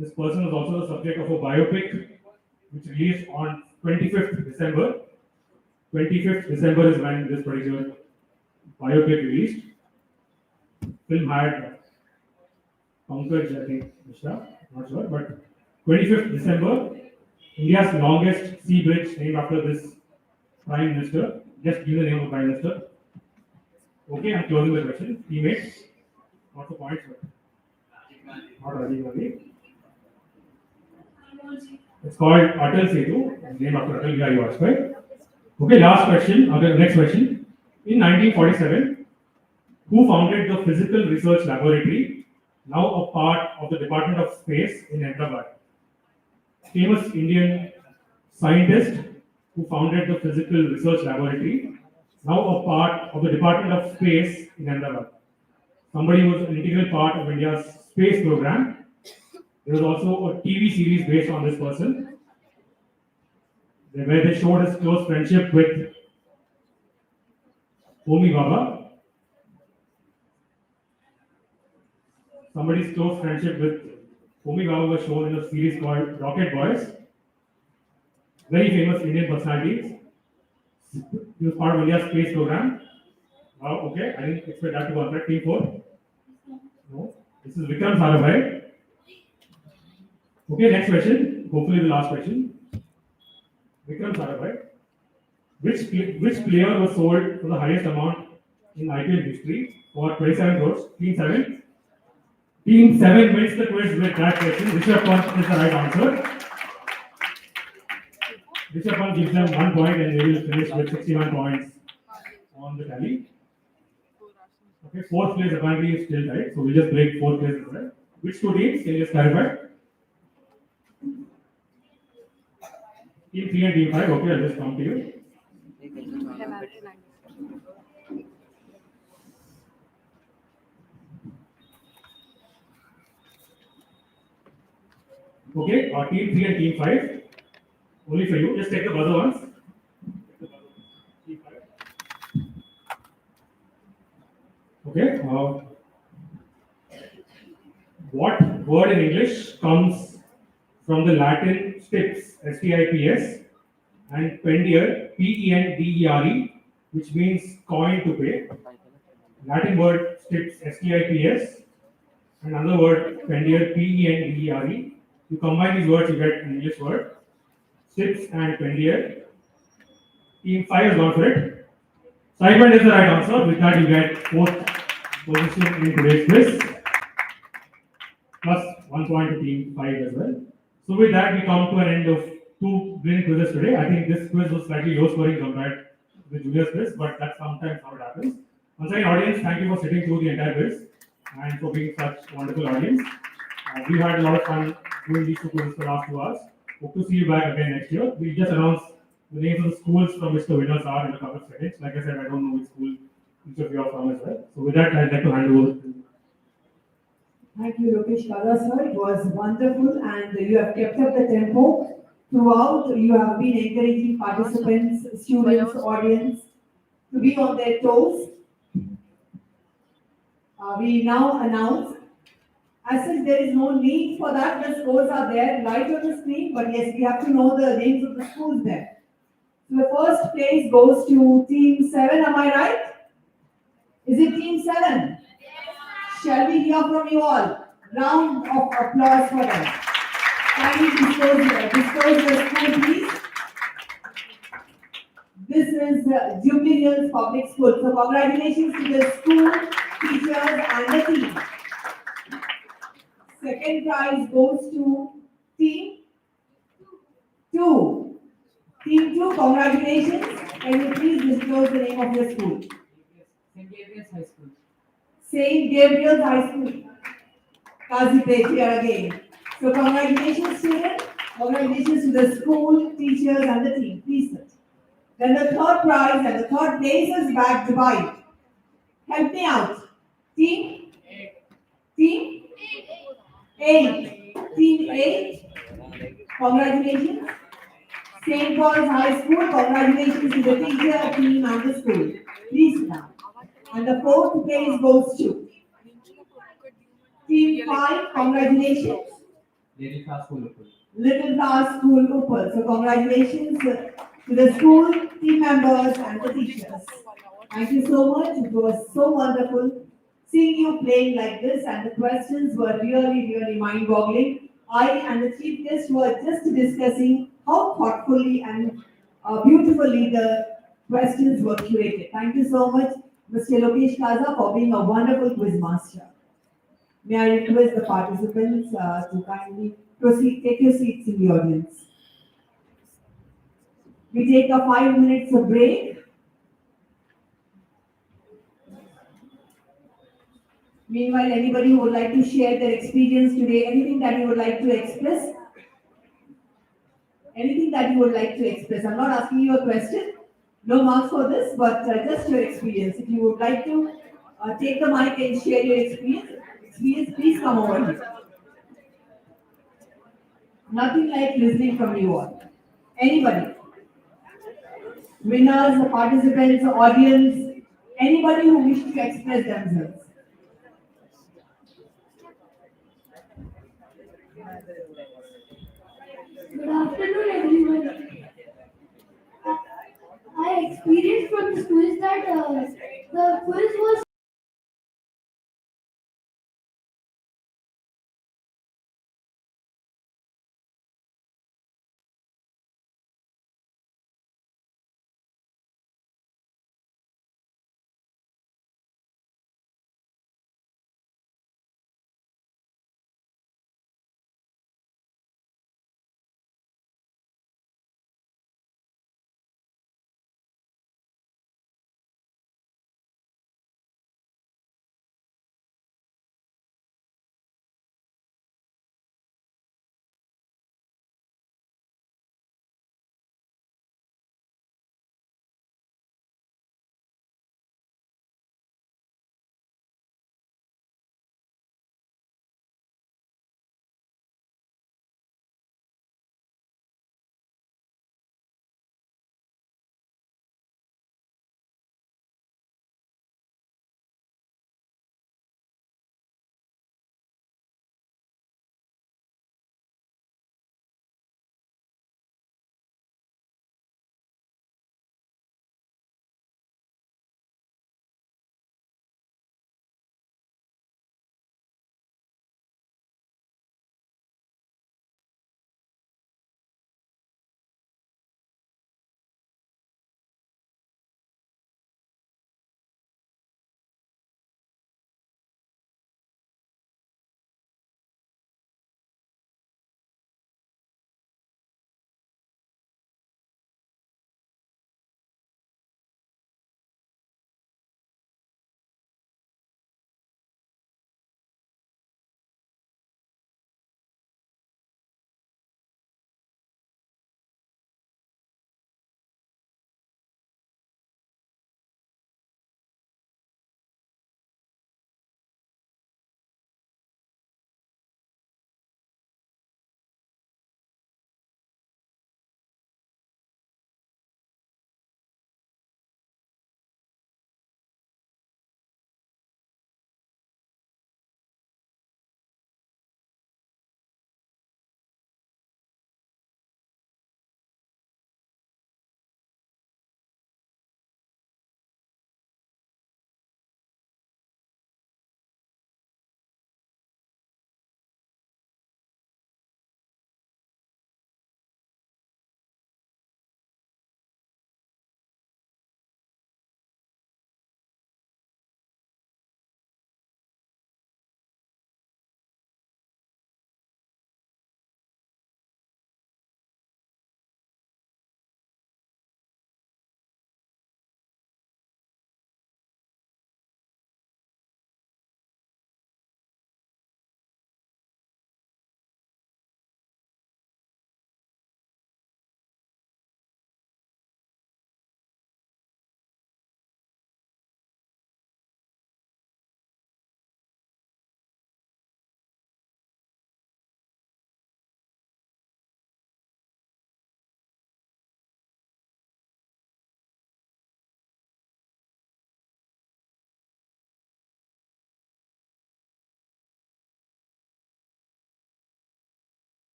This person was also the subject of a biopic which released on 25th December. 25th December is when this particular biopic released. Film had Pankaj, I think, Mishra, not sure, but 25th December, India's longest sea bridge named after this Prime Minister. Just give the name of the Prime Minister. Okay, I'm closing the question. Teammates, not the points, but not Rajiv Gandhi. It's called Atal Setu, named after Atal Bihari Vajpayee. Okay, last question, next question. In 1947, who founded the Physical Research Laboratory, now a part of the Department of Space in Ahmedabad? Famous Indian scientist who founded the Physical Research Laboratory, now a part of the Department of Space in Ahmedabad. Somebody who was an integral part of India's space program. There was also a TV series based on this person, where they showed his close friendship with Homi Baba. Somebody's close friendship with Homi Baba was shown in a series called Rocket Boys. Very famous Indian personalities. He was part of India's space program. Okay, I didn't expect that to go on. Team 4. No, this is Vikram Sarabhai. Okay, next question. Hopefully the last question. Vikram Sarabhai. Which player was sold for the highest amount in IPL history for 27 crores? Team 7. Team 7 wins the quiz with that question. Rishabh Pant is the right answer. Rishabh Pant gives them 1 point and they will finish with 61 points on the tally. Okay, 4th place apparently is still tight, so we'll just break 4th place as well. Which 2 teams? Can you just clarify? Team 3 and Team 5. Okay, I'll just come to you. Okay, Team 3 and Team 5. Only for you. Just take the buzzer once. Team 5. Okay. What word in English comes from the Latin stips, S-T-I-P-S, and pendiere, P-E-N-D-E-R-E, which means coin to pay. Latin word stips, S-T-I-P-S, and another word pendiere, P-E-N-D-E-R-E. You combine these words, you get an English word. Stips and pendiere. Team 5 has gone for it. Simon is the right answer. With that, you get 4th position in today's quiz. Plus 1 point to Team 5 as well. So with that, we come to an end of 2 brilliant quizzes today. I think this quiz was slightly low scoring compared to the juniors quiz, but that's sometimes how it happens. Once again, audience, thank you for sitting through the entire quiz and for being such a wonderful audience. We had a lot of fun doing these 2 quizzes for the last 2 hours. Hope to see you back again next year. We just announced the names of the schools from which the winners are in a couple of seconds. Like I said, I don't know which school each of you are from as well. So with that, I'd like to hand over. Thank you, Lokesh Kala sir. It was wonderful and you have kept up the tempo throughout. You have been encouraging participants, students, audience to be on their toes. We now announce, as if there is no need for that, the scores are there right on the screen, but yes, we have to know the names of the schools there. So the first place goes to Team 7, am I right? Is it Team 7? Yes. Shall we hear from you all? Round of applause for them. Kindly disclose your school, please. This is Jubilee Hills Public School. So congratulations to the school, teachers and the team. Second prize goes to team 2. Team 2, congratulations. Can you please disclose the name of your school? St. Gabriel's High School. St. Gabriel's High School. Kazipet here again. So congratulations students. Congratulations to the school, teachers and the team. Please sit. Then the third prize and the third place is back to buy. Help me out. Team? Team? 8. Team 8. Congratulations. St. Paul's High School. Congratulations to the teacher, team and the school. Please sit down. And the fourth place goes to Team 5. Congratulations. Little Class School. Little Class School Uppal. So congratulations to the school, team members and the teachers. Thank you so much. It was so wonderful seeing you playing like this and the questions were really mind-boggling. I and the chief guest were just discussing how thoughtfully and beautifully the questions were curated. Thank you so much, Mr. Lokesh Kaza, for being a wonderful quiz master. May I request the participants to kindly proceed, take your seats in the audience. We take a 5 minutes of break. Meanwhile, anybody who would like to share their experience today, anything that you would like to express? Anything that you would like to express? I'm not asking you a question. No marks for this, but just your experience. If you would like to take the mic and share your experience, please come over here. Nothing like listening from you all. Anybody? Winners, participants, audience, anybody who wish to express themselves. Good afternoon, everyone. I experienced from the quiz that the quiz was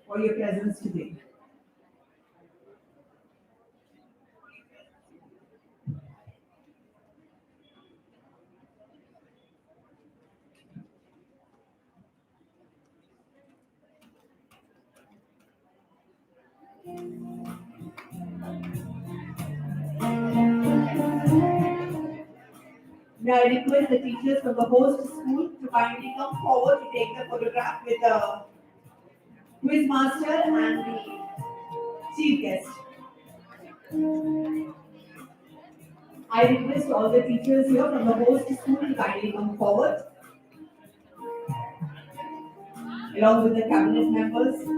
for your presence today. May I request the teachers from the host school to kindly come forward to take the photograph with the quiz master and the chief guest. I request all the teachers here from the host school to kindly come forward along with the cabinet members.